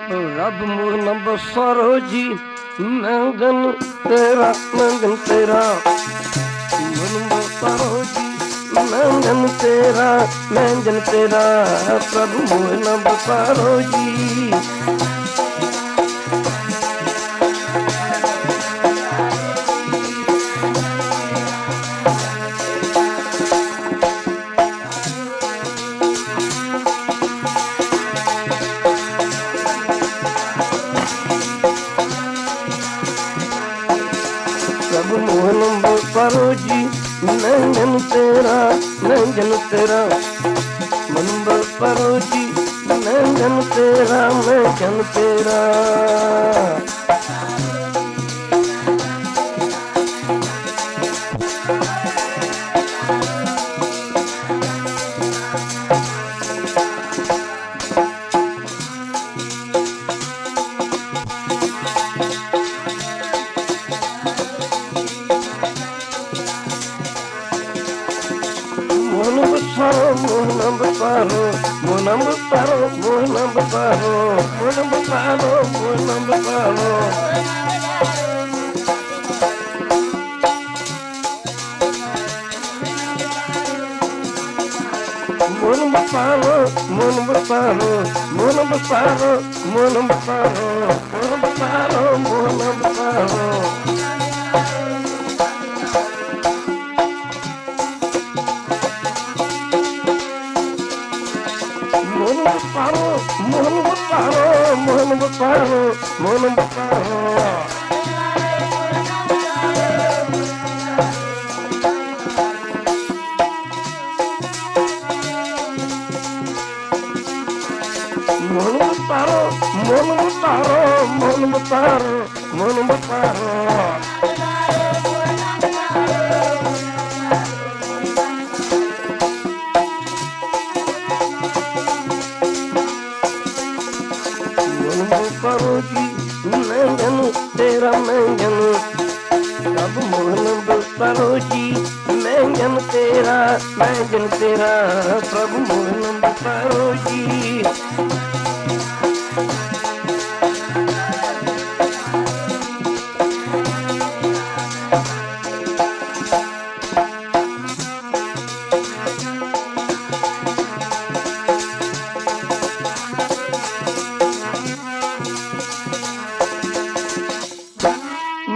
रब मोहन बसारो जी मैं जन तेरा मैं जन तेरा मोहन बसारो जी मैं जन तेरा मैं जन तेरा प्रभु मोहन बसारो जी। प्रभु मोहन बसारो जी मैं जन तेरा मैं जन तेरा मन बसारो जी मैं जन तेरा मैं जन तेरा। मोहन बसारो मोहन बसारो मोहन बसारो मोहन बसारो मोहन बसारो मोहन बसारो। मोहन बसारो मोहन बसारो मोहन बसारो मोहन बसारो मोहन बसारो मोहन बसारो। मोहन बसारो मोहन बसारो मोहन बसारो मोहन बसारो। मोहन बसारो मोहन बसारो मोहन बसारो मोहन बसारो। मोहन बसारो जी मैं जन तेरा मैं जन प्रभु मोहन बसारो जी मैं जन तेरा मैं जन तेरा प्रभु मोहन बसारो जी।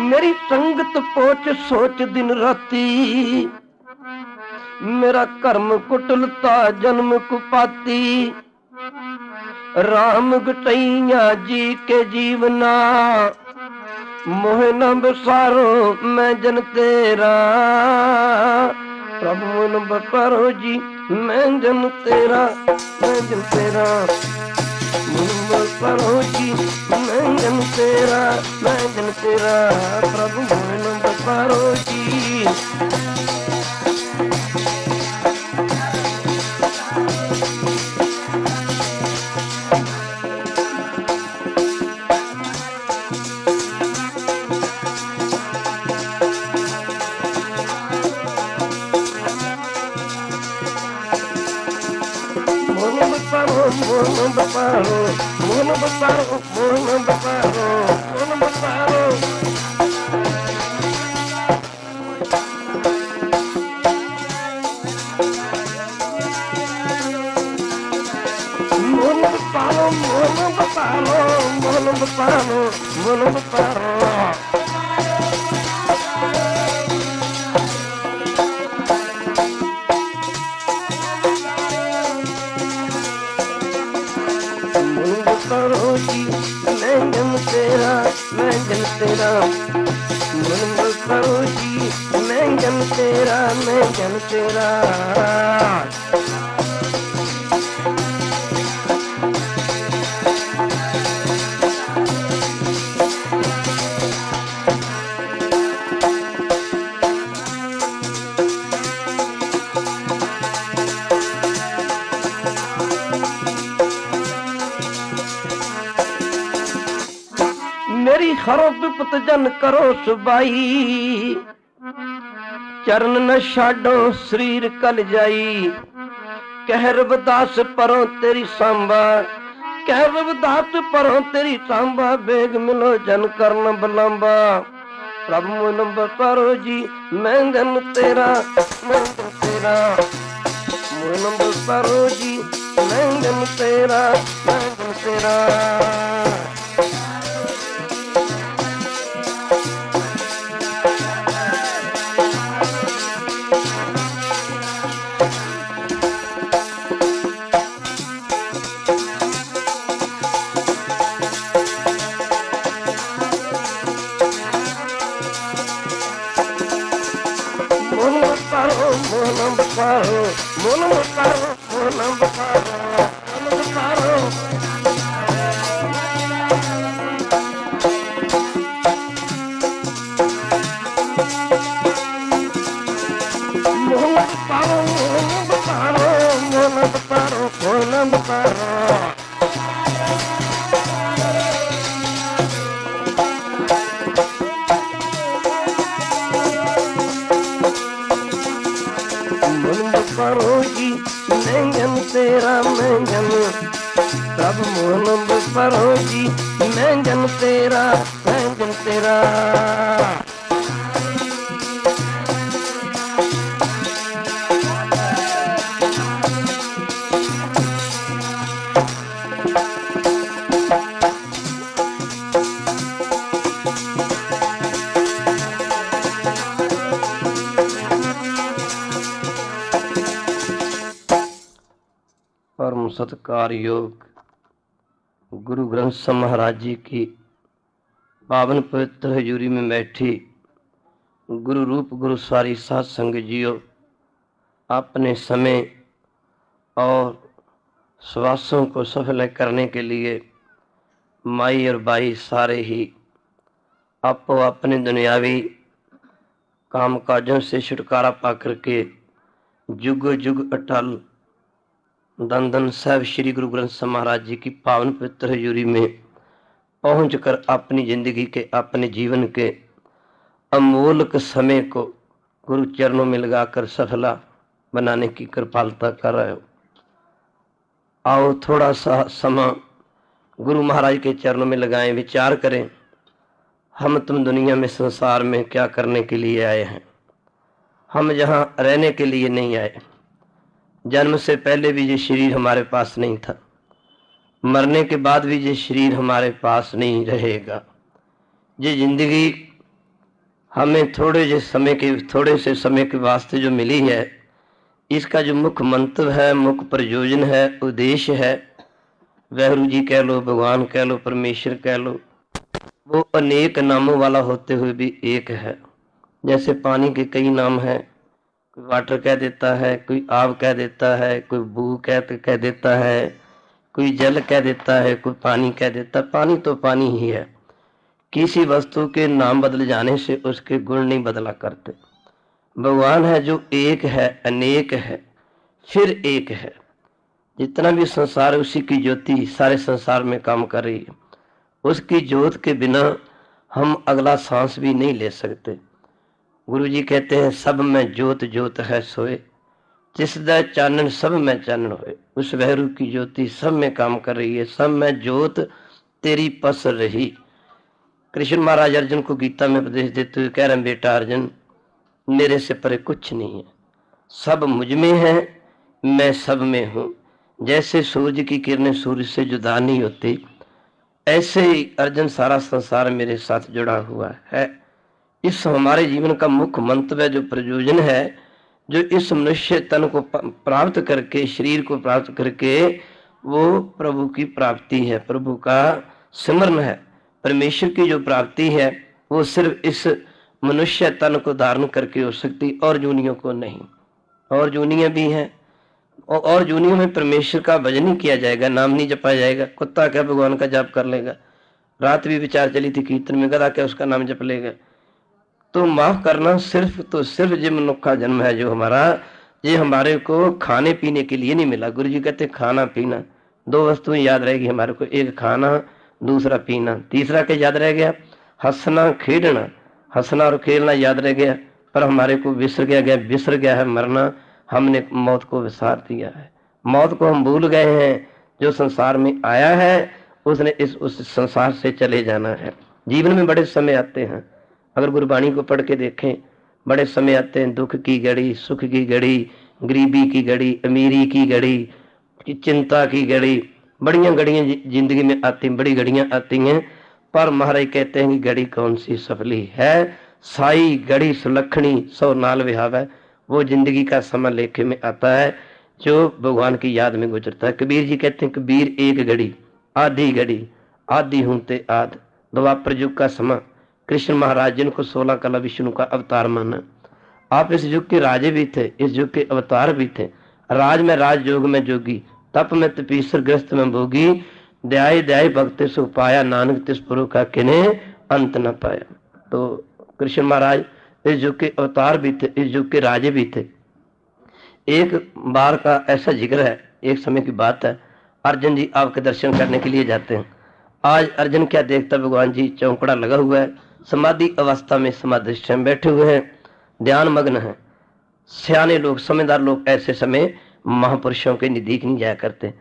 मेरी संगत पोच सोच दिन राती मेरा कर्म कुटलता जन्म कुपाती राम गटैया जी के जीवना मोहन बसारो मैं जन तेरा प्रभु मोहन बसारो जी मैं जन तेरा मैं जन तेरा मोहन बसारो जी मैं जन तेरा मैं जन तेरा प्रभु मोहन बसारो जी। मोहन बसारो मोहन बसारो मोहन बसारो मोहन बसारो मोहन बसारो। मोहन बसारो मोहन बसारो मोहन बसारो मोहन बसारो। मोहन बसारो जी मैं जन तेरा मैं जन तेरा मोहन बसारो जी मैं जन तेरा मैं जन तेरा। मेरी हरो विपत जन करो सुबाई चरण न छाडो शरीर कल जाई कहर बदास परो तेरी सांबा कह रविदास परो तेरी सांबा बेग मिलो जन करन बलंबा प्रभु मोह नंबर पारो जी मैं जन तेरा मैं जन तेरा मोह नंबर पारो जी मैं जन तेरा मैं जन तेरा प्रभु मोहन परो जी मैं जन तेरा मैं जन तेरा परम सत्कार योग गुरु ग्रंथ साहब महाराज जी की पावन पवित्र हजूरी में बैठी गुरु रूप गुरु सारी साध संग जियो अपने समय और श्वासों को सफल करने के लिए माई और बाई सारे ही आपो अपने दुनियावी काम काजों से छुटकारा पा करके जुग जुग अटल धन धन साहब श्री गुरु ग्रंथ साहब महाराज जी की पावन पवित्र हजूरी में पहुंचकर अपनी जिंदगी के अपने जीवन के अमोलक समय को गुरु चरणों में लगाकर सफला बनाने की कृपालता कर रहे हो। आओ थोड़ा सा समय गुरु महाराज के चरणों में लगाएं, विचार करें हम तुम दुनिया में संसार में क्या करने के लिए आए हैं। हम यहाँ रहने के लिए नहीं आए। जन्म से पहले भी ये शरीर हमारे पास नहीं था, मरने के बाद भी ये शरीर हमारे पास नहीं रहेगा। ये जिंदगी हमें थोड़े से समय के वास्ते जो मिली है, इसका जो मुख्य मंतव्य है, मुख्य प्रयोजन है, उद्देश्य है, वाहिगुरु जी कह लो, भगवान कह लो, परमेश्वर कह लो, वो अनेक नामों वाला होते हुए भी एक है। जैसे पानी के कई नाम हैं, कोई वाटर कह देता है, कोई आग कह देता है, कोई बू कह देता है, कोई जल कह देता है, कोई पानी कह देता है। पानी तो पानी ही है। किसी वस्तु के नाम बदल जाने से उसके गुण नहीं बदला करते। भगवान है जो एक है, अनेक है, फिर एक है। जितना भी संसार है उसी की ज्योति सारे संसार में काम कर रही है। उसकी ज्योत के बिना हम अगला सांस भी नहीं ले सकते। गुरु जी कहते हैं सब में ज्योत ज्योत है सोए, जिस दा चानन सब में चानन होए। उस वाहिगुरु की ज्योति सब में काम कर रही है। सब में ज्योत तेरी पस रही। कृष्ण महाराज अर्जुन को गीता में उपदेश देते हुए कह रहे हैं, बेटा अर्जुन मेरे से परे कुछ नहीं है, सब मुझ में है, मैं सब में हूँ। जैसे सूरज की किरणें सूर्य से जुदा नहीं होती, ऐसे ही अर्जुन सारा संसार मेरे साथ जुड़ा हुआ है। इस हमारे जीवन का मुख्य मंतव्य जो प्रयोजन है, जो इस मनुष्य तन को प्राप्त करके, शरीर को प्राप्त करके, वो प्रभु की प्राप्ति है, प्रभु का सिमरन है। परमेश्वर की जो प्राप्ति है वो सिर्फ इस मनुष्य तन को धारण करके हो सकती, और जूनियों को नहीं। और जूनियां भी हैं, और जूनियों में परमेश्वर का भजन नहीं किया जाएगा, नाम नहीं जपा जाएगा। कुत्ता क्या भगवान का जाप कर लेगा? रात भी विचार चली थी कीर्तन में, गधा क्या उसका नाम जप लेगा? तो माफ करना, सिर्फ ये मनुष्य का जन्म है जो हमारा, ये हमारे को खाने पीने के लिए नहीं मिला। गुरु जी कहते खाना पीना, दो वस्तुएं याद रहेगी हमारे को, एक खाना, दूसरा पीना। तीसरा क्या याद रह गया? हंसना खेलना। हंसना और खेलना याद रह गया, पर हमारे को विसर गया है मरना। हमने मौत को विसार दिया है, मौत को हम भूल गए हैं। जो संसार में आया है उसने उस संसार से चले जाना है। जीवन में बड़े समय आते हैं, अगर गुरबाणी को पढ़ के देखें, बड़े समय आते हैं, दुख की घड़ी, सुख की घड़ी, गरीबी की घड़ी, अमीरी की घड़ी, चिंता की घड़ी, बड़ियां घड़ियां जिंदगी में आती, बड़ी घड़ियां आती हैं। पर महाराज कहते हैं कि घड़ी कौन सी सफली है, साई घड़ी सुलखनी सौ नाल विहावे। वो जिंदगी का समय लेखे में आता है जो भगवान की याद में गुजरता है। कबीर जी कहते हैं, कबीर एक घड़ी आधी घड़ी, आदि हूंते आद। द्वापर युग का समय, कृष्ण महाराज जिनको 16 कला विष्णु का अवतार माना। आप इस युग के राजे भी थे, इस युग के अवतार भी थे। राज में राज, योग में जोगी, तप में तपीसर, ग्रस्त में भोगी, दयाई दयाई भक्त सु पाया, नानक तिस पुरु का किने अंत न पाया। तो कृष्ण महाराज इस युग के अवतार भी थे, इस युग के राजे भी थे। एक बार का ऐसा जिक्र है, एक समय की बात है, अर्जुन जी आपके दर्शन करने के लिए जाते हैं। आज अर्जुन क्या देखता, भगवान जी चौंकड़ा लगा हुआ है, समाधि अवस्था में समाधिष्ठ में बैठे हुए हैं, ध्यान मग्न है। सियाने लोग, समझदार लोग ऐसे समय महापुरुषों के नजदीक नहीं जाया करते।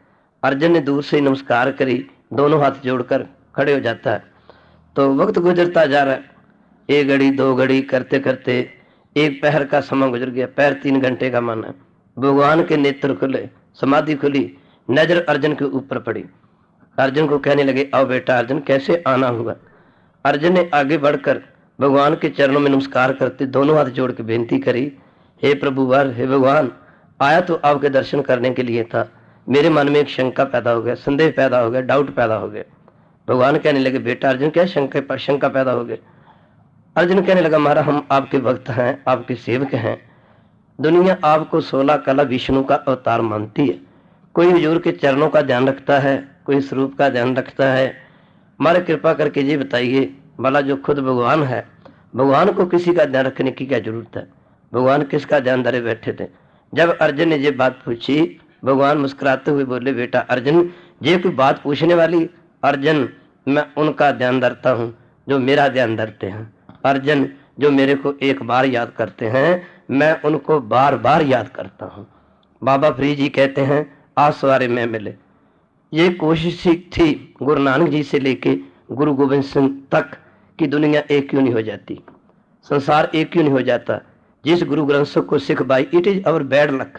अर्जुन ने दूर से नमस्कार करी, दोनों हाथ जोड़कर खड़े हो जाता है। तो वक्त गुजरता जा रहा है, 1 घड़ी 2 घड़ी करते करते 1 पहर का समय गुजर गया। पैर 3 घंटे का माना। भगवान के नेत्र खुले, समाधि खुली, नजर अर्जुन के ऊपर पड़ी। अर्जुन को कहने लगे, आओ बेटा अर्जुन, कैसे आना हुआ। अर्जुन ने आगे बढ़कर भगवान के चरणों में नमस्कार करते दोनों हाथ जोड़ के बेनती करी, हे प्रभु वर, हे भगवान, आया तो आपके दर्शन करने के लिए था। मेरे मन में एक शंका पैदा हो गया, संदेह पैदा हो गया, डाउट पैदा हो गया। भगवान कहने लगे, बेटा अर्जुन, क्या शंका पैदा हो गई। अर्जुन कहने लगा, महाराज हम आपके भक्त हैं, आपके सेवक हैं। दुनिया आपको 16 कला विष्णु का अवतार मानती है। कोई हुजूर के चरणों का ध्यान रखता है, कोई स्वरूप का ध्यान रखता है। हमारे कृपा करके ये बताइए, भला जो खुद भगवान है, भगवान को किसी का ध्यान रखने की क्या जरूरत है। भगवान किसका ध्यान धरे बैठे थे। जब अर्जुन ने ये बात पूछी, भगवान मुस्कुराते हुए बोले, बेटा अर्जुन, ये कोई बात पूछने वाली। अर्जुन, मैं उनका ध्यान धरता हूँ जो मेरा ध्यान धरते हैं। अर्जुन, जो मेरे को एक बार याद करते हैं, मैं उनको बार बार याद करता हूँ। बाबा फरीद जी कहते हैं, आसवारे में मिले। ये कोशिश थी गुरु नानक जी से लेके गुरु गोविंद सिंह तक कि दुनिया एक क्यों नहीं हो जाती, संसार एक क्यों नहीं हो जाता। जिस गुरु ग्रंथ साहब को Sikh by, it is our bad luck.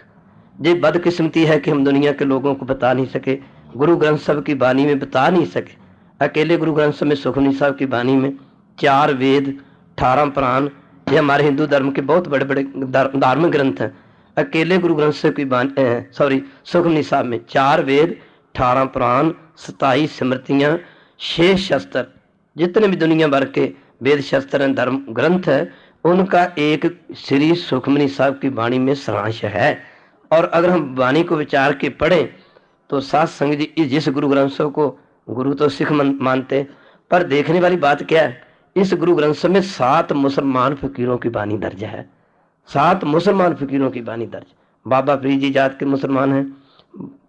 ये बदकिस्मती है कि हम दुनिया के लोगों को बता नहीं सके, गुरु ग्रंथ साहब की बानी में बता नहीं सके। अकेले गुरु ग्रंथ साहब में, सुखमनी साहब की बानी में 4 वेद, 18 पुराण, ये हमारे हिंदू धर्म के बहुत बड़े बड़े धार्मिक ग्रंथ हैं। अकेले गुरु ग्रंथ साहब की बानी, सुखमनी साहब में 4 वेद, 18 पुराण, 27 स्मृतियां, 6 शस्त्र, जितने भी दुनिया भर के वेद शस्त्र धर्म ग्रंथ है, उनका एक श्री सुखमनी साहब की वाणी में सारांश है। और अगर हम वाणी को विचार के पढ़ें तो साथ संग जी जिस गुरु ग्रंथ साहब को गुरु तो सिख मानते, पर देखने वाली बात क्या है, इस गुरु ग्रंथ साहब में 7 मुसलमान फकीरों की वाणी दर्ज है। 7 मुसलमान फकीरों की वाणी दर्ज। बाबा फरीद जी जात के मुसलमान हैं,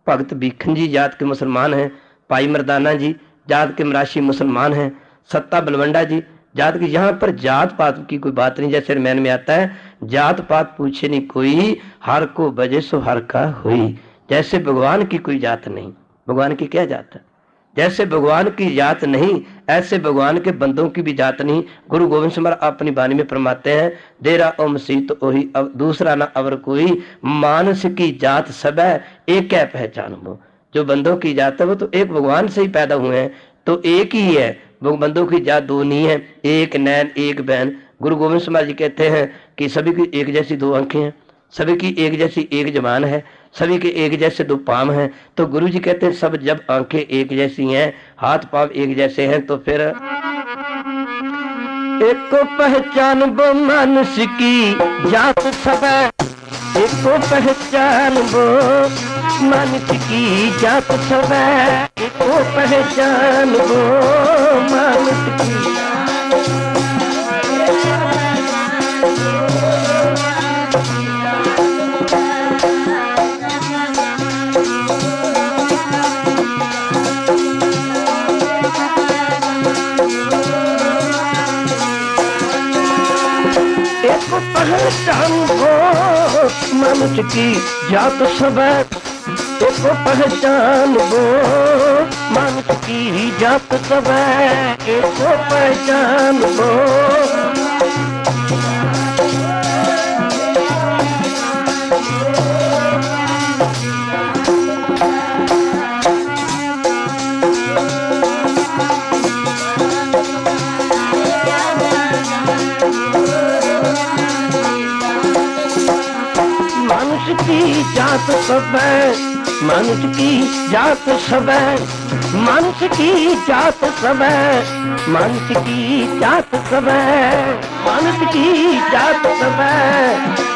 भगत भीखन जी जात के मुसलमान हैं, भाई मर्दाना जी जात के मराशी मुसलमान हैं, सत्ता बलवंडा जी जात की। यहाँ पर जात पात की कोई बात नहीं, जैसे रामायण में आता है, जात पात पूछे नहीं कोई, हर को बजे सो हर का हुई। जैसे भगवान की कोई जात नहीं, भगवान की क्या जात है। जैसे भगवान की जात नहीं, ऐसे भगवान के बंदों की भी जात नहीं। गुरु गोविंद सिंह अपनी वाणी में फरमाते हैं, देरा ओम सीत ओही दूसरा ना अवर कोई, मानस की जात सब है एक है पहचान वो। जो बंदों की जात है वो तो एक भगवान से ही पैदा हुए हैं, तो एक ही है। वो बंदों की जात 2 नहीं है, एक नैन एक बहन। गुरु गोविंद सिंह जी कहते हैं कि सभी की एक जैसी 2 आंखें हैं, सभी की एक जैसी एक जबान है, सभी के एक जैसे 2 पाँव हैं। तो गुरु जी कहते हैं सब जब आंखें एक जैसी हैं, हाथ पांव एक जैसे हैं, तो फिर एक को पहचान वो मनुष्य की जात सब है, एक को पहचान वो मनुष्य की जात सब है, एक को पहचान वो मनुष्य की। पहचान वो मनुष्य की जात सब है, इसको पहचान वो मानुष की जात सब है, इसको पहचान वो। मानुष की जात सब है, मानुष की जात सब है, मानुष की जात सब है, मानुष की जात सब है, मानुष की जात सब है।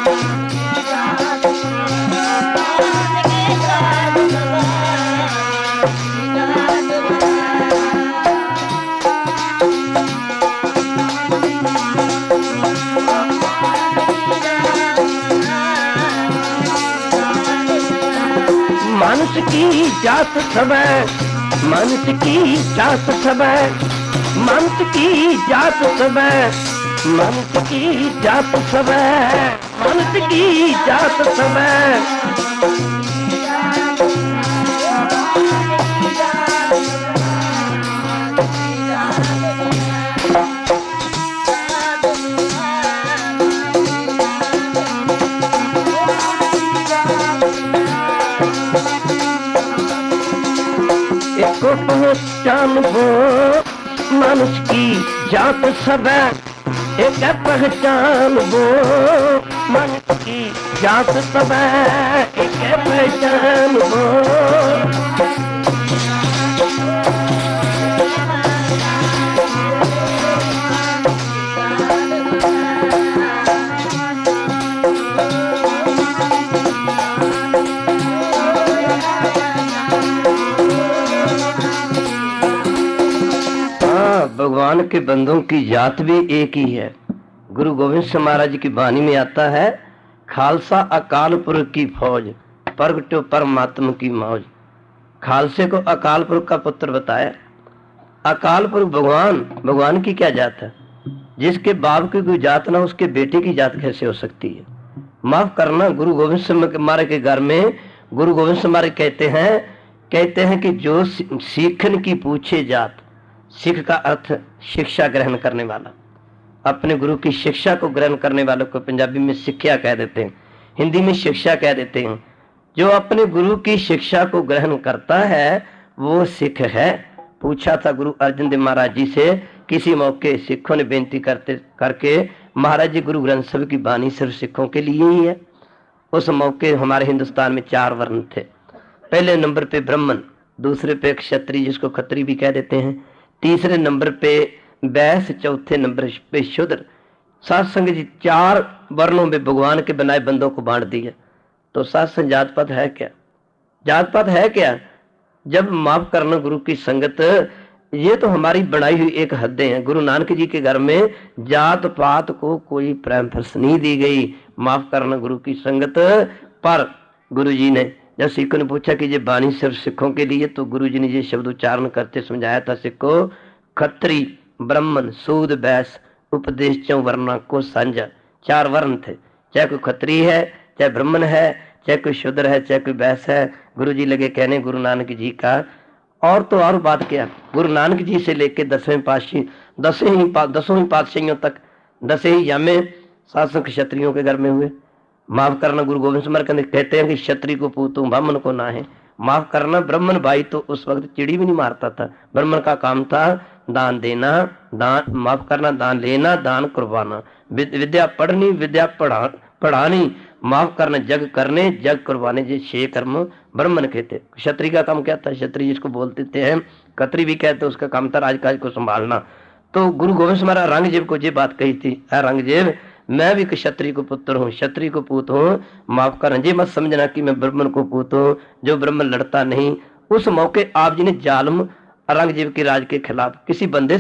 मानुष की जात सब है, मानुष की जात सब है, मानुष की जात सब है, मानुष की जात सब है, मानुष की जात सब है। इसको पहचान वो मानुष की जात सब है, एक पहचान वो मानुष की जात सब है, एक पहचान वो। भगवान के बंदों की जात भी एक ही है। गुरु गोविंद सिंह महाराज की वाणी में आता है, खालसा अकाल पुरख की फौज, प्रगटो परमात्मा की मौज। खालसे को अकाल पुरख का पुत्र बताया। अकाल पुरख भगवान, भगवान की क्या जात है? जिसके बाप की कोई जात ना, उसके बेटे की जात कैसे हो सकती है? माफ करना, गुरु गोविंद सिंह महाराज के घर में गुरु गोविंद सिंह महाराज कहते हैं कि जो सीखन की पूछे जात, सिख का अर्थ शिक्षा ग्रहण करने वाला, अपने गुरु की शिक्षा को ग्रहण करने वालों को पंजाबी में सिक्ख्या कह देते हैं, हिंदी में शिक्षा कह देते हैं। जो अपने गुरु की शिक्षा को ग्रहण करता है वो सिख है। पूछा था गुरु अर्जन देव महाराज जी से, किसी मौके सिखों ने बेनती करके, महाराज जी गुरु ग्रंथ साहिब की वाणी सिर्फ सिखों के लिए ही है। उस मौके हमारे हिंदुस्तान में 4 वर्ण थे। पहले नंबर पे ब्राह्मण, दूसरे पे क्षत्रिय जिसको खत्री भी कह देते हैं, तीसरे नंबर पे वैश्य, चौथे नंबर पे शूद्र। सात संग जी 4 वर्णों में भगवान के बनाए बंदों को बांट दिया। तो सात संग जात पात है क्या? जात पात है क्या? जब माफ करना गुरु की संगत, ये तो हमारी बनाई हुई एक हदें हैं। गुरु नानक जी के घर में जात पात को कोई प्रेफरेंस नहीं दी गई। माफ करना गुरु की संगत। पर गुरु जी ने जब सिखों ने पूछा कि ये बानी सिर्फ सिखों के लिए, तो गुरु जी ने ये शब्द उच्चारण करते समझाया था, सिखो खत्री ब्राह्मण सूद वैश्य उपदेश 4 वर्णा को साझा। 4 वर्ण थे, चाहे कोई खत्री है, चाहे ब्राह्मण है, चाहे कोई शूद्र है, चाहे कोई वैश्य है। गुरु जी लगे कहने गुरु नानक जी का। और तो और बात क्या, गुरु नानक जी से लेके 10वें पातशाही, 10वीं पातशाहियों तक 10 ही यामे शासन क्षत्रियों के घर में हुए। माफ करना गुरु गोविंद सिंह कहते हैं कि क्षत्रिय को पूतू ब्राह्मण को ना है। माफ करना ब्राह्मण भाई तो उस वक्त चिड़ी भी नहीं मारता था। ब्राह्मण का काम था दान देना, दान माफ करना दान लेना, दान करवाना, विद्या पढ़नी, विद्या पढ़ानी, माफ करना जग करने, जग करवाने। ये 6 कर्म ब्राह्मण के थे। क्षत्रिय का काम क्या था? क्षत्रिय जिसको बोलते थे, खत्री भी कहते, उसका काम था राजकाज को संभालना। तो गुरु गोविंद सिंह महाराज औरंगजेब को ये बात कही थी, औरंगजेब मैं भी क्षत्रिय को पुत्र हूँ, क्षत्रिय को पूत हूँ, माफ करना ये मत समझना कि मैं ब्राह्मण को पूत हूँ, जो ब्राह्मण लड़ता नहीं। उस मौके आप जी ने जालम औरंगजेब के राज के खिलाफ किसी बंदे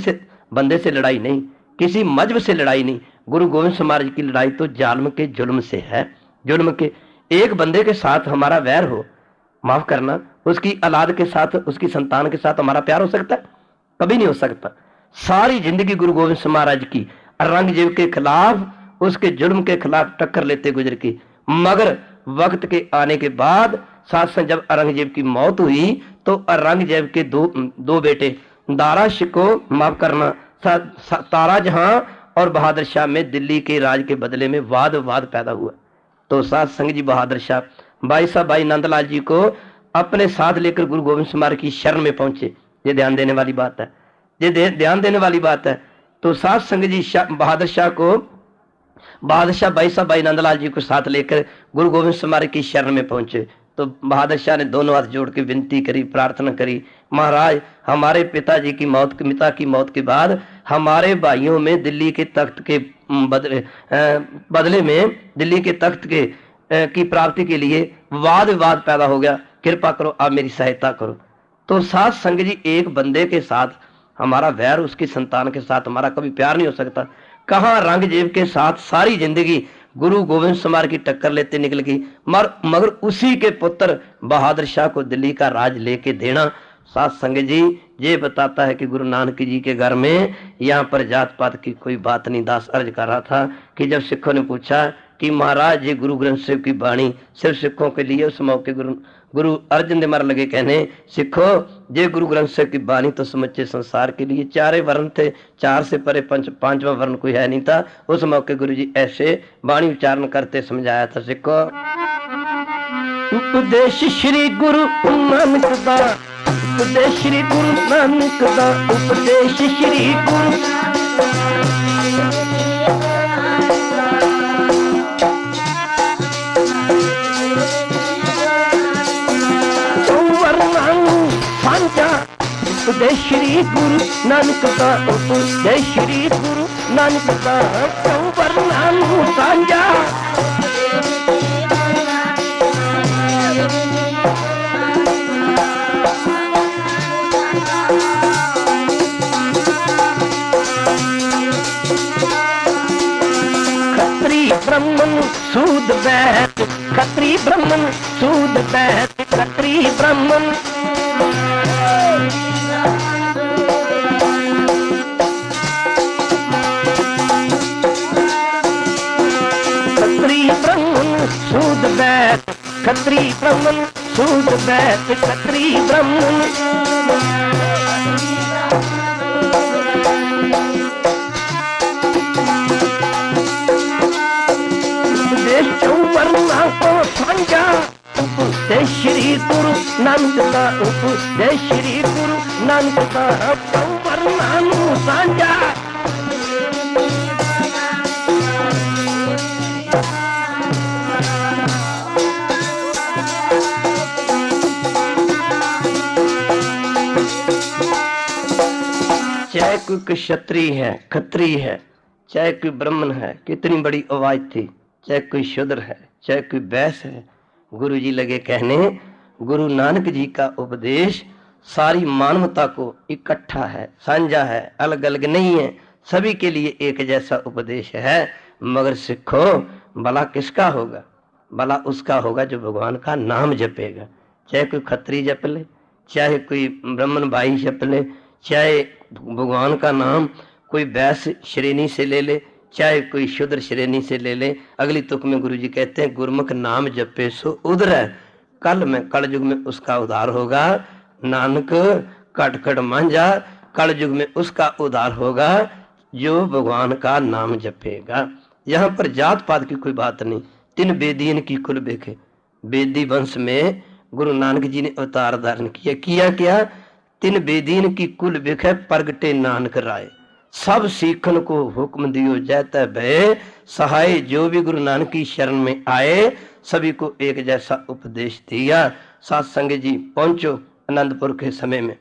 से लड़ाई नहीं, किसी मजहब से लड़ाई नहीं। गुरु गोविंद सिंह महाराज की लड़ाई तो जालम के जुल्म से है। जुल्म के एक बंदे के साथ हमारा वैर हो, माफ करना उसकी औलाद के साथ, उसकी संतान के साथ हमारा प्यार हो सकता है? कभी नहीं हो सकता। सारी जिंदगी गुरु गोविंद सिंह महाराज की औरंगजेब के खिलाफ, उसके जुल्म के खिलाफ टक्कर लेते गुजर की, मगर वक्त के आने के बाद साथ संग जब औरंगजेब की मौत हुई तो औरंगजेब के दो बेटे दारा शिको माफ करना तारा जहां और बहादुर शाह में दिल्ली के राज के बदले में वाद पैदा हुआ। तो साथ संग जी बहादुर शाह भाई साहब भाई नंदलाल जी को अपने साथ लेकर गुरु गोविंद सिंह महाराज की शरण में पहुंचे। ये ध्यान देने वाली बात है, ये ध्यान देने वाली बात है। तो साथ संग जी बहादुर शाह भाई साहब भाई नंदलाल जी को साथ लेकर गुरु गोविंद सिंह महाराज की शरण में पहुंचे। तो बहादुर शाह ने दोनों हाथ जोड़ के विनती करी, प्रार्थना करी, महाराज हमारे पिताजी की पिता की मौत के बाद हमारे भाइयों में दिल्ली के तख्त के बदले में दिल्ली के तख्त के की प्राप्ति के लिए वाद विवाद पैदा हो गया, कृपा करो आप मेरी सहायता करो। तो साथ संग जी एक बंदे के साथ हमारा वैर, उसकी संतान के साथ हमारा कभी प्यार नहीं हो सकता। कहाँ औरंगजेब के साथ सारी जिंदगी गुरु गोविंद सिंह महाराज की टक्कर लेते निकल गई, मगर उसी के पुत्र बहादुर शाह को दिल्ली का राज लेके देना साथ संग जी ये बताता है कि गुरु नानक जी के घर में यहाँ पर जात पात की कोई बात नहीं। दास अर्ज कर रहा था कि जब सिखों ने पूछा कि महाराज ये गुरु ग्रंथ साहिब की बाणी सिर्फ सिखों के लिए, उस मौके गुरु अर्जन देव महाराज लगे कहने सिखो ये गुरु ग्रंथ साहिब की बाणी तो समूचे संसार के लिए, चारे वर्ण थे, चार से परे पांचवा वर्ण कोई है नहीं था। उस मौके गुरु जी ऐसे बाणी उच्चारण करते समझाया था, सिखो उपदेश श्री गुरु नानक दा, उपदेश श्री गुरु नानक दा, उपदेश श्री गुरु उपदेश श्री गुरु नानक दा, उपदेश श्री गुरु नानक दा, वर्णानु सांझा खत्री ब्राह्मण सूद बैठ, खत्री ब्राह्मण सूद बैठ, खत्री ब्राह्मण सूद बैठ, खत्री ब्राह्मण सूद बैठ, खत्री ब्राह्मण उपदेश चौवर्णा को सांझा, उपदेश श्री गुरु नानक दा, उपदेश श्री गुरु नानक दा, चौवर्णानु सांझा चाहे कोई क्षत्रिय है, खत्री है, चाहे कोई ब्राह्मण है, कितनी बड़ी आवाज थी, चाहे कोई शूद्र है, चाहे कोई बैस है, गुरु जी लगे कहने गुरु नानक जी का उपदेश सारी मानवता को इकट्ठा है, साझा है, अलग अलग नहीं है, सभी के लिए एक जैसा उपदेश है। मगर सिखो भला किसका होगा? भला उसका होगा जो भगवान का नाम जपेगा। चाहे कोई खत्री जप ले, चाहे कोई ब्राह्मण भाई जप ले, चाहे भगवान का नाम कोई वैश्य श्रेणी से ले ले, चाहे कोई शूद्र श्रेणी से ले ले। अगली तुक में गुरु जी कहते हैं गुरमुख नाम जपे सो उधर है, कल युग में उसका उद्धार होगा। नानक कट कट मांझा, कल युग में उसका उद्धार होगा जो भगवान का नाम जपेगा। यहाँ पर जात पात की कोई बात नहीं। तीन बेदीन की कुल बेखे, बेदी वंश में गुरु नानक जी ने अवतार धारण किया क्या? तीन बेदीन की कुल बेखे प्रगटे नानक राय, सब सीखन को हुक्म दियो जैते भय सहाय। जो भी गुरु नानक की शरण में आए सभी को एक जैसा उपदेश दिया। साथ संग जी पहुंचो आनंदपुर के समय में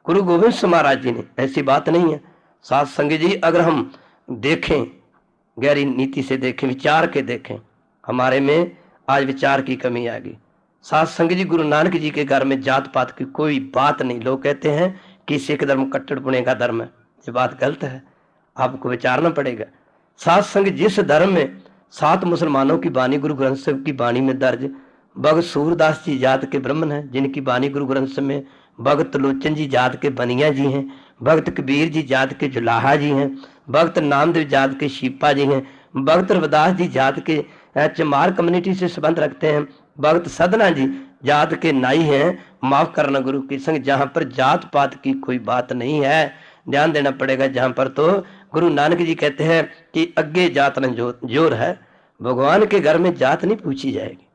गुरु गोविंद सिंह महाराज जी ने, ऐसी बात नहीं है। साथ संग जी अगर हम देखें, गहरी नीति से देखें, विचार के देखें, हमारे में आज विचार की कमी आ गई। साथ संग जी गुरु नानक जी के घर में जात पात की कोई बात नहीं। लोग कहते हैं कि सिख धर्म कट्टर पुणे का धर्म है, ये बात गलत है, आपको विचारना पड़ेगा। साथ संग जिस धर्म में 7 मुसलमानों की बानी गुरु ग्रंथ साहिब की बानी में दर्ज, भगत सूरदास जी जात के ब्राह्मण हैं जिनकी बानी गुरु ग्रंथ साहिब में, भगत लोचन जी जात के बनिया जी हैं, भगत कबीर जी जात के जुलाहा जी हैं, भगत नामदेव जात के शिपा जी हैं, भगत रविदास जी जात के चमार कम्युनिटी से संबंध रखते हैं। भगत सदना जी जात के नाई हैं, माफ करना गुरु की संग, जहां पर जात पात की कोई बात नहीं है, ध्यान देना पड़ेगा। जहां पर तो गुरु नानक जी कहते हैं कि अगे जात न जोर है। भगवान के घर में जात नहीं पूछी जाएगी,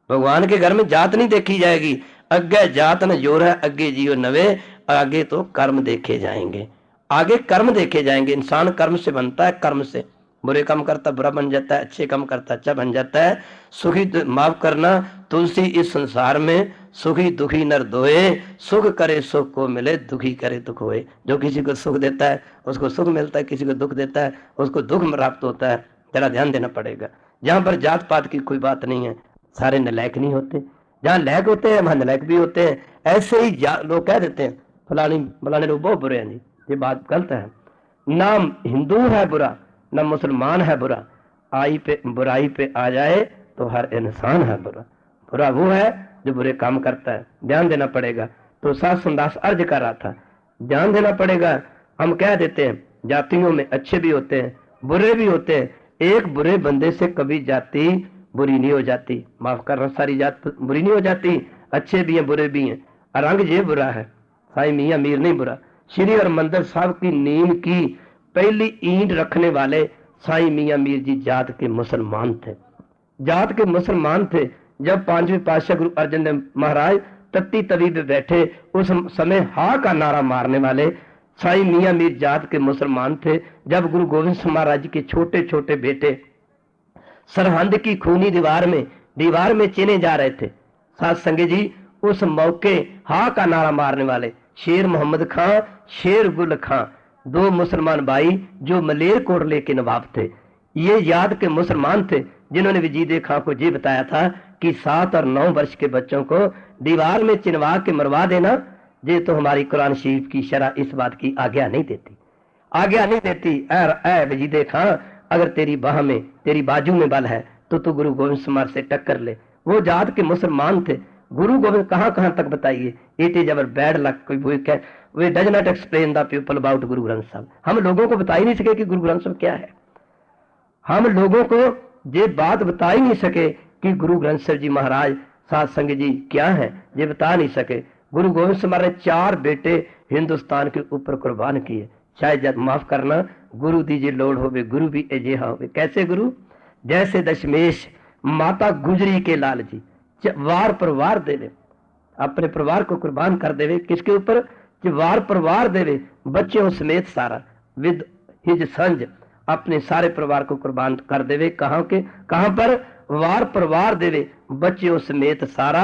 भगवान के घर में जात नहीं देखी जाएगी। अगे जात न जोर है, अगे जियो नवे, आगे तो कर्म देखे जाएंगे, आगे कर्म देखे जाएंगे। इंसान कर्म से बनता है, कर्म से बुरे काम करता बुरा बन जाता है, अच्छे काम करता अच्छा बन जाता है। सुखी माफ करना तुलसी इस संसार में, सुखी दुखी नर दोए, सुख करे सुख को मिले, दुखी करे दुख होए। जो किसी को सुख देता है उसको सुख मिलता है, किसी को दुख देता है उसको दुख प्राप्त होता है। जरा ध्यान देना पड़ेगा। जहां पर जात पात की कोई बात नहीं है, सारे नलायक नहीं होते। जहां लायक होते हैं वहां नलायक भी होते हैं। ऐसे ही लोग कह देते हैं फलाने लोग बहुत बुरे हैं जी, ये बात गलत है। ना हिंदू है बुरा, ना मुसलमान है बुरा, बुराई पे आ जाए तो हर इंसान है बुरा। बुरा वो है जो बुरे काम करता है, ध्यान देना पड़ेगा। तो सात संदास अर्ज कर रहा था, ध्यान देना पड़ेगा। हम कह देते हैं जातियों में अच्छे भी होते हैं बुरे भी होते हैं। एक बुरे बंदे से कभी जाति बुरी नहीं हो जाती, माफ करना, सारी जात बुरी नहीं हो जाती, अच्छे भी हैं बुरे भी हैं। रंग ये बुरा है, साई मियां मीर नहीं बुरा। श्री हरमंदिर साहब की नींव की पहली ईंट रखने वाले साई मियां मीर जी जात के मुसलमान थे, जात के मुसलमान थे। जब पांचवें पातशाह गुरु अर्जन देव महाराज तत्ती तवी पे बैठे, उस समय हा का नारा मारने वाले साई मियां मीर जात के मुसलमान थे। जब गुरु गोविंद सिंह महाराज के छोटे छोटे बेटे सरहंद की खूनी दीवार में चीने जा रहे थे, साथ संगे जी, उस मौके हा का नारा मारने वाले शेर मोहम्मद खां, शेर गुल खां, दो मुसलमान भाई जो मलेरकोटले के नवाब थे। ये याद के मुसलमान थे जिन्होंने वजीदे खां को ये बताया था कि 7 और 9 वर्ष के बच्चों को दीवार में चिनवा के मरवा देना, ये तो हमारी कुरान शरीफ की शरह इस बात की आज्ञा नहीं देती, आज्ञा नहीं देती। ऐ वजीदे खां, अगर तेरी बाह में, तेरी बाजू में बल है तो तू गुरु गोविंद सिंह से टक्कर ले। वो जात के मुसलमान थे। गुरु गोविंद कहां तक बताइए, it is our bad luck, way does not explain the people about Guru Granth साहब। हम लोगों को बता ही नहीं सके कि गुरु ग्रंथ साहब क्या है, हम लोगों को ये बात बता ही नहीं सके कि गुरु ग्रंथ साहब जी महाराज साध संग जी क्या है, ये बता नहीं सके। गुरु गोविंद सिंह महाराज 4 बेटे हिंदुस्तान के ऊपर कुर्बान किए। शायद माफ करना, गुरु दीजिए लोड़ होवे, गुरु भी अजेहा होवे। कैसे गुरु? जैसे दशमेश माता गुजरी के लाल जी वार पर वार देवे, अपने परिवार को कुर्बान कर देवे। किसके ऊपर? वार पर वार देवे, बच्चों समेत सारा, विद हिज संज, अपने सारे परिवार को कुर्बान कर देवे। कहां पर? वार पर वार देवे, बच्चों समेत सारा,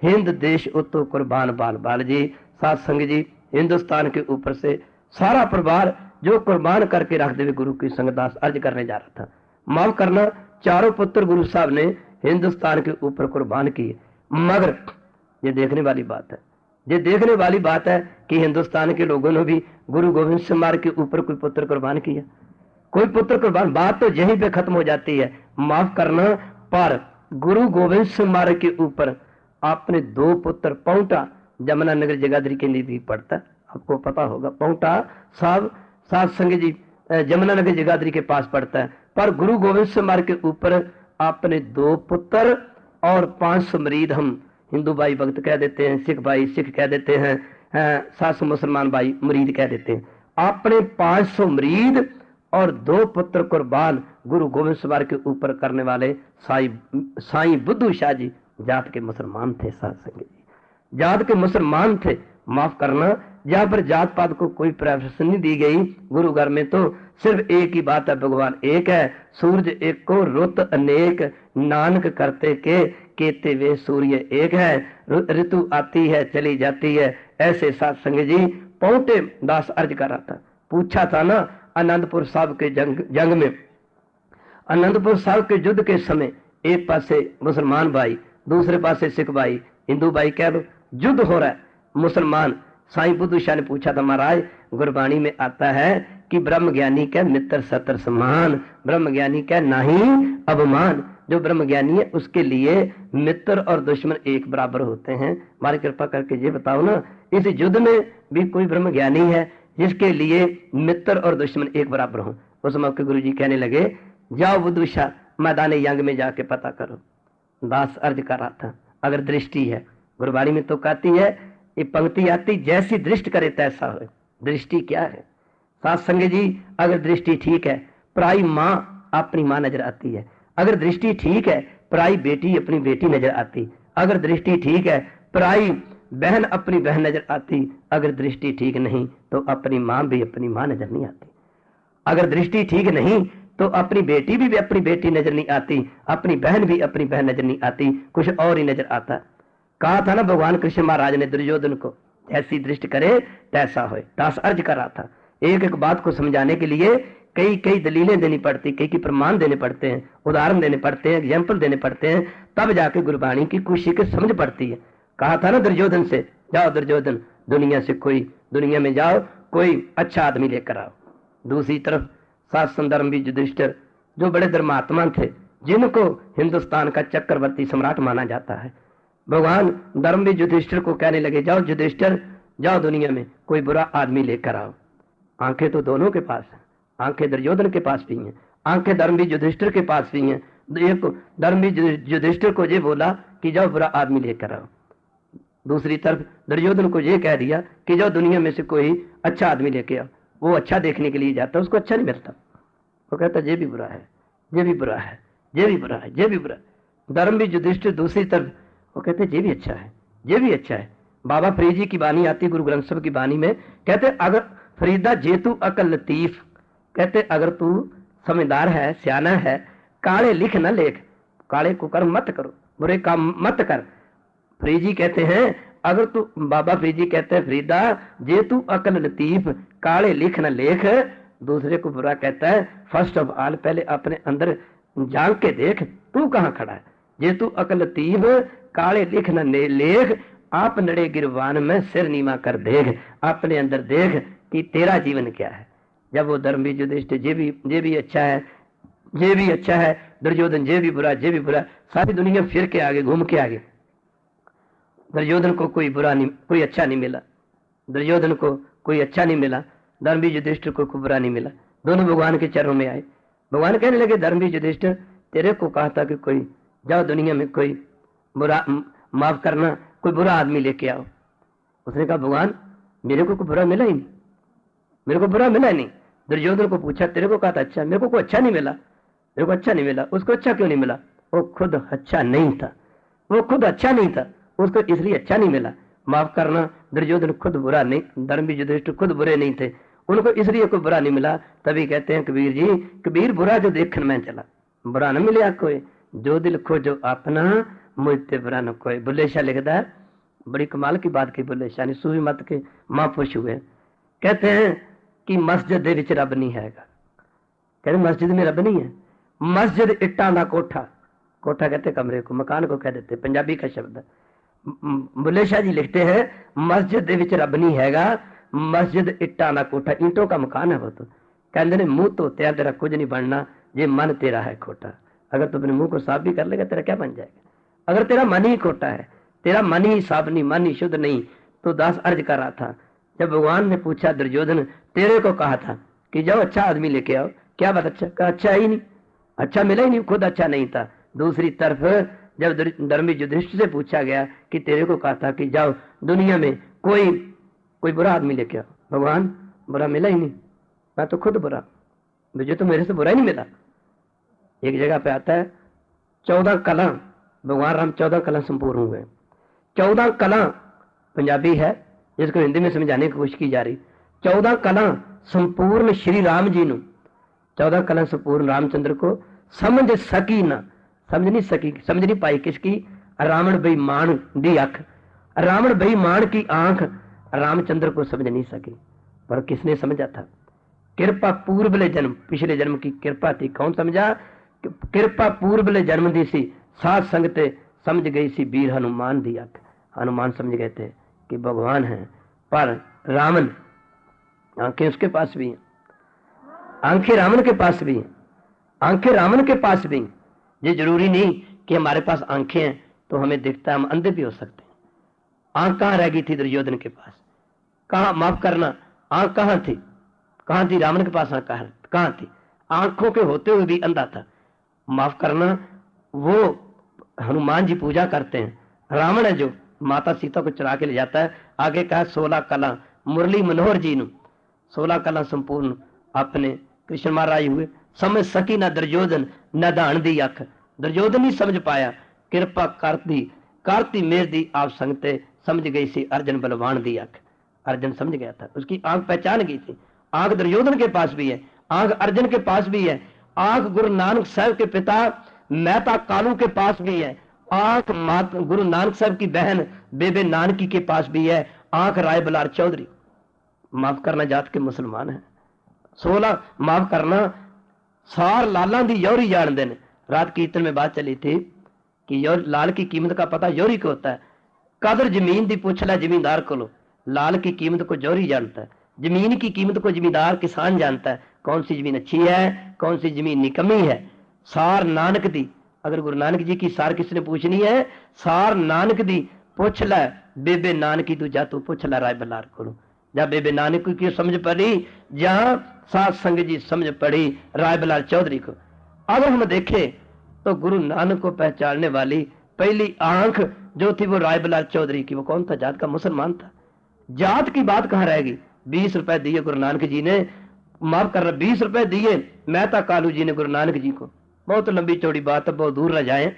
हिंद देश उतो कुर्बान बाल बाल जी। साथ संग जी, हिंदुस्तान के ऊपर से सारा परिवार जो कुर्बान करके रख देवे। गुरु की संगदास अर्ज करने जा रहा था। माफ करना, 4 पुत्र गुरु साहब ने हिंदुस्तान के ऊपर कुर्बान किए। मगर ये देखने वाली बात है, ये देखने वाली बात है कि हिंदुस्तान के लोगों ने भी गुरु गोविंद सिंह महाराज के ऊपर कोई पुत्र कुर्बान किया? कोई पुत्र कुर्बान? बात तो यहीं पे खत्म हो जाती है। माफ करना, पर गुरु गोविंद सिंह महाराज के ऊपर आपने 2 पुत्र, पौंटा जमुनानगर जगाधरी के नीति पढ़ता, आपको पता होगा, पौंटा साहब साथ संग जी जमुनानगर जगाधरी के पास पड़ता है। पर गुरु गोविंद सिंह महाराज के ऊपर आपने 2 पुत्र और 500 मरीद, हम हिंदू भाई भक्त कह देते हैं, सिख भाई सिख कह देते हैं, 700 मुसलमान भाई मुरीद कह देते हैं। आपने 500 मरीद और 2 पुत्र कुर्बान गुरु गोविंद सिंह महाराज के ऊपर करने वाले साईं बुद्धू शाह जी जात के मुसलमान थे। साथ संग जी, जात के मुसलमान थे। माफ करना, जहां पर जात पात को कोई प्रेफरेंस नहीं दी गई। गुरु घर में तो सिर्फ एक ही बात है, भगवान एक है, सूरज एक को, रुत अनेक, नानक करते के केते वे सूर्य एक है, ऋतु आती है चली जाती है। ऐसे साथ संग जी, पौंटे दास अर्ज कर रहा था, पूछा था ना आनंदपुर साहब के जंग में, आनंदपुर साहब के युद्ध के समय एक पासे मुसलमान भाई, दूसरे पासे सिख भाई, हिंदू भाई कह लो, युद्ध हो रहा है। मुसलमान साईं बुद्धू शाह ने पूछा था, महाराज गुरबाणी में आता है कि ब्रह्म ज्ञानी का मित्र सतर समान, ब्रह्म ज्ञानी का नहीं अवमान। जो ब्रह्म ज्ञानी है उसके लिए मित्र और दुश्मन एक बराबर होते हैं। हमारी कृपा करके ये बताओ ना, इस युद्ध में भी कोई ब्रह्म ज्ञानी है जिसके लिए मित्र और दुश्मन एक बराबर हो? उस मौके गुरु जी कहने लगे, जाओ बुद्धू शाह, मैदान यंग में जाके पता करो। दास अर्ज कर रहा था, अगर दृष्टि है, गुरबाणी में तो कहती है, ये पंक्ति आती, जैसी दृष्टि करे तैसा हो। दृष्टि क्या है साथ संग जी? अगर दृष्टि ठीक है, पराई माँ अपनी माँ नजर आती है। अगर दृष्टि ठीक है, पराई बेटी अपनी बेटी नजर आती। अगर दृष्टि ठीक है, पराई बहन अपनी बहन नजर आती। अगर दृष्टि ठीक नहीं तो अपनी माँ भी अपनी माँ नजर नहीं आती। अगर दृष्टि ठीक नहीं तो अपनी बेटी भी अपनी बेटी नजर नहीं आती, अपनी बहन भी अपनी बहन नजर नहीं आती, कुछ और ही नजर आता। कहा था ना भगवान कृष्ण महाराज ने दुर्योधन को, ऐसी दृष्टि करे तैसा हो। दास अर्ज कर रहा था, एक एक बात को समझाने के लिए कई कई दलीलें देनी पड़ती, कई प्रमाण देने पड़ते हैं, उदाहरण देने पड़ते हैं, एग्जाम्पल देने पड़ते हैं, तब जाके गुरबाणी की कुछ की समझ पड़ती है। कहा था ना दुर्योधन से, जाओ दुर्योधन दुनिया से कोई, दुनिया में जाओ कोई अच्छा आदमी लेकर आओ। दूसरी तरफ शासन धर्म भी युधिष्ठिर, जो बड़े धर्मात्मा थे, जिनको हिंदुस्तान का चक्रवर्ती सम्राट माना जाता है, भगवान धर्म भी युधिष्ठिर को कहने लगे, जाओ युधिष्ठिर जाओ दुनिया में कोई बुरा आदमी लेकर आओ। आंखें तो दोनों के पास है, आंखें दुर्योधन के पास भी हैं, आंखें धर्म भी युधिष्ठिर के पास भी हैं। एक धर्म भी युधिष्ठिर को ये बोला कि जाओ बुरा आदमी लेकर आओ, दूसरी तरफ दुर्योधन को ये कह दिया कि जाओ दुनिया में से कोई अच्छा आदमी लेके आओ। वो अच्छा देखने के लिए जाता, उसको अच्छा नहीं मिलता, वो कहता ये भी बुरा है, ये भी बुरा है, ये भी बुरा है, ये भी बुरा है। धर्म भी युधिष्ठिर दूसरी तरफ वो कहते ये भी अच्छा है, ये भी अच्छा है। बाबा फरीद जी की बानी आती गुरु ग्रंथ साहब की बानी में, कहते अगर फरीदा जे तू अकल लतीफ, कहते अगर तू समझदार है, सियाना है, काले लिख न लेख, काले कुकर्म मत करो, बुरे काम मत कर। फरीद जी कहते हैं अगर तू, बाबा फरीद जी कहते हैं फरीदा जे तू अकल लतीफ, काले लिख न लेख, दूसरे को बुरा कहता है। फर्स्ट ऑफ ऑल पहले अपने अंदर झांक के देख तू कहाँ खड़ा है। जे तू अकल लतीफ काले लिख न लेख, आप नड़े गिरवान में सिर नीमा कर देख, अपने अंदर देख कि तेरा जीवन क्या है। जब वो धर्म भी युधिष्ठिर ये भी अच्छा है, ये भी अच्छा है, दुर्योधन ये भी बुरा, ये भी बुरा, सारी दुनिया फिर के आगे घूम के आगे, दुर्योधन को कोई बुरा नहीं, कोई अच्छा नहीं मिला, दुर्योधन को कोई अच्छा नहीं मिला, धर्म भी युधिष्ठिर को कोई बुरा नहीं मिला। दोनों भगवान के चरणों में आए। भगवान कहने लगे धर्म भी युधिष्ठिर, तेरे को कहा था कि कोई जाओ दुनिया में कोई बुरा, माफ करना, कोई बुरा आदमी लेके आओ। उसने कहा भगवान मेरे को कोई बुरा मिला ही नहीं, मेरे को बुरा मिला नहीं। दुर्योधन को पूछा तेरे को कहा था अच्छा, मेरे को कोई अच्छा नहीं मिला, मेरे को अच्छा नहीं मिला। उसको अच्छा क्यों नहीं मिला? वो खुद अच्छा नहीं था, वो खुद अच्छा नहीं था, उसको इसलिए अच्छा नहीं मिला। माफ करना, दुर्योधन खुद बुरा नहीं, धर्म भी युधिष्ठिर खुद बुरे नहीं थे, उनको इसलिए कोई बुरा नहीं मिला। तभी कहते हैं कबीर जी, कबीर बुरा जो देखने में चला, बुरा न मिले कोई, जो दिल खोजो अपना, मुझते बुरा न कोई। बुल्ले शाह लिखता है, बड़ी कमाल की बात की बुल्ले शाह ने, सूफी मत के महापुरुष हुए। कहते हैं कि मस्जिद दे विच रब नहीं हैगा, कहते मस्जिद में रब नहीं है। मस्जिद इट्टां दा कोठा, कोठा कहते कमरे को, मकान को कह देते, पंजाबी का शब्द है। बुल्ले शाह जी लिखते हैं मस्जिद दे विच रब नहीं हैगा, मस्जिद इट्टां दा कोठा, ईंटों का मकान है वो तो। कहते ने मुंह धोते तेरा कुछ नहीं बनना, जे मन तेरा है खोटा। अगर तू अपने मुंह को साफ भी कर लेगा तेरा क्या बन जाएगा? अगर तेरा मन ही खोटा है, तेरा मन ही साफ नहीं, मन ही शुद्ध नहीं। तो दास अर्ज कर रहा था, जब भगवान ने पूछा दुर्योधन तेरे को कहा था कि जाओ अच्छा आदमी लेके आओ, क्या बात अच्छा? कहा अच्छा ही नहीं, अच्छा मिला ही नहीं, खुद अच्छा नहीं था। दूसरी तरफ जब धर्मी युधिष्ठिर से पूछा गया कि तेरे को कहा था कि जाओ दुनिया में कोई बुरा आदमी लेके आओ, भगवान बुरा मिला ही नहीं, मैं तो खुद बुरा, मुझे तो मेरे से बुरा ही नहीं मिला। एक जगह पे आता है 14 कला, भगवान राम 14 कला संपूर्ण हुए। 14 कला पंजाबी है, जिसको हिंदी में समझाने की कोशिश की जा रही। 14 कला संपूर्ण श्री राम जी ने, 14 कला संपूर्ण रामचंद्र को समझ सकी ना, समझ नहीं सकी, समझ नहीं पाई किसकी? रावण बेईमान दी अख, रावण बेईमान की आंख रामचंद्र को समझ नहीं सकी। पर किसने समझा था? कृपा पूर्वले जन्म, पिछले जन्म की कृपा थी। कौन समझा? कृपा पूर्वले जन्म दी सी, साथ संगते समझ गई सी वीर हनुमान दी अख। हनुमान समझ गए थे कि भगवान है, पर रावण, आंखें उसके पास भी हैं, आंखें रावण के पास भी हैं, आंखें रावण के पास भी। ये जरूरी नहीं कि हमारे पास आंखें हैं तो हमें दिखता है, हम अंधे भी हो सकते हैं। आंख कहाँ रह गई थी दुर्योधन के पास? कहाँ, माफ करना, आंख कहाँ थी? कहाँ थी रावण के पास? आंख कहाँ थी? आंखों के होते हुए भी अंधा था। माफ करना, वो हनुमान जी पूजा करते हैं, रावण है जो माता सीता को चुरा के ले जाता है। आगे कहा 16 कला मुरली मनोहर जी नु 16 कला संपूर्ण अपने कृष्ण महाराज हुए, समझ सकी ना दुर्योधन न दान दी अख, दुर्योधन ही समझ पाया, कृपा करती मेर दी आप संगते, समझ गई सी अर्जुन बलवान दी अख। अर्जुन समझ गया था, उसकी आंख पहचान गई थी। आंख दुर्योधन के पास भी है, आंख अर्जुन के पास भी है, आंख गुरु नानक साहब के पिता मेहता कालू के पास भी है, आंख गुरु नानक साहब की बहन बेबे नानकी के पास भी है, आंख राय बलार चौधरी माफ करना जात के मुसलमान है। 16 माफ करना सार लाला दी योरी जानते हैं। रात कीर्तन में बात चली थी कि लाल की कीमत का पता योरी को होता है। कदर जमीन दी पूछ ला जमींदार को, लाल की कीमत को जोरी जानता है, जमीन की कीमत को जमींदार किसान जानता है, कौन सी जमीन अच्छी है कौन सी जमीन निकम्मी है। सार नानक दी, अगर गुरु नानक जी की सार किसने पूछनी है, सार नानक दी पूछ लै बेबे नानकी तू जा, तू पूछ लै राय बलार को, जा बेबे नानक की समझ पड़ी, जहां सात संग जी समझ पड़ी राय बलार चौधरी को। अगर हम देखें तो गुरु नानक को पहचानने वाली पहली आंख जो थी वो राय बलार चौधरी की। वो कौन था? जात का मुसलमान था। जात की बात कहां रहेगी? 20 रुपए दिए गुरु नानक जी ने, माफ कर रहा 20 रुपए दिए मेहता कालू जी ने गुरु नानक जी को। बहुत लंबी चौड़ी बात है, बहुत दूर न जाए।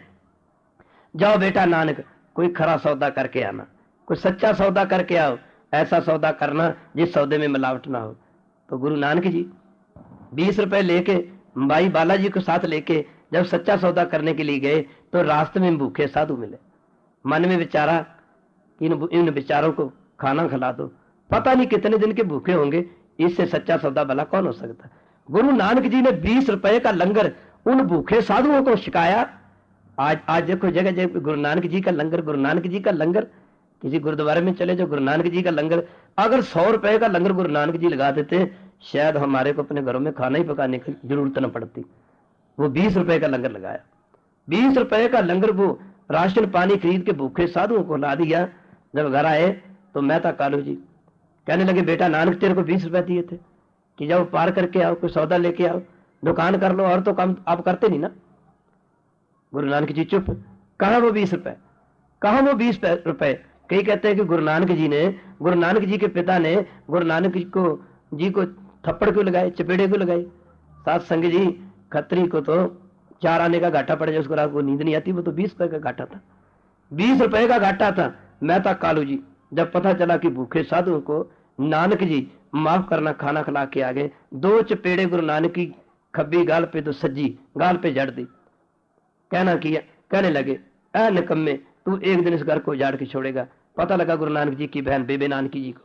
जाओ बेटा नानक, कोई खरा सौदा करके आना, कोई सच्चा सौदा करके आओ, ऐसा सौदा करना जिस सौदे में मिलावट ना हो। तो गुरु नानक जी 20 रुपए लेके भाई बालाजी को साथ लेके जब सच्चा सौदा करने के लिए गए तो रास्ते में भूखे साधु मिले। मन में विचारा कि इन बेचारों को खाना खिला दो, पता नहीं कितने दिन के भूखे होंगे, इससे सच्चा सौदा भला कौन हो सकता। गुरु नानक जी ने 20 रुपए का लंगर उन भूखे साधुओं को छिकाया। आज देखो जगह जगह गुरु नानक जी का लंगर, गुरु नानक जी का लंगर। किसी गुरुद्वारे में चले जो गुरु नानक जी का लंगर, अगर 100 रुपए का लंगर गुरु नानक जी लगा देते शायद हमारे को अपने घरों में खाना ही पकाने की जरूरत न पड़ती। वो 20 रुपए का लंगर लगाया, 20 रुपए का लंगर वो राशन पानी खरीद के भूखे साधुओं को ला दिया। जब घर आए तो मेहता कालू जी कहने लगे बेटा नानक तेरे को 20 रुपए दिए थे कि जाओ पार करके आओ, कोई सौदा लेके आओ, दुकान कर लो, और तो काम आप करते नहीं ना। गुरु नानक जी चुप, कहा वो 20 रुपए, कहा वो 20 रुपए। कई कहते हैं कि गुरु नानक जी के पिता ने गुरु नानक जी को थप्पड़ क्यों लगाए, चपेड़े क्यों लगाए। साथ संग जी खत्री को तो 4 आने का घाटा पड़ जाए, उसको रात को नींद नहीं आती, वो तो 20 रुपए का घाटा था, 20 रुपए का घाटा था। मेहता कालू जी जब पता चला कि भूखे साधुओं को नानक जी माफ करना खाना खिला के आ गए, 2 चपेड़े गुरु नानक की खब्बी गाल पे तो सज्जी गाल पे जड़ दी। कहने लगे ऐ निकम्मे, तू एक दिन इस घर को उजाड़ के छोड़ेगा। पता लगा गुरु नानक जी की बहन बेबे नानकी जी को,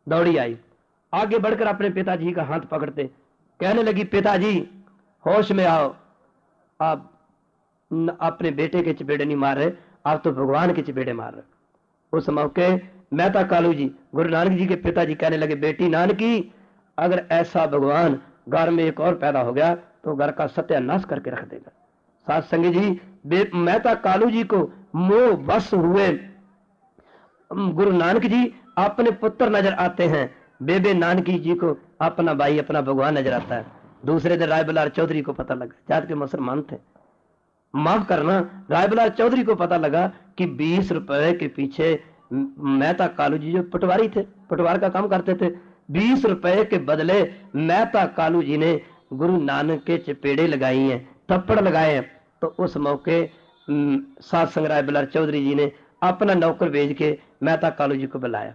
दौड़ी आई, आगे बढ़कर अपने पिताजी का हाथ पकड़ते कहने लगी पिताजी होश में आओ, आप अपने बेटे के चपेड़े नहीं मार रहे, आप तो भगवान के चपेड़े मार रहे। उस मौके मेहता कालू जी गुरु नानक जी के पिताजी कहने लगे बेटी नानकी, अगर ऐसा भगवान घर में एक और पैदा हो गया तो घर का सत्यानाश करके रख देगा। साथ संगी जी मेहता कालू जी को मोह बस हुए गुरु नानक जी अपने पुत्र नजर आते हैं, बेबे नानकी जी को अपना भाई अपना भगवान नजर आता है। दूसरे दिन राय बलार चौधरी को पता लगा, जात के मुसलमान थे, माफ करना, राय बलार चौधरी को पता लगा कि 20 रुपए के पीछे मेहता कालू जी जो पटवारी थे, पटवार का काम करते थे, 20 रुपए के बदले मेहता कालू जी ने गुरु नानक के चपेड़े लगाई हैं, थप्पड़ लगाए हैं। तो उस मौके सात संग राय बलार चौधरी जी ने अपना नौकर भेज के मेहता कालू जी को बुलाया।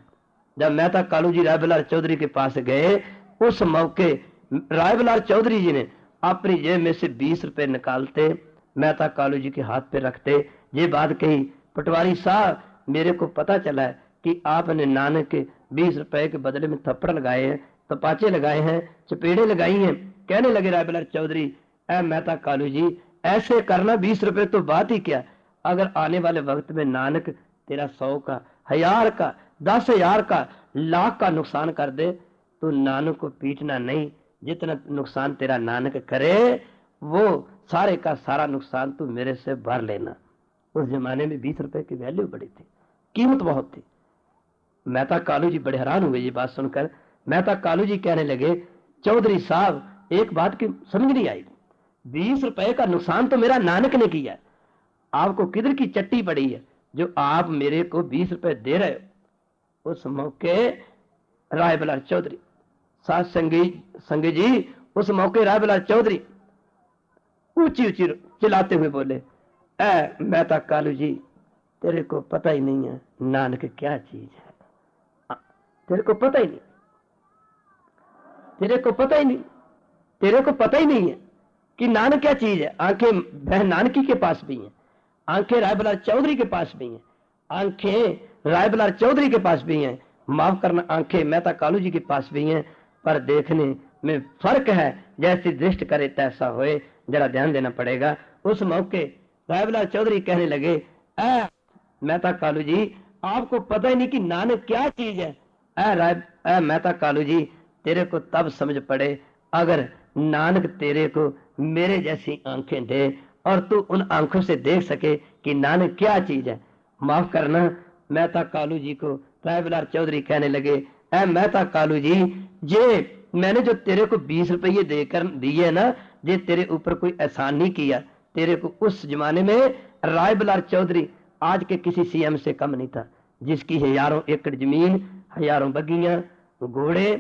जब मेहता कालू जी राय बलार चौधरी के पास गए, उस मौके राय बलार चौधरी जी ने अपनी जेब में से 20 रुपए निकालते मेहता कालू जी के हाथ पे रखते, ये बात कही पटवारी साहब मेरे को पता चला है कि आपने नानक के 20 रुपए के बदले में थप्पड़ लगाए हैं, तपाचे लगाए हैं, चपेड़े लगाई हैं। कहने लगे राय बलार चौधरी ऐ मेहता कालू जी ऐसे करना, 20 रुपए तो बात ही क्या, अगर आने वाले वक्त में नानक तेरा 100 का 1000 का 10,000 का लाख का नुकसान कर दे तो नानक को पीटना नहीं, जितना नुकसान तेरा नानक करे वो सारे का सारा नुकसान तू मेरे से भर लेना। उस जमाने में 20 रुपए की वैल्यू बड़ी थी, कीमत बहुत थी। मेहता कालू जी बड़े हैरान हुए ये बात सुनकर। मेहता कालू जी कहने लगे चौधरी साहब एक बात की समझ नहीं आई, 20 रुपए का नुकसान तो मेरा नानक ने किया। आपको किधर की चट्टी पड़ी है जो आप मेरे को 20 रुपए दे रहे हो। उस मौके राय बलार चौधरी सात संगी जी, उस मौके राय बलार चौधरी ऊंची ऊंची चिल्लाते हुए बोले, ऐ मेहता कालू जी, तेरे को पता ही नहीं है नानक क्या चीज है। तेरे को पता ही नहीं, तेरे को पता ही नहीं, तेरे को पता ही नहीं है कि नानक क्या चीज है। आंखें बहन नानकी के पास भी हैं, आंखें राय बलार चौधरी के पास भी हैं, आंखें राय बलार चौधरी के पास भी हैं, माफ करना आंखें मेहता कालू जी के पास भी हैं, पर देखने में फर्क है। जैसी दृष्टि करे तैसा होए, जरा ध्यान देना पड़ेगा। उस मौके राय बलार चौधरी कहने लगे, ऐ मेहता कालू जी, आपको पता ही नहीं कि नानक क्या चीज है। ऐ मेहता कालू जी, तेरे को तब समझ पड़े अगर नानक तेरे को मेरे जैसी आंखें दे और तू उन आंखों से देख सके कि नानक क्या चीज है। माफ करना मेहता कालू जी को राय बलार चौधरी कहने लगे, ऐ मेहता कालू जी, ये मैंने जो तेरे को 20 रुपये देकर दिए ना, ये तेरे ऊपर कोई एहसान नहीं किया। तेरे को उस जमाने में राय बलार चौधरी आज के किसी सीएम से कम नहीं था, जिसकी हजारों एकड़ जमीन, हजारों बगियां, घोड़े,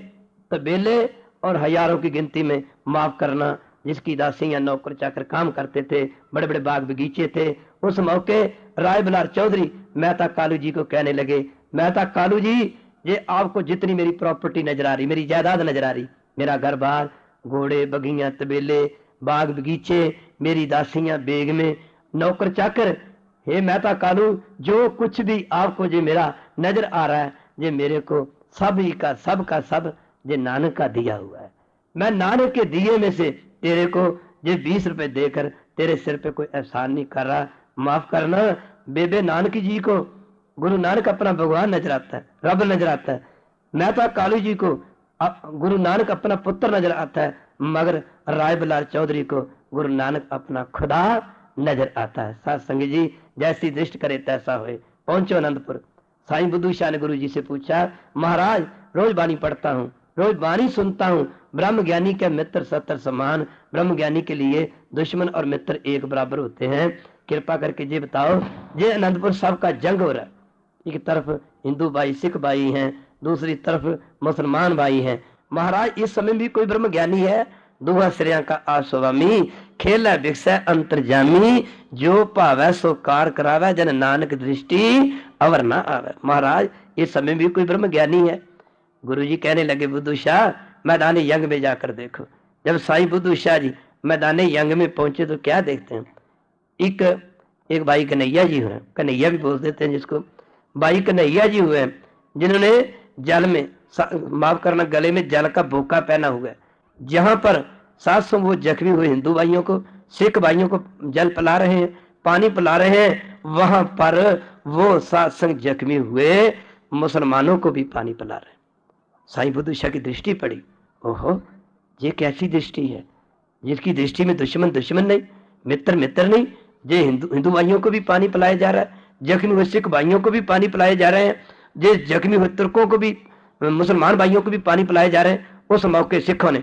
तबेले और हजारों की गिनती में, माफ करना, जिसकी दासियां नौकर चाकर काम करते थे, बड़े बड़े बाग बगीचे थे। उस मौके राय बलार चौधरी मेहता कालू जी को कहने लगे, मेहता कालू जी, ये आपको जितनी मेरी प्रॉपर्टी नजर आ रही, मेरी जायदाद नजर आ रही, मेरा घर बार, घोड़े, बगियां, तबेले, बाग बगीचे, मेरी दासियां, बेग में नौकर चाकर, हे मेहता कालू, जो कुछ भी आपको जो मेरा नजर आ रहा है, ये मेरे को सभी का सब ये नानक का दिया हुआ है। मैं नानक के दिए में से तेरे को ये 20 रुपए देकर तेरे सिर पे कोई एहसान नहीं कर रहा। माफ करना, बेबे नानकी जी को गुरु नानक अपना भगवान नजर आता है, रब नजर आता है। मेहता कालू जी को गुरु नानक अपना पुत्र नजर आता है, मगर राय बलार चौधरी को गुरु नानक अपना खुदा नजर आता है। साथ संगी जी, जैसी दृष्टि करे तैसा होए। पहुंचो आनंदपुर। साईं बुद्धू शाह ने गुरु जी से पूछा, महाराज रोज बाणी पढ़ता हूँ, रोज बाणी सुनता हूँ, ब्रह्म ज्ञानी के मित्र सत्तर समान, ब्रह्म ज्ञानी के लिए दुश्मन और मित्र एक बराबर होते हैं। कृपा करके ये बताओ, ये आनंदपुर साहब का जंग हो रहा है, एक तरफ हिंदू भाई सिख भाई हैं, दूसरी तरफ मुसलमान भाई हैं। महाराज इस समय भी कोई ब्रह्म ज्ञानी है? दुआ सिरिया का आस्वामी, खेला बिकसै अंतर्जामी, जो भावै सो कार करावै, जन नानक दृष्टि अवर ना आवे। महाराज इस समय भी कोई ब्रह्म ज्ञानी है? गुरु जी कहने लगे, बुद्धू शाह मैदान यंग में जाकर देखो। जब साईं बुद्धू शाह जी मैदान यंग में पहुंचे तो क्या देखते हैं, एक भाई कन्हैया जी हुए, कन्हैया भी बोल देते हैं जिसको, भाई कन्हैया जी हुए, जिन्होंने जल में, माफ करना, गले में जल का बोका पहना हुआ है। जहां पर 700 वो जख्मी हुए हिंदू भाइयों को, सिख भाइयों को जल पिला रहे हैं, पानी पिला रहे हैं, वहां पर वो 700 जख्मी हुए मुसलमानों को भी पानी पिला रहे हैं। साईं बुद्धू शाह की दृष्टि पड़ी, ओहो ये कैसी दृष्टि है, जिसकी दृष्टि में दुश्मन दुश्मन नहीं, मित्र मित्र नहीं, ये हिंदू भाइयों को भी पानी पिलाया जा रहा है, जख्मी हुए सिख भाइयों को भी पानी पिलाए जा रहे हैं, ये जख्मी हुए तुर्कों को भी, मुसलमान भाइयों को भी पानी पिलाए जा रहे हैं। उस मौके सिखों ने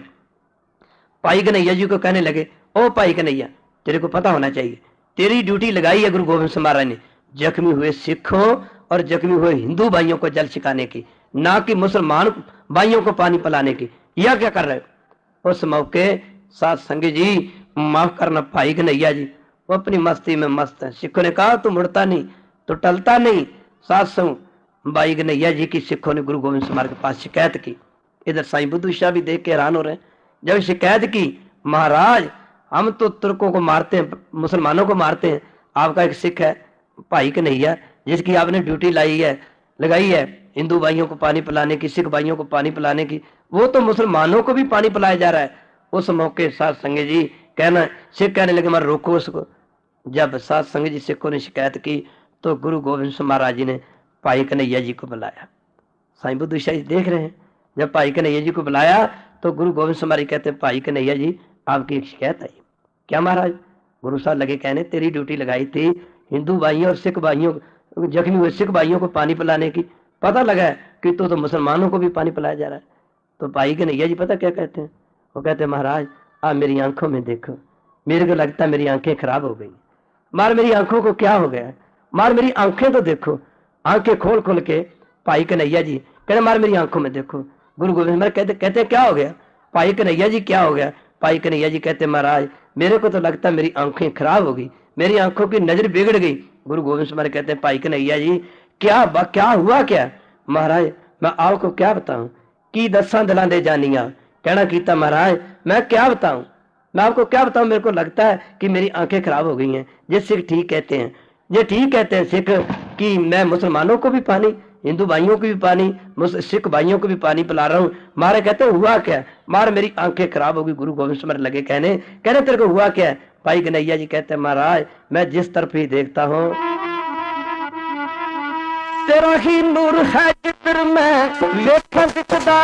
भाई कन्हैया जी को कहने लगे, ओ भाई कन्हैया, तेरे को पता होना चाहिए, तेरी ड्यूटी लगाई है गुरु गोविंद सिंह महाराज ने जख्मी हुए सिखों और जख्मी हुए हिंदू भाइयों को जल छिकाने की, ना कि मुसलमान भाइयों को पानी पिलाने की। यह क्या कर रहे हो? उस मौके साथ संगी जी, माफ करना भाई कन्हैया जी, वो अपनी मस्ती में मस्त है। सिखों ने कहा तू मुड़ता नहीं, तो टलता नहीं। 700 भाई कन्हैया जी की सिखों ने गुरु गोविंद सिंह महाराज के पास शिकायत की। इधर साईं बुद्धू शाह भी देख के हैरान हो रहे हैं। जब शिकायत की, महाराज हम तो तुर्कों को मारते हैं, मुसलमानों को मारते हैं, आपका एक सिख है भाई कन्हैया, जिसकी आपने ड्यूटी लगाई है हिंदू भाइयों को पानी पिलाने की, सिख भाइयों को पानी पिलाने की, वो तो मुसलमानों को भी पानी पिलाया जा रहा है। उस मौके साथ संगी जी सिख कहने लगे, मार रोको उसको। जब साथ संगी जी सिखों ने शिकायत की तो गुरु गोविंद सिंह महाराज जी ने भाई कन्हैया जी को बुलाया। साईं बुद्धू शाह जी देख रहे हैं, जब भाई कन्हैया जी को बुलाया तो गुरु गोविंद सिंह महाराज कहते, भाई कन्हैया जी आपकी एक शिकायत आई। क्या महाराज? गुरु साहब लगे कहने, तेरी ड्यूटी लगाई थी हिंदू भाइयों और सिख भाइयों, जख्मी हुए सिख भाइयों को पानी पिलाने की, पता लगा है कि तो मुसलमानों को भी पानी पिलाया जा रहा है। तो भाई कन्हैया जी पता क्या कहते हैं? वो कहते हैं, महाराज आप मेरी आंखों में देखो, मेरे को लगता है मेरी आंखें खराब हो गई। मार मेरी आंखों को क्या हो गया, मार मेरी आंखें तो देखो। आंखें खोल खोल के भाई कन्हैया जी कहते मार मेरी आंखों में देखो। गुरु गोविंद सिंह कहते क्या हो गया भाई कन्हैया जी, क्या हो गया? भाई कन्हैया जी कहते महाराज मेरे को तो लगता है मेरी आंखें खराब हो गई, मेरी आंखों की नजर बिगड़ गई। गुरु गोविंद सिंह कहते भाई कन्हैया जी क्या हुआ क्या? महाराज मैं आपको क्या बताऊं कि दसा दिलां दे जानिया। कहना कीता महाराज मैं क्या बताऊं, मैं आपको क्या बताऊं, मेरे को लगता है कि मेरी आंखें खराब हो गई हैं। ये सिख ठीक कहते हैं, ये ठीक कहते हैं सिख कि मैं मुसलमानों को भी पानी, हिंदू भाइयों को भी पानी, सिख भाइयों को भी पानी पिला रहा हूँ। मारे कहते हुआ क्या? मार मेरी आंखें खराब हो गई। गुरु गोविंद सिंह लगे कहने तेरे को हुआ क्या? भाई कन्हैया जी कहते महाराज मैं जिस तरफ ही देखता हूँ तेरा ही नूर है, जिधर मैं वेखा दिखदा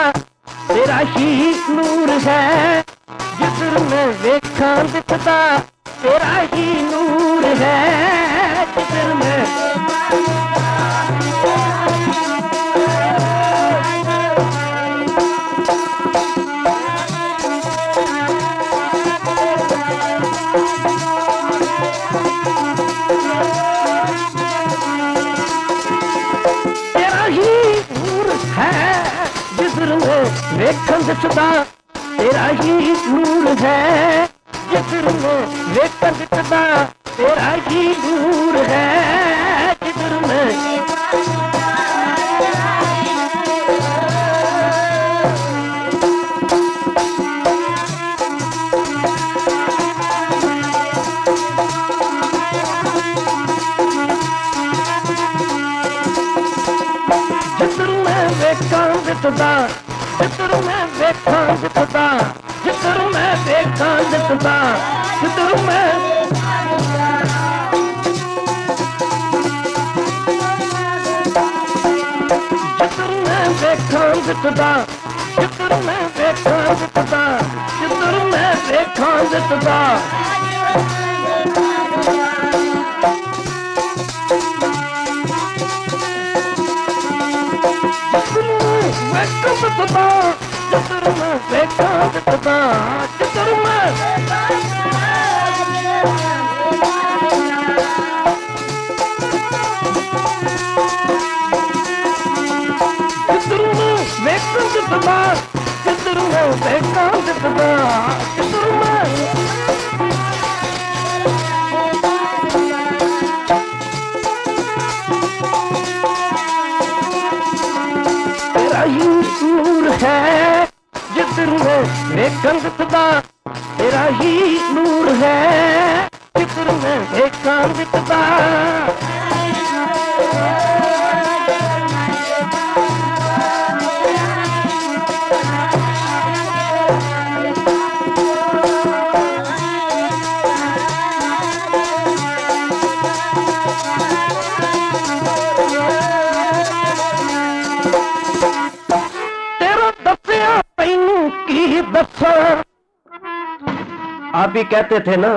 तेरा ही नूर है, जिधर मैं वेखा दिखदा तेरा ही नूर है, जिधर मैं वेखन दिखदा तेरा ही नूर है, जिधर में वेखन दिखदा तेरा ही नूर है, जिधर में जिधर में वेखन दिखदा, जिधर मैं देखा दिखदा, जिधर मैं देखा दिखदा, जिधर मैं देखा दिखदा, जिधर मैं देखा दिखदा, जिधर मैं देखा दिखदा, जिधर मैं देखा दिखदा, जिधर मैं वेखन दिखदा, जिधर मैं देखा दिखदा, जिधर मैं तेरा ही नूर है, जिधर मैं वेखन दिखदा तेरा ही नूर है, जिधर मैं वेखन दिखदा। आप ही कहते थे ना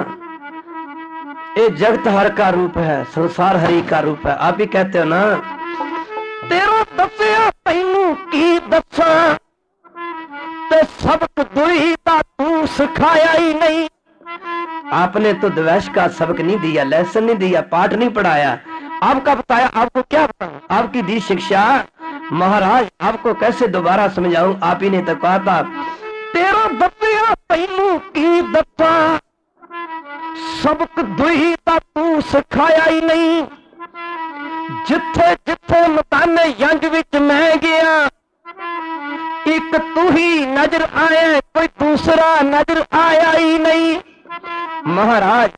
ये जगत हर का रूप है, संसार हरि का रूप है। आप ही कहते हो ना तेरा दसिया तैनू की दसा ते सबक दुई दा तू सिखाया ही नहीं। आपने तो द्वेष का सबक नहीं दिया, लेसन नहीं दिया, पाठ नहीं पढ़ाया। आपका बताया, आपको क्या बताऊं, आपकी दी शिक्षा महाराज आपको कैसे दोबारा समझाऊं। आप ही ने तो कहा था तेरा दसिया तैनू की दसा सबक दुई दा तू सिखाया ही नहीं। जिथे जिथे मैदाने जंग विच मैं गया एक तू ही नजर आया, कोई दूसरा नजर आया ही नहीं। महाराज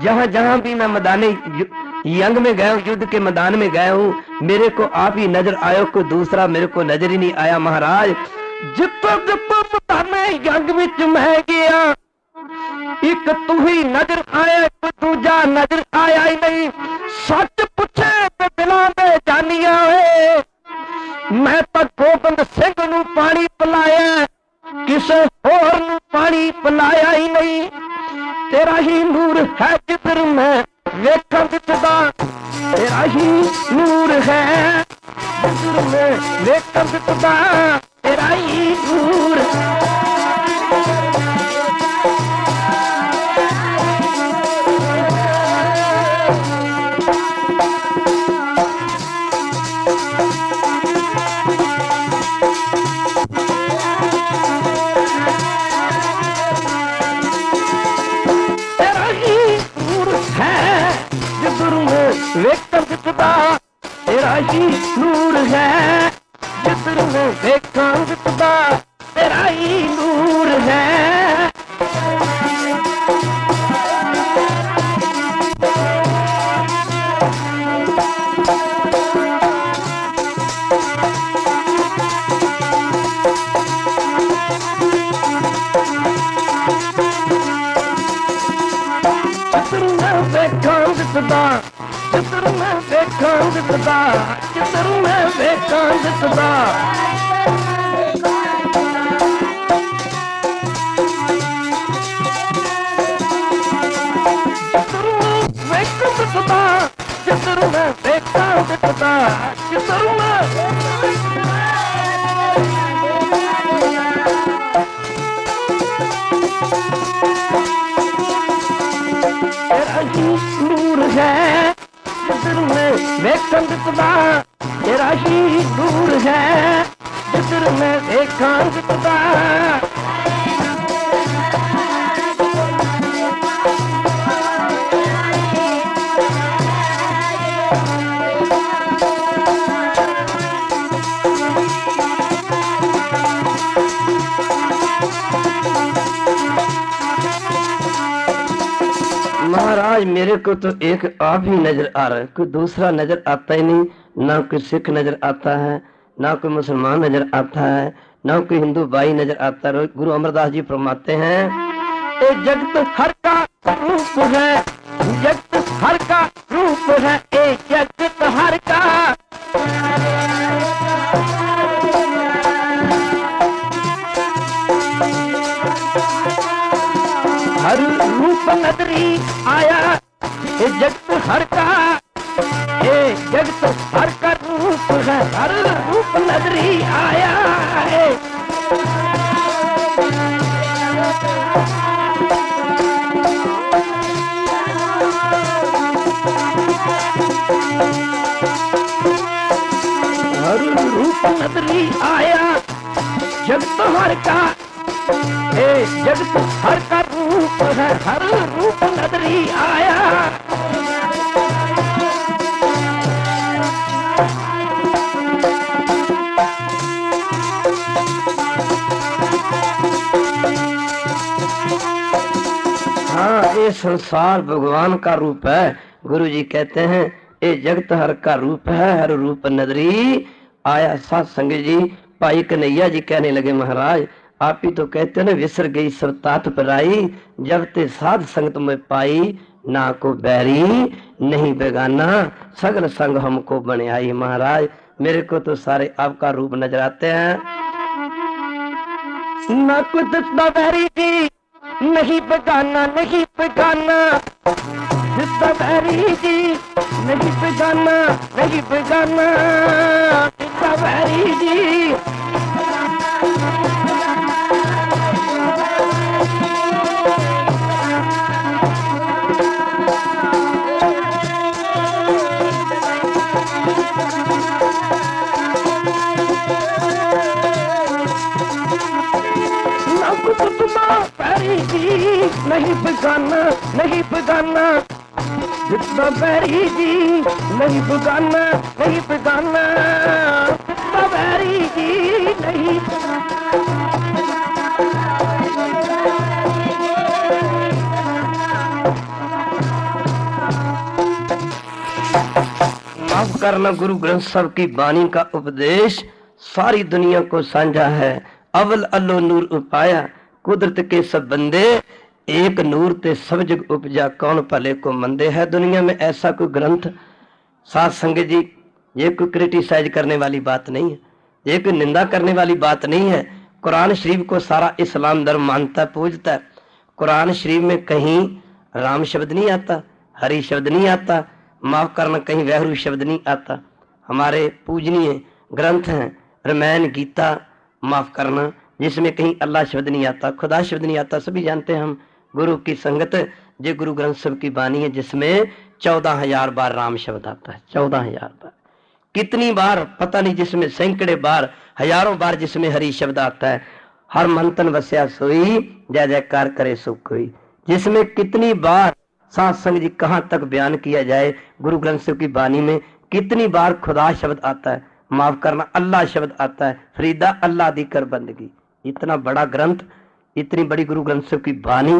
जहां जहां भी मैं मैदाने जंग में गया हूं, युद्ध के मैदान में गया हूं, मेरे को आप ही नजर आयो, कोई दूसरा मेरे को नजर ही नहीं आया। महाराज जितो जितो मैदाने जंग विच मैं गया एक तू ही नजर आया, कोई दूजा नजर आया ही नहीं। सच पूछे तो दिलां दे जानिया वे, मैं तो गोबिंद सिंह नू पानी पिलाया, किसे होर नू पानी पिलाया ही नहीं। तेरा ही नूर है जिधर मैं वेखा दिखदा, तेरा ही नूर है जिधर मैं वेखा दिखदा, तेरा ही नूर। वेखण दिसदा तेरा ही नूर है, जिधर मैं वेखण दिसदा तेरा ही नूर है। जिधर मैं वेखण दिसदा, जिधर मैं वेखण दिसदा जिधर मैं वेखण दिसदा, जिधर मैं तेरा ही नूर है, जिधर मैं वेखण दिसदा तेरा ही नूर है, जिधर मैं वेखण दिसदा। महाराज मेरे को तो एक आप ही नजर आ रहा है, कोई दूसरा नजर आता ही नहीं। ना कोई सिख नजर आता है, ना कोई मुसलमान नजर आता है, ना कोई हिंदू भाई नजर आता है। गुरु अमरदास जी फरमाते हैं, ए जगत हर का रूप है, जगत हर का रूप है, ए जगत हर का हर रूप नजरी आया, ये जगत हर का, ये जगत हर का रूप है, हर रूप नजरी आया है। हर रूप नजरी आया, जगत हर का, ए जगत हर का रूप है, हर रूप नजरी आया। हाँ, ये संसार भगवान का रूप है। गुरु जी कहते हैं ये जगत हर का रूप है, हर रूप नजरी आया। साध संगत जी, भाई कन्हैया जी कहने लगे, महाराज आप ही तो कहते हो ना, विसर गई सब तात पराई, जब ते साध संगत में पाई, ना को बैरी नहीं बेगाना, सगल संग हमको बने आई। महाराज मेरे को तो सारे आपका रूप नजर आते हैं। ना को दिसदा बैरी जी नहीं बेगाना, नहीं बेगाना, दिसदा बैरी जी नहीं बेगाना, नहीं बेगाना, दिसदा बैरी जी। नहीं बेगाना, नहीं बेगाना, जितना बैरी जी नहीं बेगाना, नहीं बेगाना, जितना बैरी जी नहीं। माफ करना, गुरु ग्रंथ साहब की वाणी का उपदेश सारी दुनिया को साझा है। अवल अल्लो नूर उपाया, कुदरत के सब बंदे, एक नूर ते सब जग उपजा, कौन भले को मंदे। है दुनिया में ऐसा कोई ग्रंथ? साथ संगत जी, ये कोई क्रिटिसाइज करने वाली बात नहीं है, ये कोई निंदा करने वाली बात नहीं है। कुरान शरीफ को सारा इस्लाम धर्म मानता पूजता है। कुरान शरीफ में कहीं राम शब्द नहीं आता, हरि शब्द नहीं आता, माफ करना कहीं वैहरू शब्द नहीं आता। हमारे पूजनीय ग्रंथ हैं रामायण गीता, माफ करना, जिसमें कहीं अल्लाह शब्द नहीं आता, खुदा शब्द नहीं आता। सभी जानते हैं हम गुरु की संगत, जो गुरु ग्रंथ साहब की वाणी है, जिसमें 14,000 बार राम शब्द आता है। 14,000 बार, कितनी बार पता नहीं, जिसमें सैकड़े बार, हजारों बार जिसमें हरि शब्द आता है। हर मंथन वस्या सोई, जय जयकार करे सो कोई, जिसमें कितनी बार साथ संग जी कहाँ तक बयान किया जाए। गुरु ग्रंथ साहिब की बानी में कितनी बार खुदा शब्द आता है, माफ करना अल्लाह शब्द आता है, फरीदा अल्लाह दी कर बंदगी। इतना बड़ा ग्रंथ, इतनी बड़ी गुरु ग्रंथ साहिब की बानी,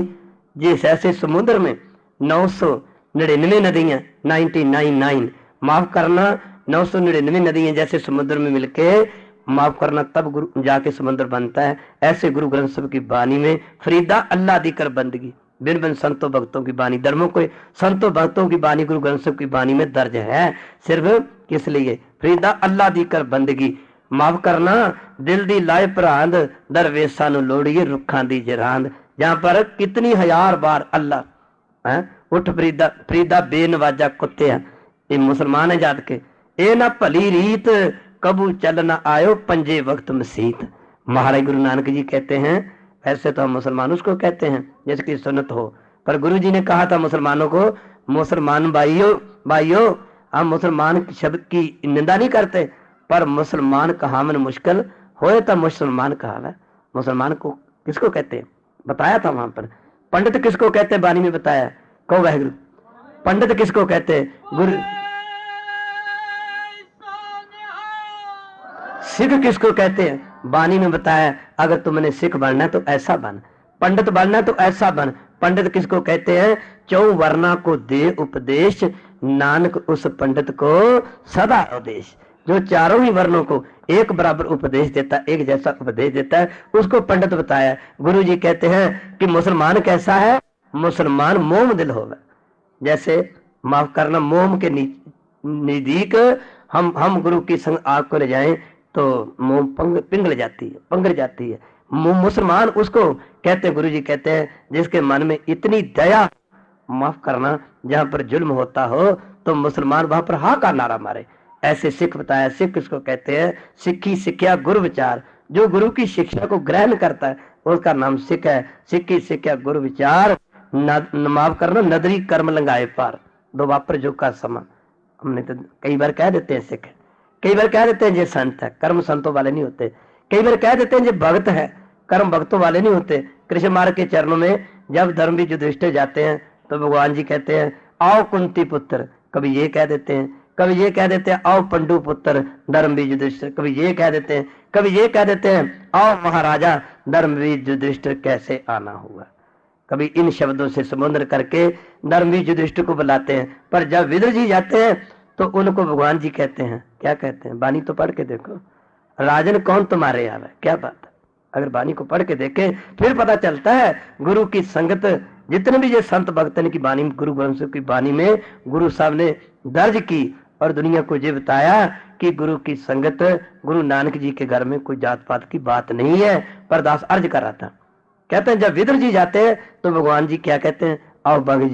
जिस ऐसे समुद्र में 999 नदियां 999 माफ करना 999 नदियां जैसे समुद्र में मिलके माफ करना तब गुरु जाके समुद्र बनता है। ऐसे गुरु ग्रंथ साहिब की बानी में फरीदा अल्लाह दी कर बंदगी, बिन बिन संतों भक्तों की बानी, धर्मों को संतों भक्तों की बानी गुरु ग्रंथ साहिब की बानी में दर्ज है। सिर्फ किस लिए? फरीदा अल्लाह दी कर बंदगी। माफ करना दिल दी लाए प्रांद, दरवेशा नु लोड़िए रुखां दी जरांद। जहां पर कितनी हजार बार अल्लाह उठ फरीदा फरीदा बेनवाजा कुत्ते, ये मुसलमान है जात के, ए ना भली रीत कबू चल ना आयो पंजे वक्त मसीत। महाराज गुरु नानक जी कहते हैं, ऐसे तो हम मुसलमान उसको कहते हैं जिसकी सुन्नत हो, पर गुरु जी ने कहा था मुसलमानों को, मुसलमान भाइयों हम मुसलमान शब्द की निंदा नहीं करते, पर मुसलमान कहावन मुश्किल होए तो मुसलमान कहावे। मुसलमान को किसको कहते हैं बताया था वहां पर। पंडित किसको कहते हैं बानी में बताया, कहो वाहिगुरु। पंडित किसको कहते हैं? गुरु। सिख किसको कहते हैं? बानी में बताया, अगर तुमने सिख बनना है तो ऐसा बन, पंडित बनना है तो ऐसा बन। पंडित किसको कहते हैं? चौ वर्णा को दे उपदेश, नानक उस पंडित को सदा उपदेश। जो चारों ही वर्णों को एक बराबर उपदेश देता है, एक जैसा उपदेश देता है, उसको पंडित बताया। गुरु जी कहते हैं कि मुसलमान कैसा है? मुसलमान मोम दिल होगा। जैसे माफ करना मोम के नजदीक हम गुरु की संग आग को ले जाएं तो मोम पिंगल जाती है। मुसलमान उसको कहते हैं, गुरु जी कहते हैं जिसके मन में इतनी दया, माफ करना जहां पर जुल्म होता हो तो मुसलमान वहां पर हा का नारा मारे। ऐसे सिख बताया। सिख किसको कहते हैं? सिक्खी सिक्ख्या गुरु विचार, जो गुरु की शिक्षा को ग्रहण करता है उसका नाम सिख है। सिक्खी सिक्ख्या गुरु विचार, माफ करना नदरी कर्म लंगाए पार। दो वापर जो का समा, हमने तो कई बार कह देते हैं सिख, कई बार कह देते हैं ये संत है, कर्म संतों वाले नहीं होते। कई बार कह देते हैं ये भक्त है, कर्म भक्तों वाले नहीं होते। कृष्ण मार्ग के चरणों में जब धर्म भी युधिष्ठिर जाते हैं तो भगवान जी कहते हैं आओ कुंती पुत्र, कभी ये कह देते हैं, कभी ये कह देते हैं आओ पंडु पुत्र धर्मवीर युधिष्ठिर, कभी ये कह देते हैं, कभी ये कह देते हैं आओ महाराजा धर्मवीर युधिष्ठिर कैसे आना हुआ। कभी इन शब्दों से संबोधन करके धर्मवीर युधिष्ठिर को बुलाते हैं। पर जब विदुर जी जाते हैं तो उनको भगवान जी कहते हैं, क्या कहते हैं? बानी तो पढ़ के देखो, राजन कौन तुम्हारे आवे। क्या बात है, अगर बानी को पढ़ के देखे फिर पता चलता है गुरु की संगत। जितने भी ये संत भक्तन की बानी, गुरु ग्रंथ साहिब की बानी में गुरु साहब ने दर्ज की और दुनिया को ये बताया कि गुरु की संगत, गुरु नानक जी के घर में कोई जात पात की बात नहीं है। पर दास अर्ज कर रहा था, कहते हैं जब विदुर जी जाते हैं तो भगवान जी क्या कहते हैं? आओ भग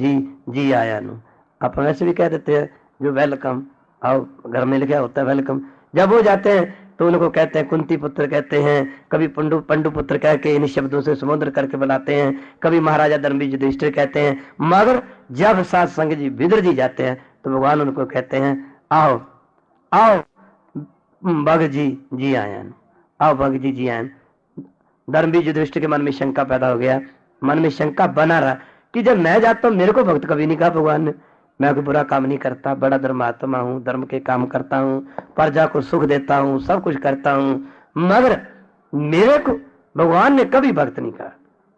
जी आया नु। आप वैसे भी कह देते हैं जो वेलकम, आओ घर में लिखा होता है वेलकम। जब वो जाते हैं तो उनको कहते हैं कुंती पुत्र कहते हैं, कभी पंडु पुत्र कह के इन शब्दों से संबोधन करके बुलाते हैं, कभी महाराजा धर्मवीर युधिष्ठिर कहते हैं। मगर जब सात संग जी विदुर जी जाते हैं तो भगवान उनको कहते हैं आओ भग जी आयन, आओ भग जी आयन। धर्मवीर युधिष्ठिर के मन में शंका पैदा हो गया, मन में शंका बना रहा कि जब मैं जाता हूं मेरे को भक्त कभी नहीं कहा भगवान ने, मैं कोई बुरा काम नहीं करता, बड़ा धर्मात्मा हूँ, धर्म के काम करता हूँ, प्रजा को सुख देता हूँ, सब कुछ करता हूँ, मगर मेरे को भगवान ने कभी भक्त नहीं कहा।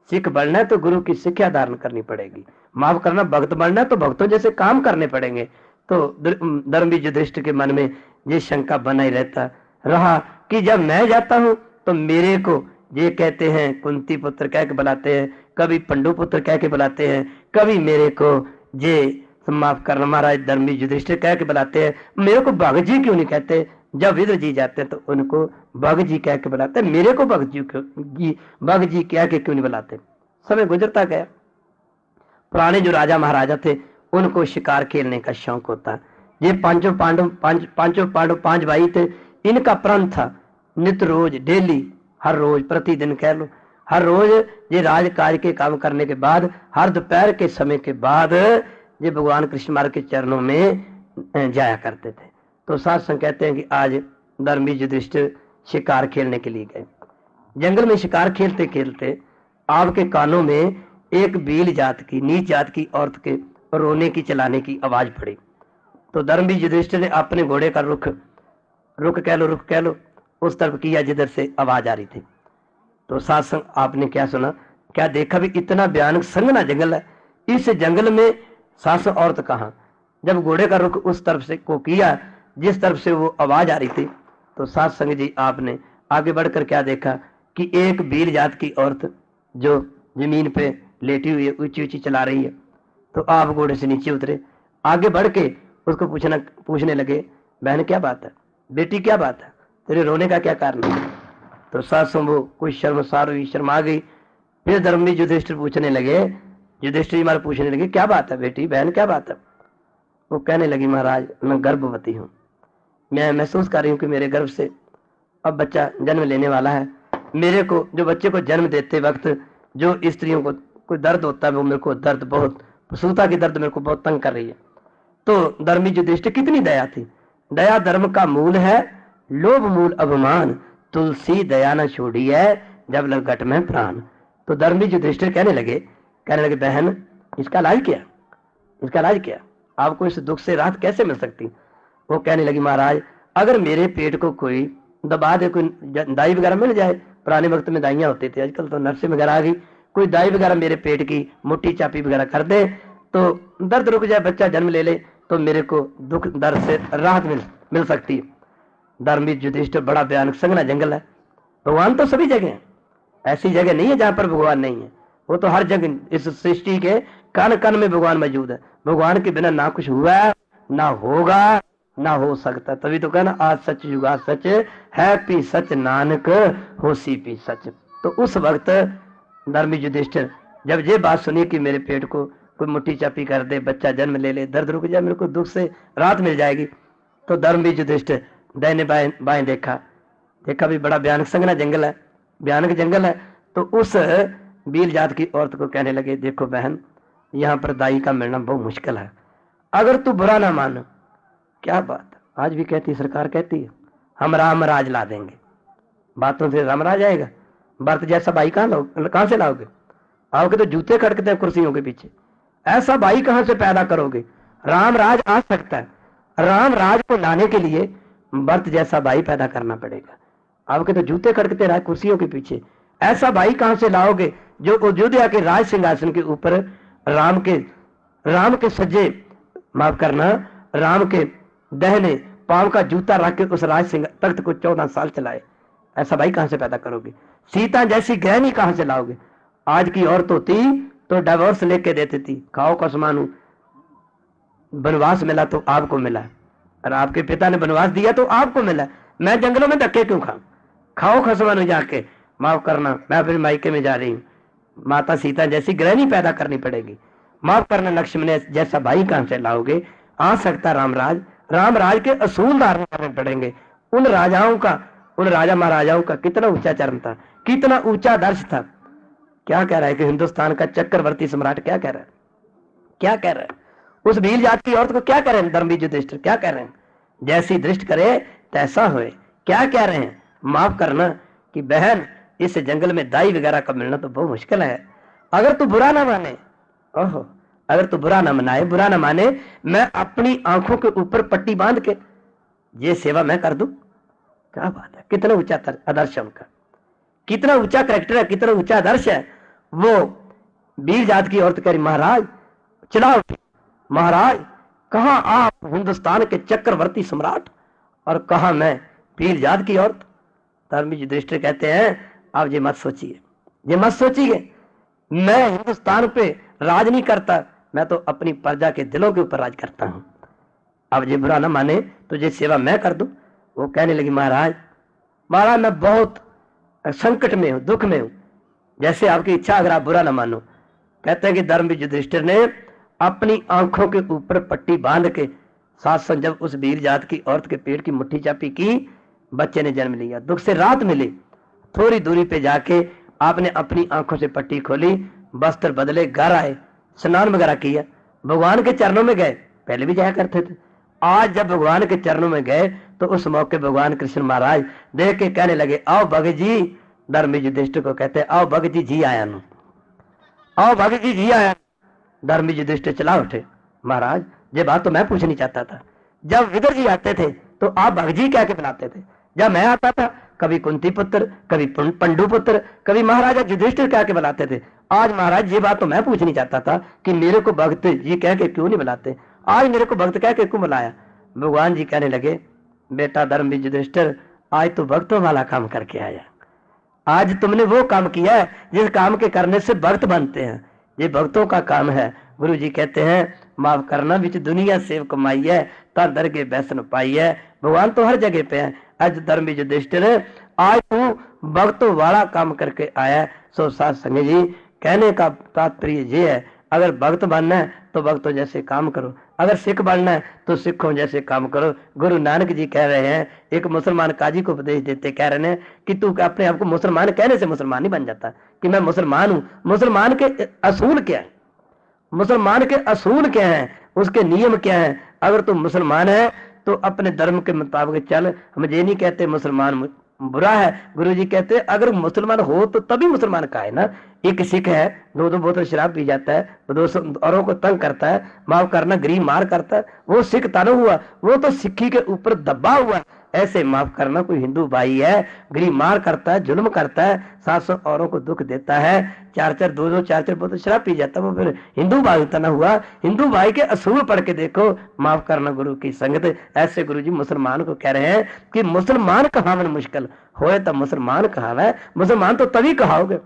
सिख बनना है तो गुरु की शिक्षा धारण करनी पड़ेगी, माफ करना भक्त बनना है तो भक्तों जैसे काम करने पड़ेंगे। तो धर्मवीर युधिष्ठिर के मन में ये शंका बना ही रहता रहा कि जब मैं जाता हूँ तो मेरे को ये कहते हैं कुंती पुत्र कह के बुलाते हैं, कभी पंडु पुत्र कह के बुलाते हैं, कभी मेरे को ये माफ करना महाराज धर्मवीर युधिष्ठिर कह के बुलाते हैं, मेरे को भगत जी क्यों नहीं कहते? जब विदुर जी जाते हैं तो उनको भगत जी कह के बुलाते हैं, मेरे को भगत जी कह के क्यों नहीं बुलाते? समय गुजरता गया। पुराने जो राजा महाराजा थे उनको शिकार खेलने का शौक होता। ये पांचों पांडव 5 भाई थे, इनका प्रण था नित्य रोज डेली, हर रोज प्रतिदिन कह लो, हर रोज ये राज कार्य के काम करने के बाद, हर दोपहर के समय के बाद ये भगवान कृष्ण मार्ग के चरणों में जाया करते थे। तो साथ संग कहते हैं कि आज धर्मवीर युधिष्ठिर शिकार खेलने के लिए गए। जंगल में शिकार खेलते खेलते आपके कानों में एक बील जात की, नीच जात की औरत के रोने की चिल्लाने की आवाज पड़ी। तो धर्मवीर युधिष्ठिर ने अपने घोड़े का रुख रुख कह लो उस तरफ किया जिधर से आवाज आ रही थी। तो सात्संग आपने क्या सुना, क्या देखा भी, इतना भयानक संघना जंगल है, इस जंगल में सासु औरत कहाँ। जब घोड़े का रुख उस तरफ से को किया जिस तरफ से वो आवाज आ रही थी, तो सात्संग जी आपने आगे बढ़कर क्या देखा कि एक भील जात की औरत जो जमीन पे लेटी हुई है, ऊंची ऊंची चला रही है। तो आप घोड़े से नीचे उतरे, आगे बढ़ के उसको पूछने लगे, बहन क्या बात है, बेटी क्या बात है, तेरे रोने का क्या कारण है। तो सासु वो कुछ शर्मसार हुई, शर्मा गई। फिर धर्मवीर युधिष्ठिर पूछने लगे, युधिष्ठिर महाराज पूछने लगे, क्या बात है बेटी, बहन क्या बात है। वो कहने लगी, महाराज मैं गर्भवती हूँ, मैं महसूस कर रही हूँ कि मेरे गर्भ से अब बच्चा जन्म लेने वाला है। मेरे को जो बच्चे को जन्म देते वक्त जो स्त्रियों को कोई दर्द होता है, वो मेरे को दर्द बहुत, प्रसूता की दर्द मेरे को बहुत तंग कर रही है। तो धर्मवीर युधिष्ठिर कितनी दया थी, दया धर्म का मूल है, लोभ मूल अभिमान, तुलसी दया न छोड़ी है, जब लग घट में प्राण। तो धर्मवीर युधिष्ठिर कहने लगे बहन इसका इलाज क्या, इसका इलाज क्या, आपको इस दुख से राहत कैसे मिल सकती। वो कहने लगी, महाराज अगर मेरे पेट को कोई दबा दे, कोई दाई वगैरह मिल जाए, पुराने वक्त में दाइयां होती थी, आजकल तो नर्सें वगैरह आ गई, कोई दाई वगैरह मेरे पेट की मुट्ठी चापी वगैरह कर दे तो दर्द रुक जाए, बच्चा जन्म ले ले, तो मेरे को दुख दर्द से राहत मिल सकती है। धर्मवीर युधिष्ठिर बड़ा भयानक संघना जंगल है, भगवान तो सभी जगह है, ऐसी जगह नहीं है जहां पर भगवान नहीं है, वो तो हर जगह इस सृष्टि के कण कण में भगवान मौजूद है। भगवान के बिना ना कुछ हुआ ना होगा ना हो सकता, तभी तो कहना आज सच युगा सच है पी सच नानक होसी पी सच। तो उस वक्त धर्मवीर युधिष्ठिर जब ये बात सुनी कि मेरे पेट को कोई मुट्ठी चापी कर दे, बच्चा जन्म ले ले, दर्द रुक जाए, मेरे को दुख से राहत मिल जाएगी, तो धर्मवीर युधिष्ठिर दाहिने बाएं देखा भी बड़ा भयानक संघना जंगल है, भयानक जंगल है। तो उस भील जात की औरत को कहने लगे, देखो बहन यहाँ पर दाई का मिलना बहुत मुश्किल है, अगर तू बुरा ना मान। क्या बात, आज भी कहती सरकार कहती है हम राम राज ला देंगे, बातों से राम राज आएगा, भरत जैसा भाई कहां से लाओगे, आओगे तो जूते खड़कते हैं कुर्सियों के पीछे, ऐसा भाई कहां से पैदा करोगे। राम राज आ सकता है, राम राज को लाने के लिए भरत जैसा भाई पैदा करना पड़ेगा, आपके तो जूते खड़कते रहे कुर्सियों के पीछे, ऐसा भाई कहां से लाओगे जो अयोध्या के राज सिंहासन के ऊपर राम के सज्जे, माफ करना, राम के दहने पांव का जूता रख के उस राज सिंह तख्त को 14 साल चलाए, ऐसा भाई कहां से पैदा करोगे। सीता जैसी गृहिणी कहां से लाओगे, आज की औरत होती तो डिवोर्स लेके देती थी, खाओ कसमानू, वनवास मिला तो आपको मिला, और आपके पिता ने वनवास दिया तो आपको मिला, मैं जंगलों में धक्के क्यों खाऊं, खाओ खसमानू जाके, माफ करना मैं अपने मायके में जा रही हूँ, माता सीता जैसी गृहिणी पैदा करनी पड़ेगी, माफ करना लक्ष्मण जैसा भाई कहां से लाओगे। आ सकता राम राज के असूल धारण करने पड़ेंगे। उन राजाओं का, उन राजा महाराजाओं का कितना ऊंचा चरण था, कितना ऊंचा आदर्श था। क्या कह रहा है कि हिंदुस्तान का चक्रवर्ती सम्राट क्या कह रहा है, उस भील जात की औरत को क्या कह रहे हैं धर्मवीर युधिष्ठिर, क्या कह रहे हैं, जैसी दृष्टि करे तैसा होए, क्या कह रहे हैं, माफ करना कि बहन इस जंगल में दाई वगैरह का मिलना तो बहुत मुश्किल है, अगर तू बुरा ना माने, ओहो अगर तू बुरा ना माने, मैं अपनी आंखों के ऊपर पट्टी बांध के ये सेवा मैं कर दूं। क्या बात है, कितना ऊंचा आदर्श है उनका, कितना ऊंचा कैरेक्टर है, कितना ऊंचा आदर्श है। वो भील जात की औरत कह रही, महाराज चलाओ, महाराज कहा आप हिंदुस्तान के चक्रवर्ती सम्राट और कहा मैं भील जात की औरत। धर्मवीर युधिष्ठिर कहते हैं आप ये मत सोचिए, मैं हिंदुस्तान पे राज नहीं करता, मैं तो अपनी प्रजा के दिलों के ऊपर राज करता हूं, अब ये बुरा ना माने तो ये सेवा मैं कर दूं। वो कहने लगी, महाराज मैं बहुत संकट में हूं, दुख में हूं, जैसे आपकी इच्छा, अगर आप बुरा ना मानो। कहते हैं कि धर्मवीर युधिष्ठिर ने अपनी आंखों के ऊपर पट्टी बांध के साथ जब उस भील जात की औरत के पेट की मुट्ठी चापी की, बच्चे ने जन्म लिया, दुख से राहत मिली। थोड़ी दूरी पे जाके आपने अपनी आंखों से पट्टी खोली, वस्त्र बदले, घर आए, स्नान वगैरह किया, भगवान के चरणों में गए, पहले भी जाया करते थे, आज जब भगवान के चरणों में गए तो उस मौके भगवान कृष्ण महाराज देख के कहने लगे, आओ भगत जी। धर्मवीर युधिष्ठिर को कहते हैं, आओ भगत जी आया नु, आओ भगत जी आया। धर्मवीर युधिष्ठिर चला उठे, महाराज ये बात तो मैं पूछनी चाहता था, जब विदुर जी आते थे तो आप भग जी कह के बुलाते थे, जब मैं आता था कभी कुंती पुत्र, कभी पंडु पुत्र, कभी महाराजा युधिष्ठिर कह के बुलाते थे। आज महाराज ये बात तो मैं पूछनी चाहता था कि मेरे को भक्त जी कह के क्यों नहीं बुलाते, आज मेरे को भक्त कह के क्यों बुलाया। भगवान जी कहने लगे, बेटा धर्म युधिष्ठिर, आज तो भक्तों वाला काम करके आया, आज तुमने वो काम किया है जिस काम के करने से भक्त बनते हैं, ये भक्तों का काम है। गुरु जी कहते हैं, माफ करना बिच दुनिया सेव कमाई है, तर दरगे बैसन पाई है। भगवान तो हर जगह पे है। आज धर्म युधिष्ठिर, आज तू भक्तों वाला काम करके आया। सो साथ संग जी कहने का तात्पर्य ये है, अगर भक्त बनना है तो भक्तों जैसे काम करो, अगर सिख बनना है तो सिखों जैसे काम करो। गुरु नानक जी कह रहे हैं, एक मुसलमान काजी को उपदेश देते कह रहे हैं कि तू अपने आप को मुसलमान कहने से मुसलमान नहीं बन जाता कि मैं मुसलमान हूं। मुसलमान के असूल क्या है, मुसलमान के असूल क्या है, उसके नियम क्या है। अगर तू मुसलमान है तो अपने धर्म के मुताबिक चल। हम ये नहीं कहते मुसलमान बुरा है, गुरु जी कहते हैं अगर मुसलमान हो तो तभी मुसलमान का है ना। एक सिख है, दो बोतल शराब पी जाता है, दो औरों को तंग करता है, माफ करना गरीब मार करता है, वो सिख तानो हुआ, वो तो सिक्खी के ऊपर दबा हुआ। ऐसे माफ करना कोई हिंदू भाई है, गरीब मार करता है, जुल्म करता है, 700 औरों को दुख देता है, दो चार बोतल शराब पी जाता है, वो फिर हिंदू भाई तना हुआ। हिंदू भाई के असूल पढ़ के देखो, माफ करना गुरु की संगत। ऐसे गुरु जी मुसलमान को कह रहे हैं कि मुसलमान कहावन मुश्किल होए तो मुसलमान कहावे। मुसलमान तो तभी कहाओगे,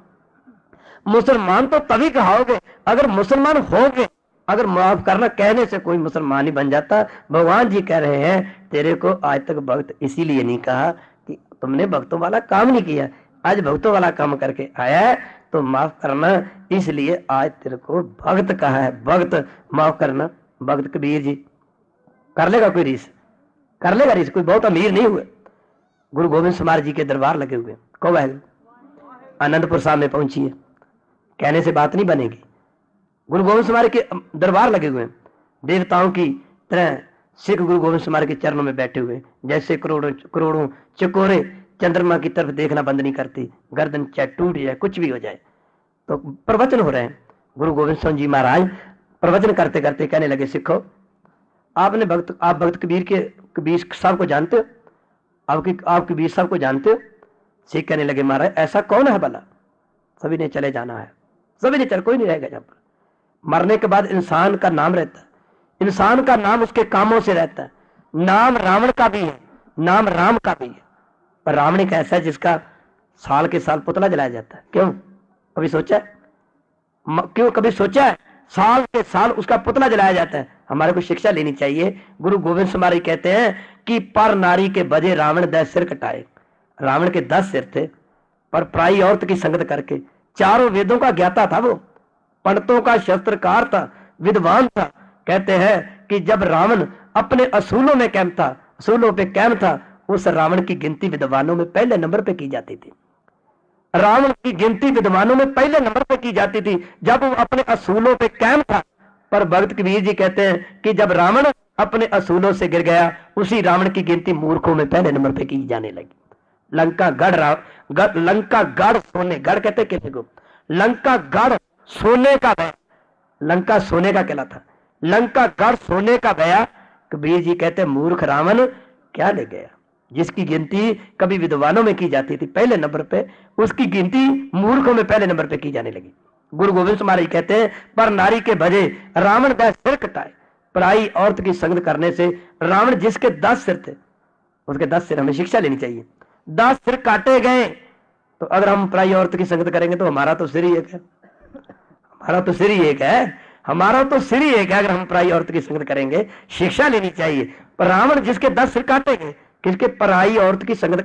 मुसलमान तो तभी कहाओगे अगर मुसलमान होगे। अगर माफ करना कहने से कोई मुसलमान ही बन जाता। भगवान जी कह रहे हैं, तेरे को आज तक भक्त इसीलिए नहीं कहा कि तुमने भक्तों वाला काम नहीं किया, आज भक्तों वाला काम करके आया है तो माफ करना, इसलिए आज तेरे को भक्त कहा है। भक्त माफ करना, भक्त कबीर जी कर लेगा कोई रीस, कर लेगा रीस, कोई बहुत अमीर नहीं हुए। गुरु गोविंद समार जी के दरबार लगे हुए, कब है आनंदपुर साहब में पहुंची है, कहने से बात नहीं बनेगी। गुरु गोविंद समार के दरबार लगे हुए, देवताओं की तरह सिख गुरु गोविंद समार के चरणों में बैठे हुए, जैसे करोड़ों करोड़ों चकोरे चंद्रमा की तरफ देखना बंद नहीं करती, गर्दन चाहे टूट जाए कुछ भी हो जाए। तो प्रवचन हो रहे हैं, गुरु गोविंद सिंह जी महाराज प्रवचन करते करते कहने लगे, सिखो आप भक्त कबीर साहब को जानते हो, आप कबीर साहब को जानते हो। सिख कहने लगे, महाराज ऐसा कौन है भला। सभी ने चले जाना है, सभी ने चल, कोई नहीं रहेगा। जब मरने के बाद इंसान का नाम रहता है, इंसान का नाम उसके कामों से रहता है। नाम रावण का भी है, नाम राम का भी है, पर रावण एक ऐसा है जिसका साल के साल पुतला जलाया जाता है। क्यों, कभी सोचा है? क्यों कभी सोचा है? साल के साल उसका पुतला जलाया जाता है। हमारे को शिक्षा लेनी चाहिए। गुरु गोविंद सिंह महाराज कहते हैं कि पर नारी के बजे रावण 10 सिर कटाए। रावण के 10 सिर थे, पर पराई औरत की संगत करके, चारों वेदों का ज्ञाता था वो, पंडितों का शस्त्रकार था, विद्वान था। कहते हैं कि जब रावण अपने असूलों में कायम था, असूलों पे कायम था, उस रावण की गिनती विद्वानों में पहले नंबर पे की जाती थी। रावण की गिनती विद्वानों में पहले नंबर पे की जाती थी जब वो अपने असूलों पे कायम था। पर भक्त कबीर जी कहते हैं कि जब रावण अपने असूलों से गिर गया, उसी रावण की गिनती मूर्खों में पहले नंबर पे की जाने लगी। लंका गढ़ सोने, गढ़ कहते किले को, लंका गढ़ सोने का गया, लंका सोने का किला था, लंका गढ़ सोने का गया। कबीर जी कहते मूर्ख रावण क्या ले गया। जिसकी गिनती कभी विद्वानों में की जाती थी पहले नंबर पे, उसकी गिनती मूर्खों में पहले नंबर पे की जाने लगी। गुरु गोविंद सिंह महाराज कहते हैं, पर नारी के भजे रावण 10 सिर कटाए। पराई औरत की संगत करने से रावण जिसके 10 सिर थे, उसके 10 सिर, हमें शिक्षा लेनी चाहिए। 10 सिर काटे गए, तो अगर हम पराई औरत की संगत करेंगे तो हमारा तो सिर ही एक है, हमारा तो सिर ही एक है, हमारा तो सिर ही एक है। अगर हम पराई औरत की संगत करेंगे, शिक्षा लेनी चाहिए। पर रावण जिसके 10 सिर काटे गए, किसके? पराई औरत की संगत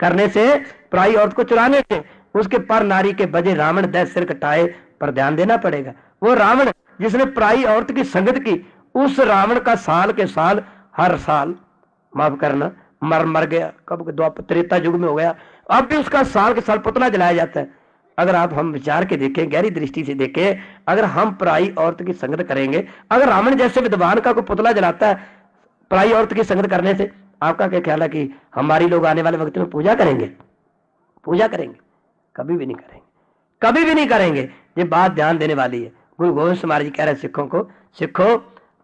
करने से, पराई औरत को चुराने से, उसके पर नारी के बजे रावण 10 सिर कटाए। पर ध्यान देना पड़ेगा, वो रावण जिसने पराई औरत की संगत की, उस रावण का साल के साल, हर साल माफ करना मर गया। कब? द्वापर त्रेता युग में हो गया। अब भी उसका साल के साल पुतला जलाया जाता है। अगर हम विचार के देखें, गहरी दृष्टि से देखें, अगर हम पराई औरत की संगत करेंगे, अगर रावण जैसे विद्वान का कोई पुतला जलाता है पराई औरत की संगत करने से, आपका क्या ख्याल है कि हमारी लोग आने वाले वक्त में पूजा करेंगे? पूजा करेंगे? कभी भी नहीं करेंगे, कभी भी नहीं करेंगे। ये बात ध्यान देने वाली है। गुरु गोविंद सिंह महाराज जी कह रहे हैं सिखों को, सिखो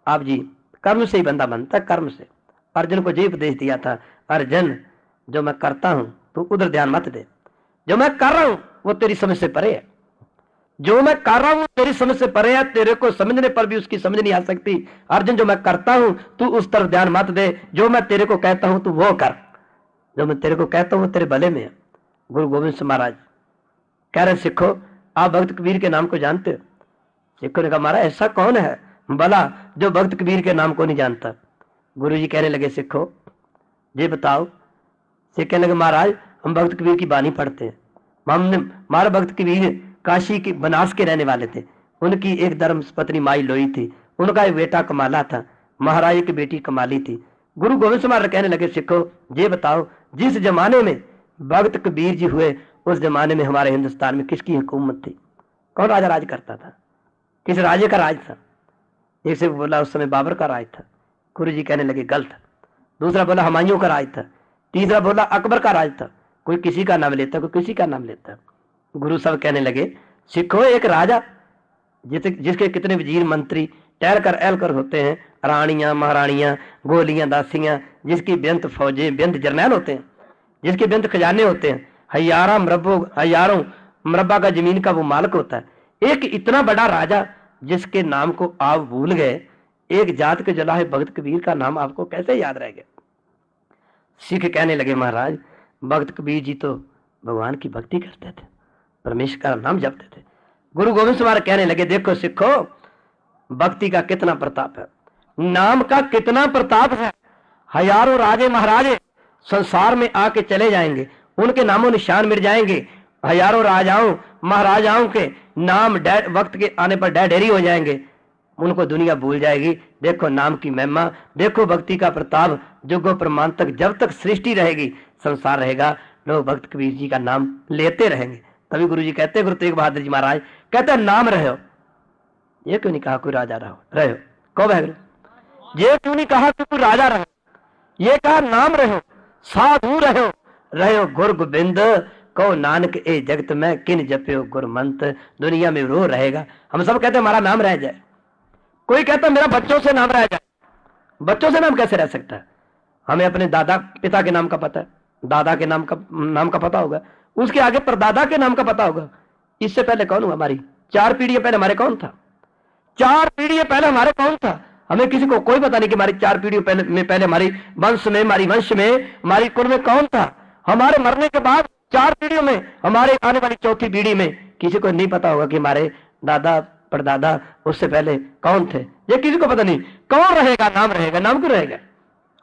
आप जी कर्म से ही बंदा बनता है, कर्म से। अर्जुन को जो उपदेश दिया था, अर्जुन जो मैं करता हूं तो उधर ध्यान मत दे, जो मैं कर रहा हूं वो तेरी समझ से परे है, जो मैं कर रहा हूं तेरी समझ से परे है, तेरे को समझने पर भी उसकी समझ नहीं आ सकती। अर्जुन जो मैं करता हूं तू उस तरफ ध्यान मत दे, जो मैं तेरे को कहता हूं तू वो कर, जो मैं तेरे को कहता हूं वो तेरे भले में है। गुरु गोविंद सिंह महाराज कह रहे सिखो आप भक्त कबीर के नाम को जानते हो? सिखों ने कहा महाराज ऐसा कौन है भला जो भक्त कबीर के नाम को नहीं जानता? गुरु जी कहने लगे सिखो ये बताओ। सिख कहने लगे महाराज हम भक्त कबीर की बानी पढ़ते हैं, हमने हमारा भक्त कबीर काशी की बनारस के रहने वाले थे, उनकी एक धर्म पत्नी माई लोई थी, उनका एक बेटा कमाला था, महाराज की बेटी कमाली थी। गुरु गोविंद सिंह महाराज कहने लगे सिखो ये बताओ जिस जमाने में भक्त कबीर जी हुए उस जमाने में हमारे हिंदुस्तान में किसकी हुकूमत थी? कौन राजा राज करता था? किस राजे का राज था? एक से बोला उस समय बाबर का राज था। गुरु जी कहने लगे गलत। दूसरा बोला हुमायूं का राज था। तीसरा बोला अकबर का राज था। कोई किसी का नाम लेता, कोई किसी का नाम लेता। गुरु साहब कहने लगे सिखो एक राजा जिसके कितने वजीर मंत्री टहल कर एल कर होते हैं, रानियां महारानियां गोलियां दासियां, जिसकी बेंत फौजें बेंत जर्नैल होते हैं, जिसके बेंत खजाने होते हैं, हजारों मरबा का जमीन का वो मालिक होता है। एक इतना बड़ा राजा जिसके नाम को आप भूल गए, एक जात के जला है भक्त कबीर का नाम आपको कैसे याद रह गया? सिख कहने लगे महाराज भक्त कबीर जी तो भगवान की भक्ति करते थे, परमेश्वर का नाम जपते थे। गुरु गोविंद सिंह महाराज कहने लगे देखो सिखो भक्ति का कितना प्रताप है, नाम का कितना प्रताप है। हजारों राजे महाराजे संसार में आके चले जाएंगे, उनके नामों निशान मिट जाएंगे, हजारों राजाओं महाराजाओं के नाम वक्त के आने पर डेरी हो जाएंगे, उनको दुनिया भूल जाएगी। देखो नाम की महिमा, देखो भक्ति का प्रताप, जुगों प्रमाण तक जब तक सृष्टि रहेगी संसार रहेगा, लोग भक्त कबीर जी का नाम लेते रहेंगे। तभी गुरु जी कहते, गुरु तेग बहादुर जी महाराज कहते नाम रहो। ये क्यों नहीं कहा कोई राजा रहो? कौन है? ये क्यों नहीं कहा कि कोई राजा रहो? ये कहा नाम रहो, साधु रहो गुर गोबिंद कहो नानक ए जगत में किन जप्यो गुरमंत। दुनिया में रो रहेगा। हम सब कहते हमारा नाम रह जाए, कोई कहता मेरा बच्चों से नाम रह जाए। बच्चों से नाम कैसे रह सकता है? हमें अपने दादा पिता के नाम का पता है, दादा के नाम का पता होगा, उसके आगे परदादा के नाम का पता होगा। इससे पहले कौन हुआ? हमारी 4 पीढ़ियां पहले हमारे कौन था? 4 पीढ़ियां पहले हमारे कौन था? हमें किसी को कोई पता नहीं कि हमारी 4 पीढ़ियों पहले हमारी वंश में, हमारी वंश में, हमारी कुल में कौन था। हमारे मरने के बाद 4 पीढ़ियों में, हमारे आने वाली 4थी पीढ़ी में किसी को नहीं पता होगा कि हमारे दादा परदादा उससे पहले कौन थे। ये किसी को पता नहीं। कौन रहेगा? नाम रहेगा। नाम क्यों रहेगा?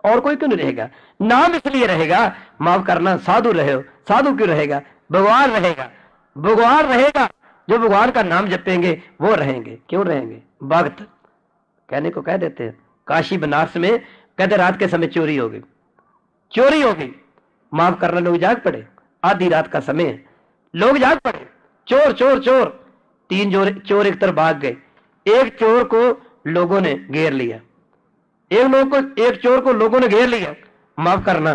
और कोई क्यों नहीं रहेगा? नाम इसलिए रहेगा, माफ करना, साधु रहो। साधु क्यों रहेगा? भगवान रहेगा। भगवान रहेगा, जो भगवान का नाम जपेंगे वो रहेंगे। क्यों रहेंगे? भक्त कहने को कह देते हैं। काशी बनारस में कहते रात के समय चोरी हो गई, माफ करना, लोग जाग पड़े। आधी रात का समय है, लोग जाग पड़े, चोर चोर चोर। 3 चोर एक तरफ भाग गए। एक चोर को लोगों ने घेर लिया, एक चोर को लोगों ने घेर लिया। माफ करना,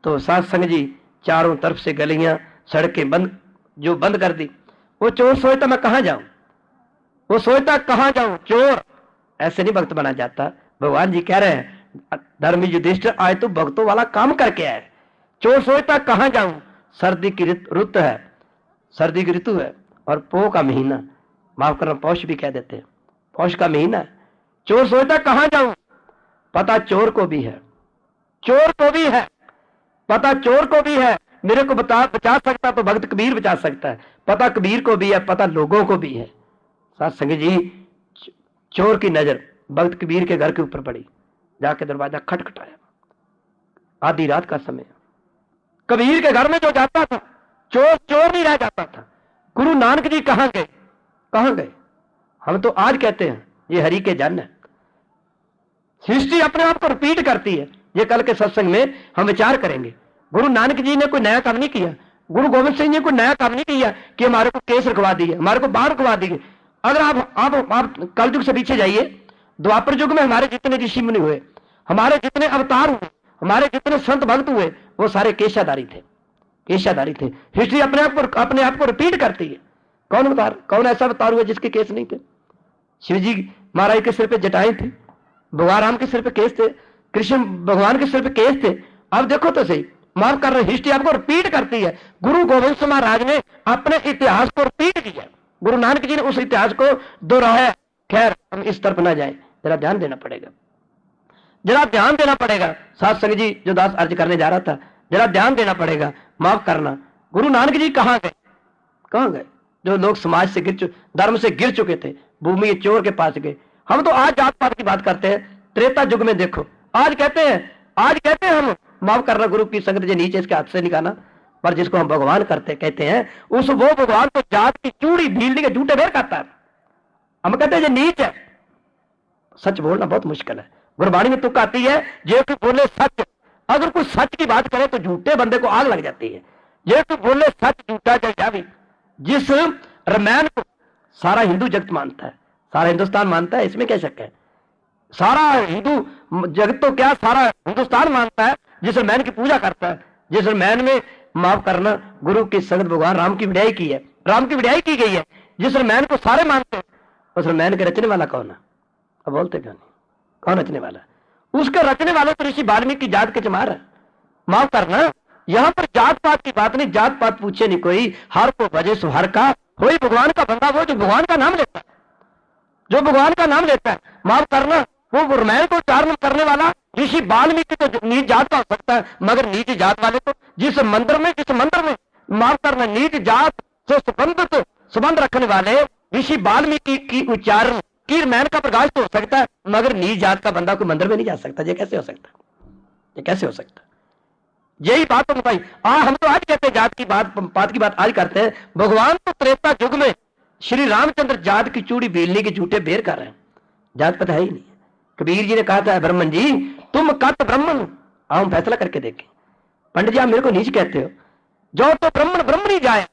तो साथ संग जी चारों तरफ से गलियां सड़कें बंद कर दी। वो चोर सोचता मैं कहां जाऊं, वो सोचता कहां जाऊं। चोर ऐसे नहीं भक्त बना जाता। भगवान जी कह रहे हैं धर्मी युधिष्ठिर आज तो भक्तों वाला काम करके आए। चोर सोचता कहां जाऊं, सर्दी की ऋतु है, सर्दी की ऋतु है और पो का महीना, माफ करना पौष भी कह देते हैं, पौष का महीना है। चोर सोचता कहां जाऊं, पता चोर को भी है, पता चोर को भी है। मेरे को बचा सकता तो भक्त कबीर बचा सकता है। पता कबीर को भी है, पता लोगों को भी है। साथ संग जी चोर की नजर भक्त कबीर के घर के ऊपर पड़ी, जाके दरवाजा खटखटाया। आधी रात का समय, कबीर के घर में जो जाता था चोर नहीं रह जाता था। गुरु नानक जी कहां गए? हम तो आज कहते हैं ये हरि के जन है। हिस्ट्री अपने आप को रिपीट करती है। ये कल के सत्संग में हम विचार करेंगे। गुरु नानक जी ने कोई नया काम नहीं किया, गुरु गोविंद सिंह जी ने कोई नया काम नहीं किया कि हमारे को केस रखवा दिए, हमारे को बाहर रखवा दिए। अगर आप कल युग से पीछे जाइए, द्वापर युग में हमारे जितने ऋषि मुनि हुए, हमारे जितने अवतार हुए, हमारे जितने संत भक्त हुए, वो सारे केशाधारी थे। हिस्ट्री अपने आप को रिपीट करती है। कौन ऐसा अवतार हुआ जिसके केस नहीं थे? शिव जी महाराज के सिर पे जटाएं थी, भगवान राम के सिर पे केस थे, कृष्ण भगवान के सिर पे केस थे। अब देखो तो सही, माफ कर रहे, हिस्ट्री आपको रिपीट करती है। गुरु गोविंद सिंह महाराज ने अपने इतिहास को रिपीट किया, गुरु नानक जी ने उस इतिहास को दोहराया। खैर हम इस तरफ ना जाए, जरा ध्यान देना पड़ेगा, जरा ध्यान देना पड़ेगा। साथ संग जी जो दास अर्ज करने जा रहा था, जरा ध्यान देना पड़ेगा। माफ करना, गुरु नानक जी कहां गए, कहां गए? जो लोग समाज से धर्म से गिर चुके थे, भूमि चोर के पास गए। हम तो आज जात पात की बात करते हैं, त्रेता युग में देखो आज कहते हैं हम, माफ करना, गुरु की संगत जो नीचे इसके हाथ से निकाला, पर जिसको हम भगवान कहते हैं, उस वो भगवान को जात की चूड़ी भीलने के झूठे बेर खाता है। हम कहते हैं ये नीच है। सच बोलना बहुत मुश्किल है। गुरबाणी में तुक आती है, जे कोई बोले सच, अगर कोई सच की बात करे तो झूठे बंदे को आग लग जाती है। ये कोई बोले सच झूठा जावी। जिस रामायण को सारा हिंदू जगत मानता है, सारा हिंदुस्तान मानता है, इसमें क्या शक है? सारा हिंदू जगत तो क्या, सारा हिंदुस्तान मानता है जिस रामायण की पूजा करता है, जिस रामायण में माफ करना गुरु की संगत भगवान राम की विदाई की है, राम की विदाई की गई है, जिस रामायण को सारे मानते हैं, उस रामायण के रचने वाला कौन है? अब बोलते क्यों नहीं? कौन रचने वाला? उसके रचने वाले तो ऋषि वाल्मीकि की जात के चमार है। माफ करना, यहां पर जात पात की बात नहीं, जात पात पूछे नहीं कोई। हर को भजे सो हर का, कोई भगवान का बंदा वो जो भगवान का नाम लेता है, जो भगवान का नाम लेता है। माफ करना, वो रामायण को उच्चारण करने वाला ऋषि वाल्मीकि तो नीच जात का हो सकता है, मगर नीच जात वाले तो जिस मंदिर में माफ करना नीच जात से संबंध रखने वाले ऋषि वाल्मीकि की उच्चारण की रामायण का प्रकाश तो हो सकता है, मगर नीच जात का बंदा कोई मंदिर में नहीं जा सकता। ये कैसे हो सकता? ये कैसे हो सकता? यही बात तो बताई। हम तो आज कहते हैं जात की बात आज करते हैं। भगवान तो त्रेता युग में श्री रामचंद्र जात की चूड़ी बेलने के झूठे बेर कर रहे हैं, जात पता है ही नहीं। कबीर जी ने कहा था, ब्राह्मण जी तुम कत ब्राह्मण, आओ हम फैसला करके देखें। पंडित जी आप मेरे को नीच कहते हो, जो तो ब्राह्मण ही जाया,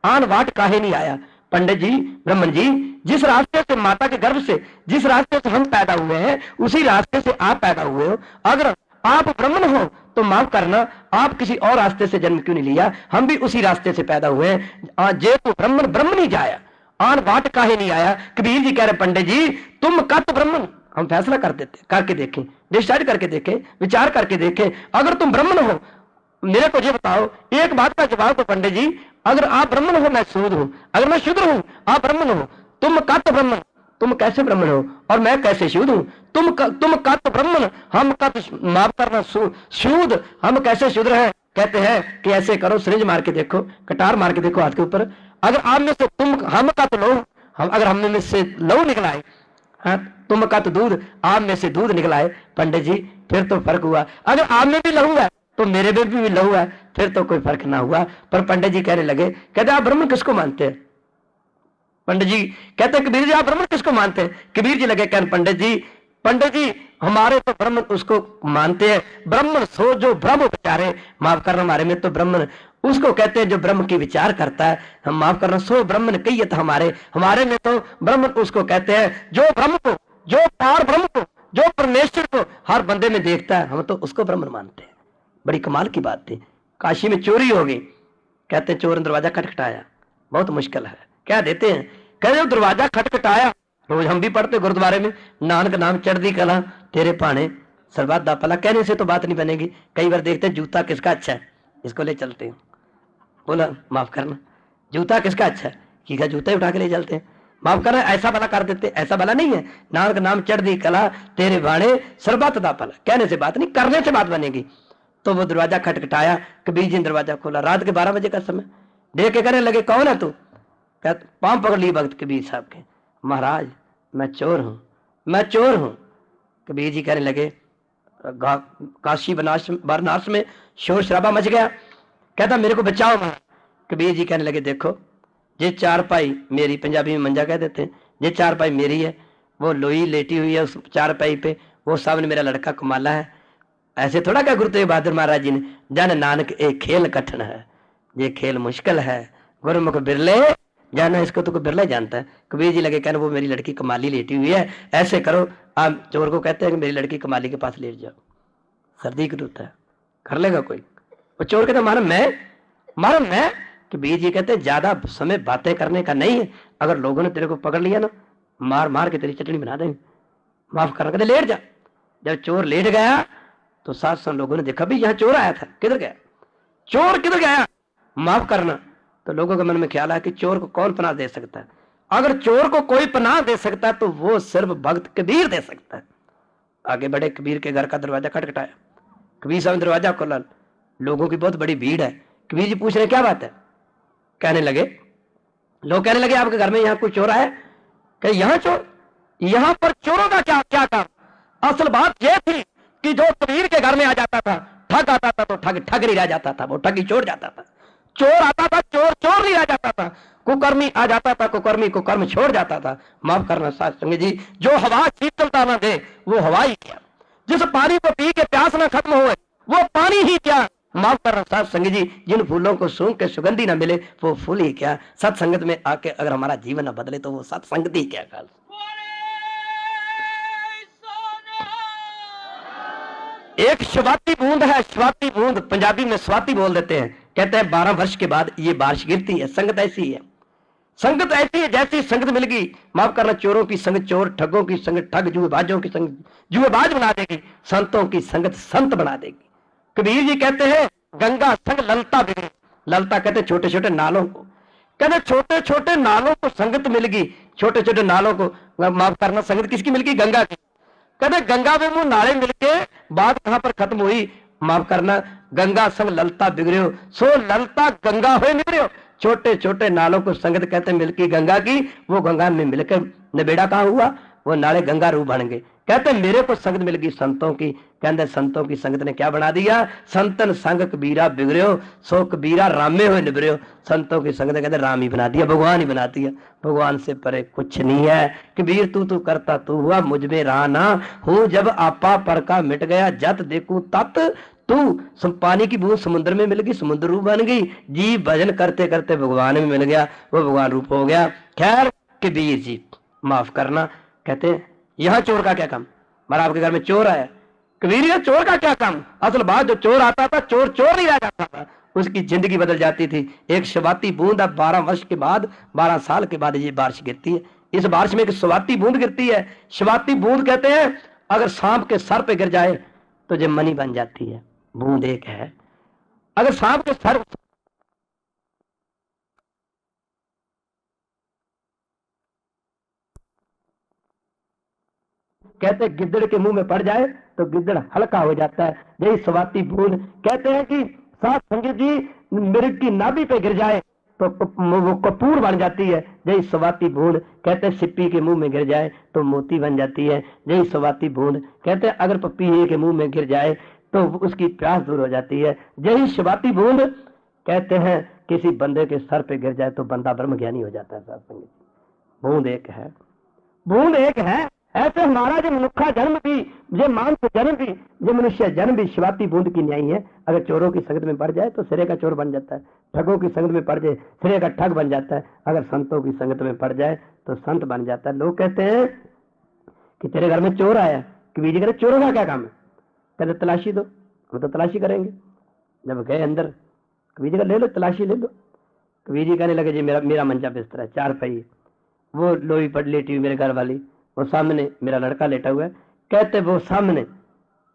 आन वाट काहे नहीं आया। पंडित जी, ब्राह्मण जी, जिस रास्ते से माता के गर्भ से, जिस रास्ते से हम पैदा हुए हैं, उसी रास्ते से आप पैदा हुए हो। अगर आप ब्राह्मण हो तो माफ करना, आप किसी और रास्ते से जन्म क्यों नहीं लिया? हम भी उसी रास्ते से पैदा हुए हैं। जे तो ब्राह्मण ही जाया, आन वाट काहे नहीं आया। कबीर जी कह रहे, पंडित जी तुम कत ब्राह्मण। हम फैसला कर देते, करके देखें, डिसाइड करके देखें, विचार करके देखें। अगर तुम ब्राह्मण हो, मेरे को ये बताओ, एक बात का जवाब दो पंडित जी। अगर आप ब्राह्मण हो, मैं शूद्र हूं, अगर मैं शूद्र हूं, आप ब्राह्मण हो, तुम कत ब्राह्मण, तुम कैसे ब्राह्मण हो और मैं कैसे शूद्र हूं? तुम कत ब्राह्मण, हम कत माफ करना शूद्र, हम कैसे शूद्र हैं? कहते हैं कि ऐसे करो, सिरिंज मार के देखो, कटार मार के देखो हाथ के ऊपर। अगर आप में से हम कत लो, अगर हम में से लहू निकला है, तुम कत दूध, आप में से दूध निकला है, पंडित जी फिर तो फर्क हुआ। अगर आप में भी लहू है तो मेरे में भी लहू है, फिर तो कोई फर्क ना हुआ। पर पंडित जी कहने लगे, कहते आप ब्राह्मण किसको मानते हैं? पंडित जी कहते कबीर जी आप ब्राह्मण किसको मानते हैं? कबीर जी लगे कहने, पंडित जी हमारे तो ब्राह्मण उसको मानते हैं, ब्राह्मण सो जो ब्रह्म विचारे। माफ करना, हमारे में तो ब्राह्मण उसको कहते हैं जो ब्रह्म की विचार करता है। हम माफ करना, सो ब्राह्मण कहिए, हमारे में तो ब्राह्मण उसको कहते हैं जो ब्रह्म को, जो पार ब्रह्म को, जो परमेश्वर को हर बंदे में देखता है, हम तो उसको ब्राह्मण मानते हैं। बड़ी कमाल की बात थी। काशी में चोरी हो गई, कहते चोर ने दरवाजा खटखटाया, बहुत मुश्किल है, क्या देते हैं? कहते दरवाजा खटखटाया, रोज हम भी पढ़ते गुरुद्वारे में, नानक नाम चढ़दी कला तेरे पाने सर्वात दा पला। कहने से तो बात नहीं बनेगी। कई बार देखते हैं जूता किसका अच्छा है, इसको ले चलते हैं। बोला माफ करना, जूता किसका अच्छा है, ठीक है, जूता ही उठा के ले चलते हैं। माफ करना, ऐसा भला कर देते, ऐसा भला नहीं है। नानक नाम चढ़दी कला तेरे बाणे सर्वात दा पला, कहने से बात नहीं, करने से बात बनेगी। तो वो दरवाजा खटखटाया, कबीर जी ने दरवाजा खोला, रात के 12 बजे का समय। देख के कहने लगे, कौन है तू? कहते पांव पकड़ लिए भक्त कबीर साहब के, महाराज मैं चोर हूं, मैं चोर हूं। कबीर जी कहने लगे, काशी वाराणसी में शोर शराबा मच गया, कहता मेरे को बचाओ महाराज। कबीर जी कहने लगे, देखो ये चारपाई मेरी, पंजाबी में मंजा कह देते हैं, ये चारपाई मेरी है, वो लोई लेटी हुई है उस चारपाई पे, वो सामने मेरा लड़का कमाला है। ऐसे थोड़ा क्या गुरु तेग बहादुर महाराज जी ने, जन नानक एक खेल कठिन है, ये खेल मुश्किल है, गुरुमुख बिरले जाना, इसको तो कोई बिरला जानता है। कबीर जी लगे कहने, वो मेरी लड़की कमाली लेटी हुई है, ऐसे करो, आप चोर को कहते हैं कि मेरी लड़की कमाली के पास लेट जाओ, सर्दी की रुत है, कर लेगा कोई? वो चोर कहते मारा मैं। कबीर जी कहते ज्यादा समय बातें करने का नहीं है, अगर लोगों ने तेरे को पकड़ लिया ना, मार मार के तेरी चटनी बना देंगे। माफ करना, कहते लेट जा। जब चोर लेट गया तो 700 लोगों ने देखा, भाई यहाँ चोर आया था, किधर गया, चोर किधर गया, माफ करना। तो लोगों के मन में ख्याल आया कि चोर को कौन पनाह दे सकता है, अगर चोर को कोई पनाह दे सकता है तो वो सिर्फ भक्त कबीर दे सकता है। आगे बढ़े, कबीर के घर का दरवाजा खटखटाया, कबीर साहब दरवाजा खोला, लोगों की बहुत बड़ी भीड़ है। कबीर जी पूछ रहे क्या बात है, कहने लगे, लोग कहने लगे आपके घर में यहाँ कोई चोर आया, कहे यहाँ चोर, यहाँ पर चोरों का क्या क्या काम। असल बात यह थी कि जो कबीर के घर में आ जाता था, ठग आता था तो ठग ठग नहीं रह जाता था, वो ठगी छोड़ जाता था। चोर आता था, चोर चोर नहीं रह जाता था। कुकर्मी आ जाता था, कुकर्मी कुकर्म छोड़ जाता था। माफ करना साथ संगत जी, जो हवा शीतलता ना दे वो हवा ही क्या, जिस पानी को पी के प्यास ना खत्म हो वो पानी ही क्या। माफ करना साथ संगत जी, जिन फूलों को सूंघ के सुगंधी ना मिले वो फूल ही क्या। सत्संगत में आके अगर हमारा जीवन ना बदले तो वो सत्संगत ही क्या। काल एक स्वाति बूंद है, स्वाति बूंद, पंजाबी में स्वाति बोल देते हैं। कहते हैं 12 वर्ष के बाद ये बारिश गिरती है। संगत ऐसी है, संगत ऐसी है जैसी संगत मिल गई। माफ करना, चोरों की संगत चोर, ठगों की संगत ठग, जुएबाजों की संगत जुएबाज बना देगी, संतों की संगत संत बना देगी। कबीर जी कहते हैं गंगा संग ललता बिगड़ी। ललता कहते छोटे छोटे नालों को, कहते छोटे छोटे नालों को संगत मिल गई। छोटे छोटे नालों को, माफ करना, संगत किसकी मिल गई, गंगा की। कहते गंगा में वो नाले मिलके बात कहां पर खत्म हुई, माफ करना, गंगा संग ललता बिगड़ो, सो ललता गंगा हुए निबड़ो। छोटे छोटे नालों को संगत कहते मिलकी गंगा की, वो गंगा में मिलकर निबेड़ा कहां हुआ, वो नाले गंगा रूप बन गए। कहते मेरे को संगत मिल गई संतों की, कहते संतों की संगत ने क्या बना दिया, संतन संग कबीरा बिगड़ो, सो कबीरा रामे हुए निबड़ो। संतों की संगत कहते राम ही बना दिया, भगवान ही बना दिया, भगवान से परे कुछ नहीं है। कबीर तू तू करता तू हुआ, मुझ में रहा ना हो, जब आपा पर का मिट गया, जत देखूं तत तू। पानी की बूंद समुद्र में मिल गई, समुद्र रूप बन गई। जी भजन करते करते भगवान में मिल गया, वो भगवान रूप हो गया। खैर कबीर जी माफ करना, कहते यहाँ चोर का क्या काम, मारा आपके घर में चोर आया, कबीर जी चोर का क्या काम। असल बात, जो चोर आता था चोर चोर नहीं रह जाता था, उसकी जिंदगी बदल जाती थी। एक शवाती बूंद, अब 12 वर्ष के बाद, 12 साल के बाद ये बारिश गिरती है। इस बारिश में एक शवाती बूंद गिरती है। शवाती बूंद कहते हैं अगर सांप के सर पे गिर जाए तो जब मनी बन जाती है। बूंद एक है, अगर सांप के सर, कहते गिद्दड़ के मुंह में पड़ जाए तो गिद्दड़ हल्का हो जाता है। यही स्वाति बूंद। कहते हैं कि साथ संगत जी मृग की नाभि पे गिर जाए तो वो कपूर बन जाती है। यही स्वाति बूंद। कहते हैं सिप्पी के मुंह में गिर जाए तो मोती बन जाती है। यही स्वाति बूंद। कहते हैं अगर पपीहे के मुंह में गिर जाए तो उसकी प्यास दूर हो जाती है। यही स्वाति बूंद। कहते हैं किसी बंदे के सर पे गिर जाए तो बंदा ब्रह्म ज्ञानी हो जाता है। साथ संगत बूंद एक है, बूंद एक है। ऐसे हमारा जो मनुष्य जन्म भी, ये मानव जन्म भी, ये मनुष्य जन्म भी शिवाती बूंद की न्याय है। अगर चोरों की संगत में पड़ जाए तो सिरे का चोर बन जाता है, ठगों की संगत में पड़ जाए सिरे का ठग बन जाता है, अगर संतों की संगत में पड़ जाए तो संत बन जाता है। लोग कहते हैं कि तेरे घर में चोर आया, कबीर जी कहते चोरों का क्या काम है, कहते तलाशी दो, हम तो तलाशी करेंगे। जब गए अंदर, कबीर जी का ले लो तलाशी ले लो। कबीर जी कहने लगे जी मेरा मंचा बिस्तर है, 4 पहिए, वो लोही पर लेटी हुई मेरे घर वाली, वो सामने मेरा लड़का लेटा हुआ है। कहते वो सामने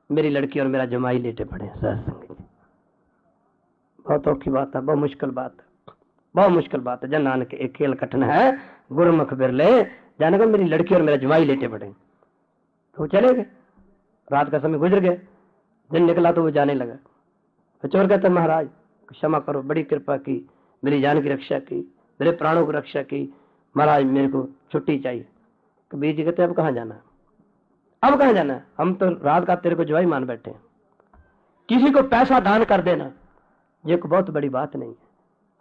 मेरी लड़की और मेरा जमाई लेटे पड़े हैं। बहुत औखी बात है, बहुत मुश्किल बात है, बहुत मुश्किल बात है। जन नानक एक खेल कठिन है, गुरमुख बिरले, जाने को मेरी लड़की और मेरा जमाई लेटे पड़े। तो चले गए, रात का समय गुजर गया, दिन निकला तो वो जाने लगा। तो चोर कहते महाराज क्षमा करो, बड़ी कृपा की, मेरी जान की रक्षा की, मेरे प्राणों की रक्षा की, महाराज मेरे को छुट्टी चाहिए। कबीर जी कहते अब कहाँ जाना है, अब कहाँ जाना है, हम तो रात का तेरे को जवाई मान बैठे हैं। किसी को पैसा दान कर देना ये कोई बहुत बड़ी बात नहीं है,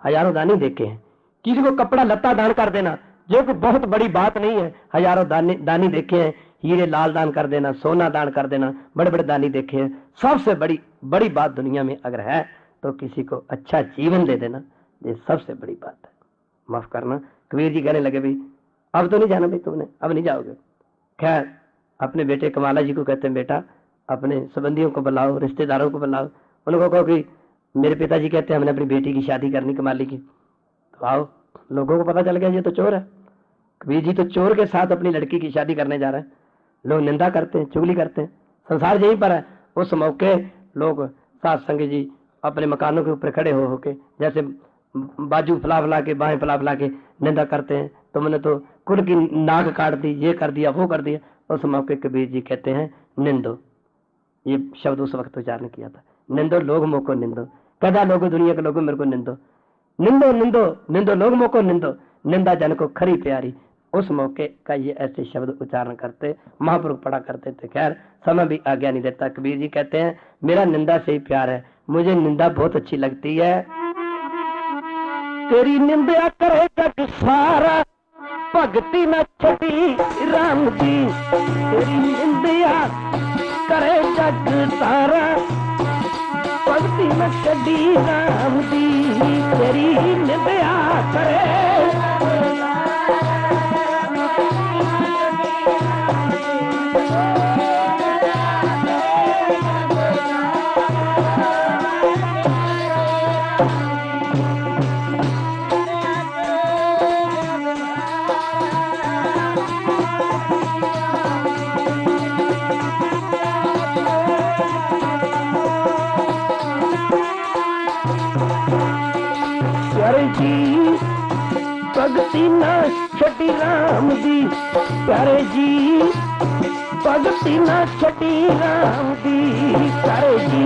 हजारों दानी देखे हैं। किसी को कपड़ा लत्ता दान कर देना ये कोई बहुत बड़ी बात नहीं है, हजारों दानी देखे हैं। हीरे लाल दान कर देना, सोना दान कर देना, बड़े बड़े दानी देखे हैं। सबसे बड़ी बात दुनिया में अगर है तो किसी को अच्छा जीवन दे देना, ये सबसे बड़ी बात है। माफ करना, कबीर जी कहने लगे भाई अब तो नहीं जाना, भाई तुमने अब नहीं जाओगे। खैर अपने बेटे कमाला जी को कहते हैं बेटा अपने संबंधियों को बुलाओ, रिश्तेदारों को बुलाओ, उनको कहो कि मेरे पिताजी कहते हैं हमने अपनी बेटी की शादी करनी कमाली की, तो आओ। लोगों को पता चल गया ये तो चोर है, कबीर जी तो चोर के साथ अपनी लड़की की शादी करने जा रहे हैं। लोग निंदा करते हैं, चुगली करते हैं, संसार यहीं पर है। उस मौके लोग साथ संग जी अपने मकानों के ऊपर खड़े हो होके जैसे बाजू फैला फैला के बाएं फैला फैला के निंदा करते हैं, तुमने तो कुल की नाक काट दी, ये कर दिया वो कर दिया। उस मौके कबीर जी कहते हैं निंदो, ये शब्द उस वक्त उच्चारण किया था, निंदो लोग मोको निंदो, कदा लोगो दुनिया के लोगों मेरे को निंदो, निंदो निंदो निंदो लोग मोको निंदो, निंदा जन को खरी प्यारी। उस मौके का ये ऐसे शब्द उच्चारण करते महापुरुष पढ़ा करते थे। खैर समय भी आज्ञा नहीं देता। कबीर जी कहते हैं मेरा निंदा से ही प्यार है, मुझे निंदा बहुत अच्छी लगती है। तेरी निंदा करे जग सारा, भगती न छटी राम दी, तेरी निंदा करे जग सारा, भगती न छटी राम दी, तेरी निंदा करे। भगती न छटी राम दी, प्यारे जी भगती न छटी राम दी, प्यारे जी।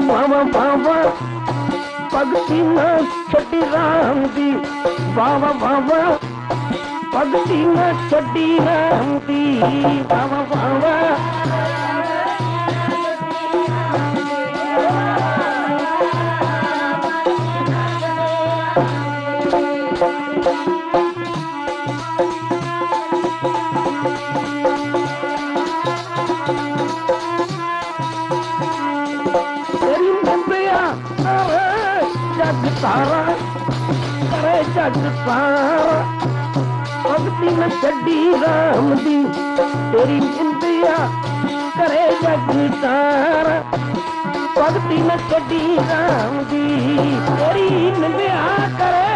बाबा बाबा भगती न छटी राम दी, बाबा बाबा भगती न छटी राम दी, बाबा बाबा। जग सारा करे जग सारा, भगती न छड़ी राम दी, तेरी निंदिया करे जग सारा, भगती न छड़ी राम दी, तेरी निंदिया करे।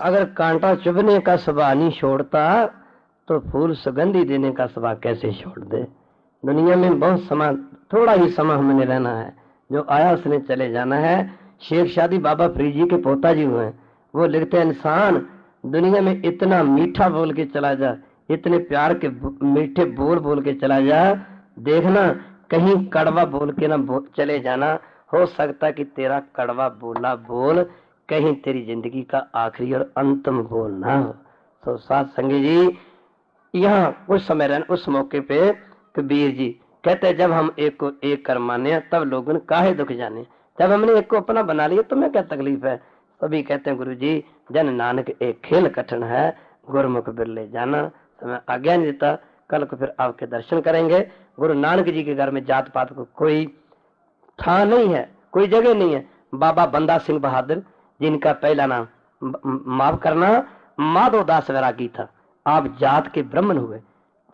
अगर कांटा चुभने का स्वभाव नहीं छोड़ता तो फूल सुगंधी देने का स्वभाव कैसे छोड़ दे। दुनिया में बहुत समय, थोड़ा ही समय हमने रहना है, जो आया उसने चले जाना है। शेख शादी बाबा फरीद जी के पोता जी हुए, वो लिखते हैं इंसान दुनिया में इतना मीठा बोल के चला जा, इतने प्यार के मीठे बोल बोल के चला जा, देखना कहीं कड़वा बोल के ना चले जाना। हो सकता कि तेरा कड़वा बोला बोल कहीं तेरी जिंदगी का आखिरी और अंतिम बोल ना हो। तो साथ संगी जी यहाँ कुछ समय रहने, उस मौके पे कबीर जी कहते जब हम एक को एक कर माने तब लोगों काहे दुख जाने, जब हमने एक को अपना बना लिया तुम्हें क्या तकलीफ है। तभी कहते हैं गुरु जी जन नानक एक खेल कठिन है, गुरुमुख बिरले जाना। समय आज्ञा नहीं देता, कल को फिर आपके दर्शन करेंगे। गुरु नानक जी के घर में जात पात को कोई था नहीं है, कोई जगह नहीं है। बाबा बंदा सिंह बहादुर जिनका पहला नाम माफ करना माधवदास वैरागी था, आप जात के ब्राह्मण हुए,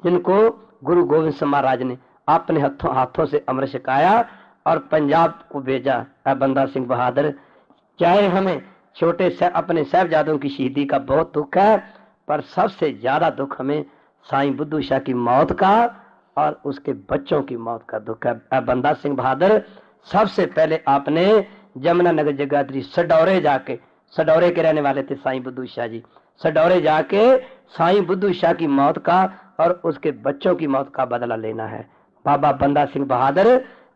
जिनको गुरु गोविंद सिंह महाराज ने अपने हाथों से अमृत छकाया और पंजाब को भेजा। बंदा सिंह बहादुर, चाहे हमें छोटे से अपने साहबजादों की शहीदी का बहुत दुख है, पर सबसे ज्यादा दुख हमें साईं बुद्धू शाह की मौत का और उसके बच्चों की मौत का दुख है। बंदा सिंह बहादुर सबसे पहले आपने जमुनानगर जगाधरी सडौरे जाके, सडौरे के रहने वाले थे साईं बुद्धू शाह जी, सडौरे जाके साईं बुद्धू शाह की मौत का और उसके बच्चों की मौत का बदला लेना है। बाबा बंदा सिंह बहादुर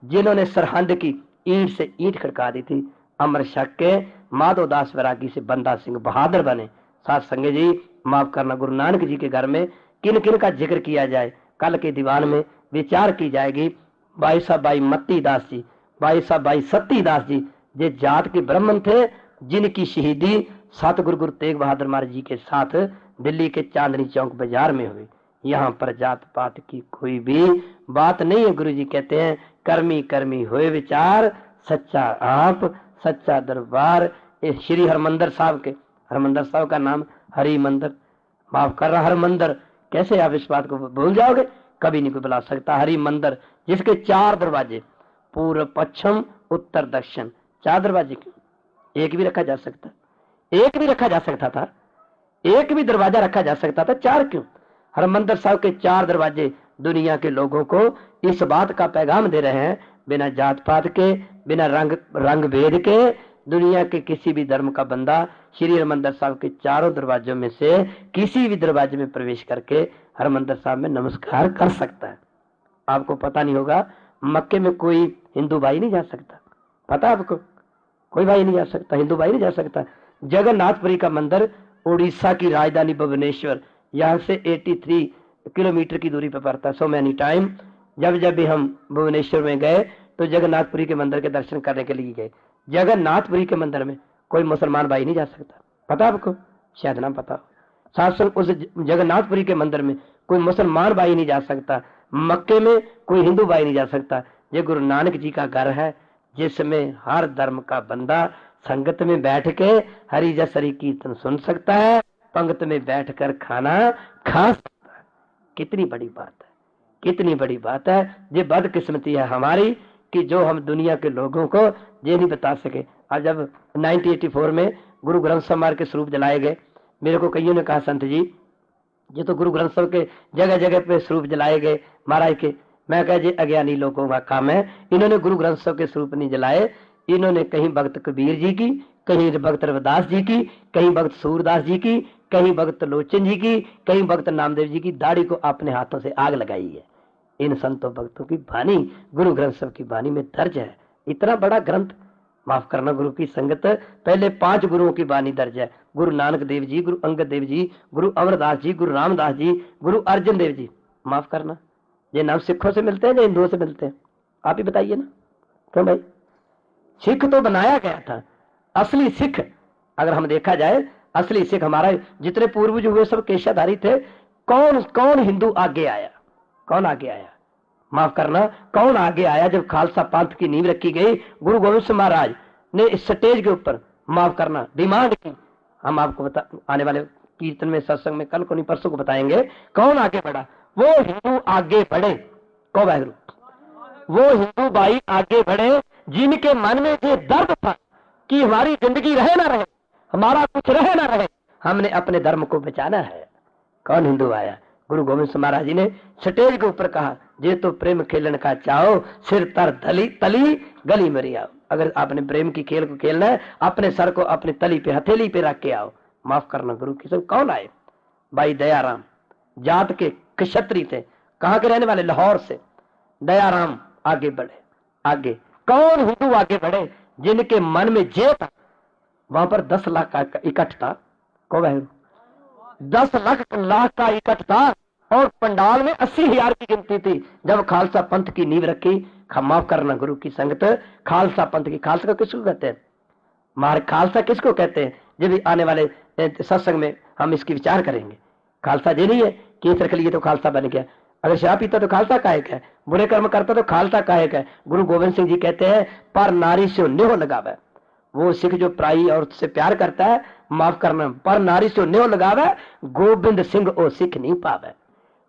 जिन्होंने सरहंद की ईंट से ईंट खड़का दी थी, अमर शक के माधवदास वैरागी से बंदा सिंह बहादुर बने। साथ संगे जी माफ करना, गुरु नानक जी के घर में किन किन का जिक्र किया जाए, कल के दीवान में विचार की जाएगी। भाई साहब भाई मत्ती दास जी, भाई साहब भाई सत्ती दास जी, ये जात के ब्राह्मण थे जिनकी शहीदी सतगुरु गुरु तेग बहादुर महाराज जी के साथ दिल्ली के चांदनी चौक बाजार में हुई। यहाँ पर जात पात की कोई भी बात नहीं है। गुरु जी कहते हैं कर्मी कर्मी हुए विचार, सच्चा आप सच्चा दरबार। श्री हरमंदर साहब के, हरमंदर साहब का नाम हरि मंदिर, माफ कर रहा हरमंदर, कैसे आप इस बात को भूल जाओगे? कभी नहीं कोई बुला सकता। हरि मंदिर जिसके 4 दरवाजे, पूर्व पश्चिम उत्तर दक्षिण, 4 दरवाजे क्यों? एक भी रखा जा सकता, एक भी रखा जा सकता था, एक भी दरवाजा रखा जा सकता था, 4 क्यों? हरमंदिर साहब के 4 दरवाजे दुनिया के लोगों को इस बात का पैगाम दे रहे हैं, बिना जात पात के, बिना रंग भेद के, दुनिया के किसी भी धर्म का बंदा श्री हरमंदिर साहब के 4 दरवाजों में से किसी भी दरवाजे में प्रवेश करके हरमंदिर साहब में नमस्कार कर सकता है। आपको पता नहीं होगा, मक्के में कोई हिंदू भाई नहीं जा सकता, पता आपको? कोई भाई नहीं जा सकता, हिंदू भाई नहीं जा सकता। जगन्नाथपुरी का मंदिर उड़ीसा की राजधानी भुवनेश्वर, यहाँ से 83 किलोमीटर की दूरी पर पड़ता है। सो मैनी टाइम जब भी हम भुवनेश्वर में गए तो जगन्नाथपुरी के मंदिर के दर्शन करने के लिए गए। जगन्नाथपुरी के मंदिर में कोई मुसलमान भाई नहीं जा सकता, पता आपको? शायद ना पता। साथ उस जगन्नाथपुरी के मंदिर में कोई मुसलमान भाई नहीं जा सकता, मक्के में कोई हिंदू भाई नहीं जा सकता। ये गुरु नानक जी का घर है जिसमें हर धर्म का बंदा संगत में बैठ के हरि जसरी कीर्तन सुन सकता है, पंगत में बैठकर खाना खा सकता है। कितनी बड़ी बात है, कितनी बड़ी बात है। ये बदकिस्मती है हमारी कि जो हम दुनिया के लोगों को ये नहीं बता सके। आज जब 1984 में गुरु ग्रंथ साहब महाराज के स्वरूप जलाए गए, मेरे को कईयों ने कहा संत जी ये तो गुरु ग्रंथ साहब के जगह जगह पे स्वरूप जलाए गए महाराज के। मैं कहा जी अज्ञानी लोगों का काम है, इन्होंने गुरु ग्रंथ साहब के स्वरूप नहीं जलाए, इन्होंने कहीं भक्त कबीर जी की, कहीं भक्त रविदास जी की, कहीं भक्त सूरदास जी की, कहीं भक्त लोचन जी की, कहीं भक्त नामदेव जी की दाढ़ी को अपने हाथों से आग लगाई है। इन संतों भक्तों की वाणी गुरु ग्रंथ साहब की वाणी में दर्ज है। इतना बड़ा ग्रंथ, माफ करना गुरु की संगत, पहले 5 गुरुओं की वाणी दर्ज है। गुरु नानक देव जी, गुरु अंगद देव जी, गुरु अमरदास जी, गुरु रामदास जी, गुरु अर्जन देव जी। माफ करना, ये नाम सिखों से मिलते हैं या हिंदुओं से मिलते हैं? आप ही बताइए ना, क्यों भाई? सिख तो बनाया गया था, असली सिख अगर हम देखा जाए, असली सिख हमारा जितने पूर्वज हुए सब केशाधारी थे। कौन कौन हिंदू आगे आया? कौन आगे आया? माफ करना, कौन आगे आया जब खालसा पंथ की नींव रखी गई? गुरु गोविंद सिंह महाराज ने इस स्टेज के ऊपर माफ करना डिमांड की। हम आपको आने वाले कीर्तन में, सत्संग में, कल को नहीं परसों को बताएंगे कौन आगे बढ़ा। वो हिंदू आगे बढ़े, को वाहिगुरु, वो हिंदू भाई आगे बढ़े जिनके मन में ये दर्द था कि हमारी जिंदगी रहे ना रहे, हमारा कुछ रहे ना रहे, हमने अपने धर्म को बचाना है। कौन हिंदू आया? गुरु गोविंद सिंह महाराज जी ने स्टेज के ऊपर कहा, जे तो प्रेम खेलन का चाहो, सिर तर तली तली गली में आओ। अगर आपने प्रेम की खेल को खेलना है, अपने सर को अपनी तली पे, हथेली पे रख के आओ। माफ करना गुरु की सब। कौन आए? भाई दयाराम, जात के क्षत्रिय थे, कहाँ के रहने वाले? लाहौर से। दयाराम आगे बढ़े, आगे। कौन हिंदू आगे बढ़े जिनके मन में जे था? वहां पर 10 लाख का इकट्ठ था, को है 10 लाख का इकट्ठ था और पंडाल में 80,000 की गिनती थी जब खालसा पंथ की नींव रखी। माफ करना गुरु की संगत, खालसा पंथ की, खालसा को किसको कहते हैं? मार खालसा किसको कहते हैं? जब आने वाले सत्संग में हम इसकी विचार करेंगे। खालसा ये नहीं है केस रख लिए तो खालसा बन गया, अगर शराब पीता तो खालसा कायक है, बुरे कर्म करता तो खालसा कायक है। गुरु गोविंद सिंह जी कहते हैं पर नारी से न्योह लगावे। वो सिख जो पराई औरत से प्यार करता है, माफ करना, पर नारी से न्योह लगावे, गोविंद सिंह ओ सिख नहीं पावे।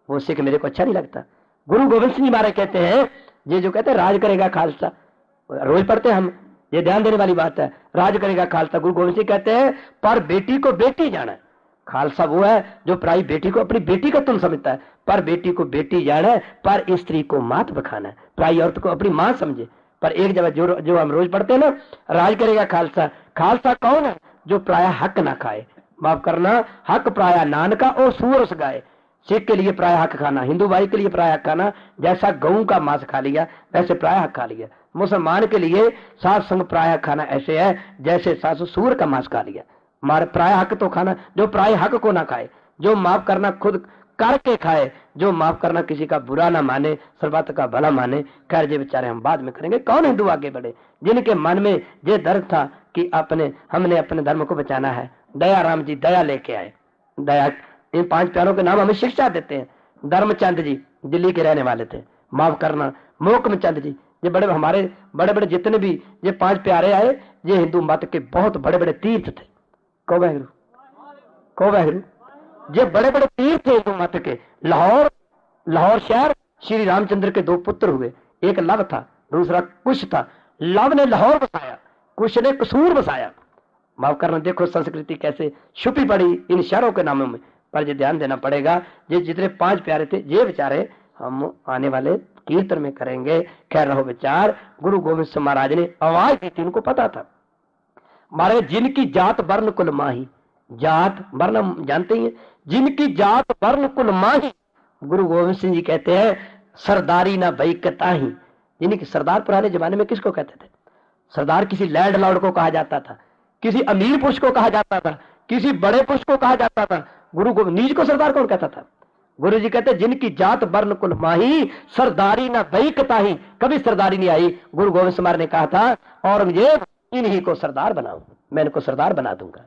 वो सिख मेरे को अच्छा नहीं लगता। गुरु गोविंद सिंह जी महाराज कहते हैं, ये जो कहते हैं राज करेगा खालसा, रोज पढ़ते हम, ये ध्यान देने वाली बात है, राज करेगा खालसा। गुरु गोविंद सिंह कहते हैं पर बेटी को बेटी जाना। खालसा वो है जो पराई बेटी को अपनी बेटी का तुम समझता है, पर बेटी को बेटी जाने, पर स्त्री को मात बखाना है, पराई औरत को अपनी मां समझे। पर एक जगह जो हम रोज पढ़ते हैं ना, राज करेगा खालसा। खालसा कौन है? जो प्राय हक ना खाए, माफ करना, हक प्राय नान का और सूरस गाय। सिख के लिए प्राय हक खाना, हिंदू भाई के लिए प्राय हक खाना, जैसा गऊ का मांस खा लिया वैसे प्राय हक खा लिया। मुसलमान के लिए सास संग प्राय हक खाना ऐसे है जैसे सासु सूर का मांस खा लिया। मारे प्राय हक तो खाना, जो प्राय हक को ना खाए, जो माफ करना खुद करके खाए, जो माफ करना किसी का बुरा ना माने, सर्वत का भला माने। खैर ये बेचारे हम बाद में करेंगे। कौन हिंदू आगे बढ़े जिनके मन में ये दर्द था कि हमने अपने धर्म को बचाना है। दयाराम जी दया लेके आए। दया, इन 5 प्यारों के नाम हमें शिक्षा देते हैं। धर्मचंद जी दिल्ली के रहने वाले थे, माफ करना। मोकमचंद जी, ये हमारे बड़े बड़े जितने भी ये 5 प्यारे आए, ये हिंदू मत के बहुत बड़े बड़े तीर्थ थे। को वाहिगुरु, को वाहिगुरु। ये बड़े बड़े तीर्थ थे हिंदू मत के। लाहौर शहर श्री रामचंद्र के 2 पुत्र हुए, एक लव था, दूसरा कुश था। लव ने लाहौर बसाया, कुश ने कसूर बसाया। माफ करना, देखो संस्कृति कैसे छुपी पड़ी इन शहरों के नामों में। पर ये ध्यान देना पड़ेगा, ये जितने 5 प्यारे थे ये बेचारे हम आने वाले कीर्तन में करेंगे। खैर रहो विचार। गुरु गोविंद सिंह महाराज ने आवाज दी थी, उनको पता था। महाराज जिनकी जात वर्ण कुल माही, जात वर्ण जानते ही हैं, जिनकी जात वर्ण कुल माही, गुरु गोविंद सिंह जी कहते हैं सरदारी ना बैकता ही। जिनकी सरदार पुराने जमाने में किसको कहते थे? सरदार किसी लैंड लॉर्ड को कहा जाता था, किसी अमीर पुरुष को कहा जाता था, किसी बड़े पुरुष को कहा जाता था। गुरु गोविंद नीच को सरदार कौन कहता था? गुरु जी कहते जिनकी जात वर्ण कुल माही, सरदारी ना बैकता ही। कभी सरदारी नहीं आई। गुरु गोविंद सिंह ने कहा था औरंगजेब इन्हीं को सरदार बनाऊं, मैं इनको सरदार बना दूंगा,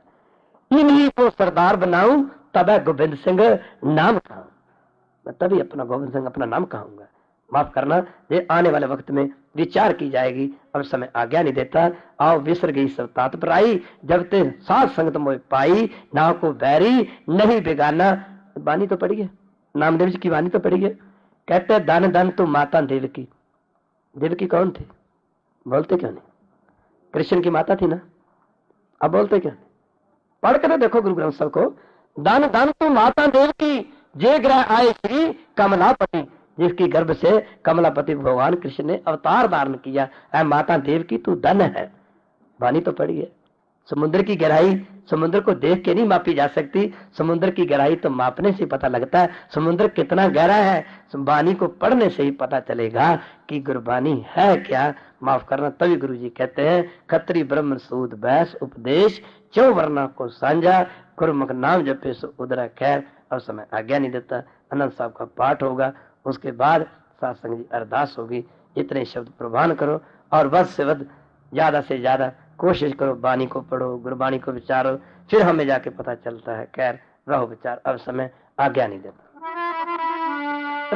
इन्हीं को सरदार बनाऊं तब गोविंद सिंह नाम कहूं, मैं तभी अपना गोविंद सिंह अपना नाम कहूंगा। माफ करना, ये आने वाले वक्त में विचार की जाएगी। अब समय आज्ञा नहीं देता। आओ विसर गई सब तात पर आई, जब ते साथ संगत मोह पाई, ना को बैरी नहीं बेगाना। बानी तो पढ़ी है, नामदेव जी की वाणी तो पढ़ी है। कहते धन धन तो माता देवकी। देवकी कौन थी? बोलते क्यों नहीं? कृष्ण की माता थी ना। अब बोलते क्यों नहीं? पढ़ कर देखो गुरु ग्रंथ साहब को। धन धन तो माता देवकी, जे ग्रह आए श्री कमलापति, जिसकी गर्भ से कमलापति भगवान कृष्ण ने अवतार धारण किया। ऐ माता देवकी तू धन है। वाणी तो पढ़ी है। समुद्र की गहराई समुद्र को देख के नहीं मापी जा सकती, समुद्र की गहराई तो मापने से पता लगता है समुद्र कितना गहरा है। वाणी को पढ़ने से ही पता चलेगा कि गुरबानी है क्या। माफ करना, तभी गुरु जी कहते हैं खत्री ब्रह्म सूद बैस उपदेश, चौ वर्णा को सांझा, गुरुमुख नाम जपे सो उदरा खैर। अब समय आज्ञा नहीं देता। आनंद साहब का पाठ होगा, उसके बाद सत्संग जी अरदास होगी। इतने शब्द प्रवान करो और बस से बद ज्यादा से ज्यादा कोशिश करो, बानी को पढ़ो, गुरबानी को विचारो, फिर हमें जाके पता चलता है। खैर रहो विचार, अब समय आज्ञा नहीं देता।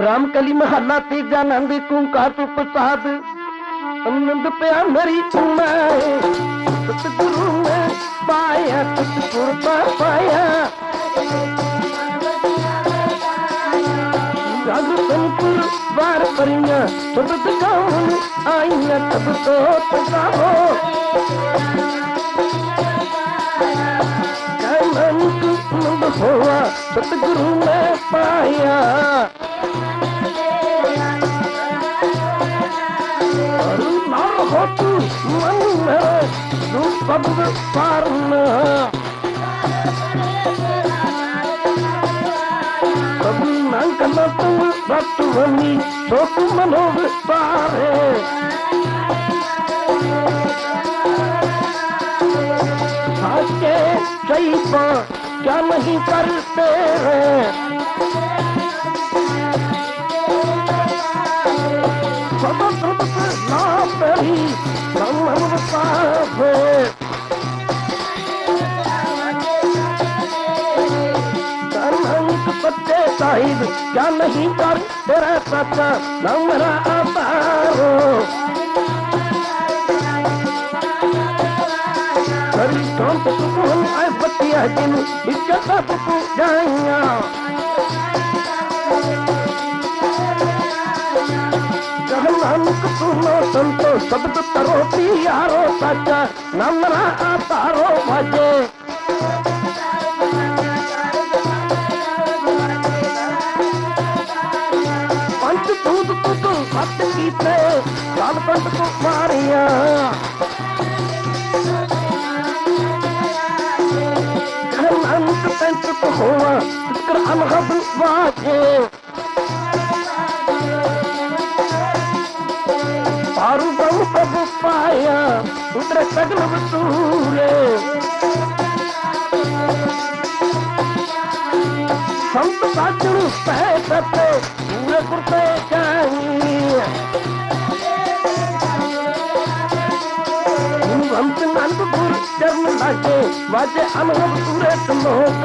रामकली महला तीजा नंद कुंका तू प्रसाद, आनंद पे मेरी सतगुरु में पाया, सतगुरु पाया। राघवपुर बार परियां शब्द गाऊं आईया, तब तो तगाओ नंद हुआ सतगुरु में पाया। हो तू मन में तू सब पारना, करना तुम भक्त बनी तो तुम मनोब पारे। भाग्य सही पर क्या नहीं करते हैं, सब ना पड़ी ब्रह्म पावे। सत्य साहिब क्या नहीं कर तेरा सच्चा नमरा अवतारो। हरी शांत सुकून आए बतिया जिन इज्जत बुकू जाइया। नानक सुनो संतो शब्द करो पियारो, सच्चा नमरा अवतारो भजे। सत कीते साल पंत को मारिया, अंत पंत को हुआ इसकर अनहद बाजे। पारू बहु प्रभु पाया उतरे सगल बतूरे। संत साचन पै सते पूरे कुर्ते चाहिए भंत नंद गुर चरण लागे वाजे अनुभव पूरे तमोक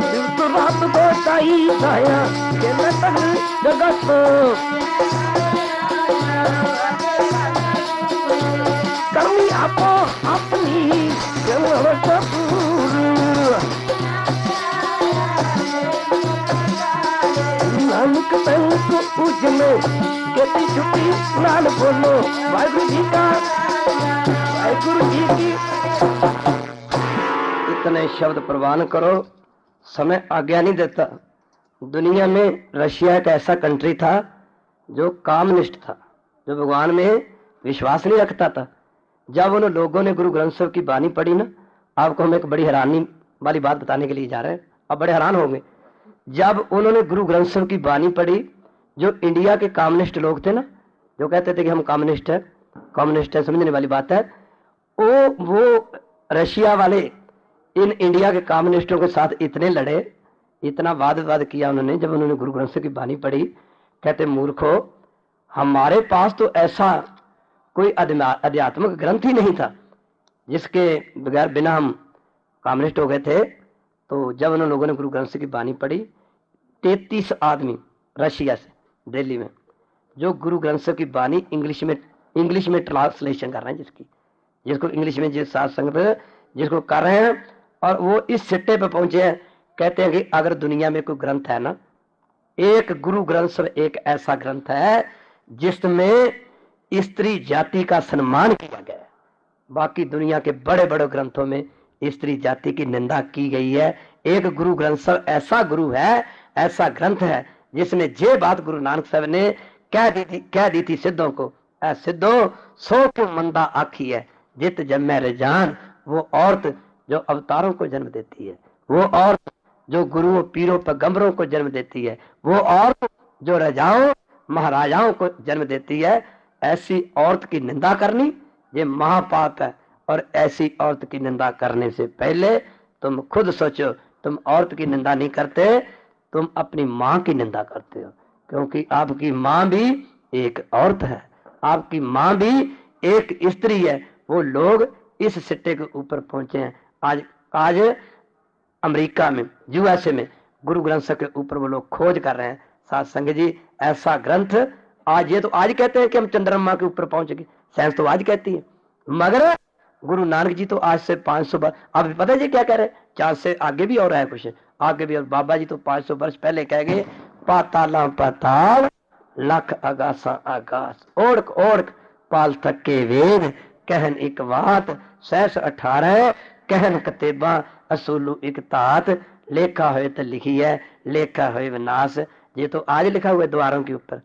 दिवस रात दो चाई छाया के मैं तक जगत करनी आपो अपनी नानक तंक उजमे कहती छुट्टी नाल बोलो वाहिगुरु जी का वाहिगुरु जी की इतने शब्द प्रवान करो। समय आज्ञा नहीं देता। दुनिया में रशिया एक ऐसा कंट्री था जो कामनिष्ठ था, जो भगवान में विश्वास नहीं रखता था। जब उन लोगों ने गुरु ग्रंथ साहब की बानी पढ़ी ना, आपको हम एक बड़ी हैरानी वाली बात बताने के लिए जा रहे हैं, आप बड़े हैरान होंगे। जब उन्होंने गुरु ग्रंथ साहब की बानी पढ़ी, जो इंडिया के कम्युनिस्ट लोग थे ना, जो कहते थे कि हम कम्युनिस्ट है, समझने वाली बात है, वो रशिया वाले इन इंडिया के कम्युनिस्टों के साथ इतने लड़े, इतना वाद विवाद किया उन्होंने। जब उन्होंने गुरु ग्रंथ साहब की बानी पढ़ी, कहते मूर्खो, हमारे पास तो ऐसा कोई आध्यात्मिक ग्रंथ ही नहीं था जिसके बगैर बिना हम कम्युनिस्ट हो गए थे। तो जब उन लोगों ने गुरु ग्रंथ साहब की बानी पढ़ी, 33 आदमी रशिया से दिल्ली में, जो गुरु ग्रंथ साहब की बानी इंग्लिश में ट्रांसलेशन कर रहे हैं, जिसको इंग्लिश में जिस साथ संगत जिसको कर रहे हैं, और वो इस सिट्टे पे पहुंचे हैं। कहते हैं कि अगर दुनिया में कोई ग्रंथ है ना, एक गुरु ग्रंथ साहब एक ऐसा ग्रंथ है जिसमें स्त्री जाति का सम्मान किया गया है। बाकी दुनिया के बड़े बड़े ग्रंथों में स्त्री जाति की निंदा की गई है। एक गुरु ग्रंथ साहब ऐसा गुरु है, ऐसा ग्रंथ है जिसने जे बात गुरु नानक साहब ने कह दी थी सिद्धों को, ऐ सिद्धों सो को मंदा आखी है जित जन्मे रजान। वो औरत जो अवतारों को जन्म देती है, वो औरत जो गुरुओं पीरों पैगंबरों को जन्म देती है, वो औरत जो राजाओं महाराजाओं को जन्म देती है, ऐसी औरत की निंदा करनी ये महापाप है। और ऐसी औरत की निंदा करने से पहले तुम खुद सोचो, तुम औरत की निंदा नहीं करते, तुम अपनी माँ की निंदा करते हो, क्योंकि आपकी माँ भी एक औरत है, आपकी माँ भी एक स्त्री है। वो लोग इस सिट्टे के ऊपर पहुंचे हैं। आज अमेरिका में, यूएसए में गुरु ग्रंथ साहब के ऊपर वो लोग खोज कर रहे हैं। साथ संगत जी, ऐसा ग्रंथ आज, ये तो आज कहते हैं कि हम चंद्रमा के ऊपर पहुंच गए, साइंस तो आज कहती है, मगर गुरु नानक जी तो आज से 500 वर्ष, आप पता है जी क्या कह रहे हैं, 4 से आगे भी और है कुछ आगे भी। और बाबा जी तो 500 वर्ष पहले कह गए, पाताला पाताल लख आगासा आगास, ओढ़क ओढ़क पाल तक के वेद कहन एक बात, 618 कहन कतेबा असूलू एक तात, लेखा हुए तो लिखी है लेखा हुए विनाश। ये तो आज लिखा हुआ है द्वारों के ऊपर।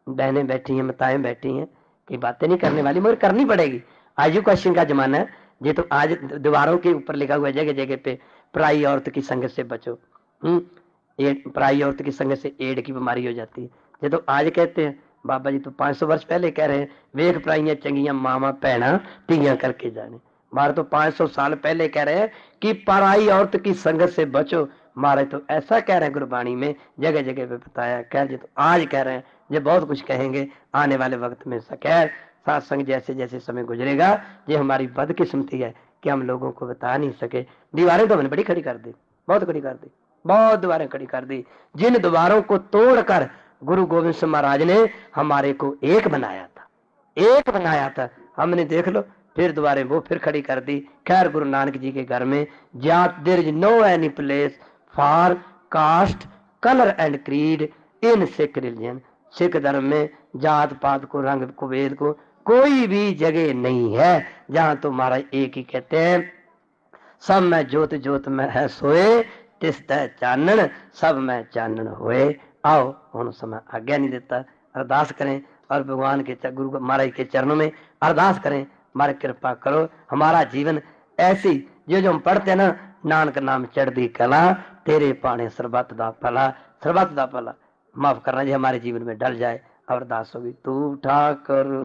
बहनें बैठी हैं, माताएं बैठी हैं कि बातें नहीं करने वाली, मगर करनी पड़ेगी। आज क्वेश्चन का जमाना है। ये तो आज दीवारों के ऊपर लिखा हुआ है जगह जगह पे, पराई औरत की संगत से बचो। पराई औरत की संगत से एड की बीमारी हो जाती है। ये तो आज कहते हैं, बाबा जी तो 500 वर्ष पहले कह रहे हैं, वेख पराइयां चंगियां मामा भैना धियां करके जाने। मारे तो 500 साल पहले कह रहे हैं कि पराई औरत की संगत से बचो। मारे तो ऐसा कह रहे हैं गुरबाणी में, जगह जगह पे बताया। कह जी तो आज कह रहे हैं, ये बहुत कुछ कहेंगे आने वाले वक्त में। खैर साथ संग जैसे जैसे समय गुजरेगा, ये हमारी बदकिस्मती है कि हम लोगों को बता नहीं सके। दीवारें तो हमने बड़ी खड़ी कर दी, बहुत खड़ी कर दी, बहुत दीवारें खड़ी कर दी। जिन दीवारों को तोड़कर गुरु गोविंद सिंह महाराज ने हमारे को एक बनाया था, हमने देख लो फिर दोबारा वो फिर खड़ी कर दी। खैर गुरु नानक जी के घर में जात there is no any place for caste colour and creed in Sikh religion. Sikh धर्म में जात पात को, रंग को, वेद को कोई भी जगह नहीं है। जहां तो महाराज एक ही कहते हैं, सब में जोत जोत में है सोए, तिस तै चानन सब में चानन होए। आओ हम समय आज्ञा नहीं देता, अरदास करें और भगवान के गुरु महाराज के चरणों में अरदास करें, हमारे कृपा करो। हमारा जीवन ऐसी जो हम पढ़ते हैं ना, नानक नाम चढ़दी कला तेरे पाने सरबत दा भला, सरबत दा भला। माफ करना जी हमारे जीवन में डल जाए। अरदास होगी तू ठाकर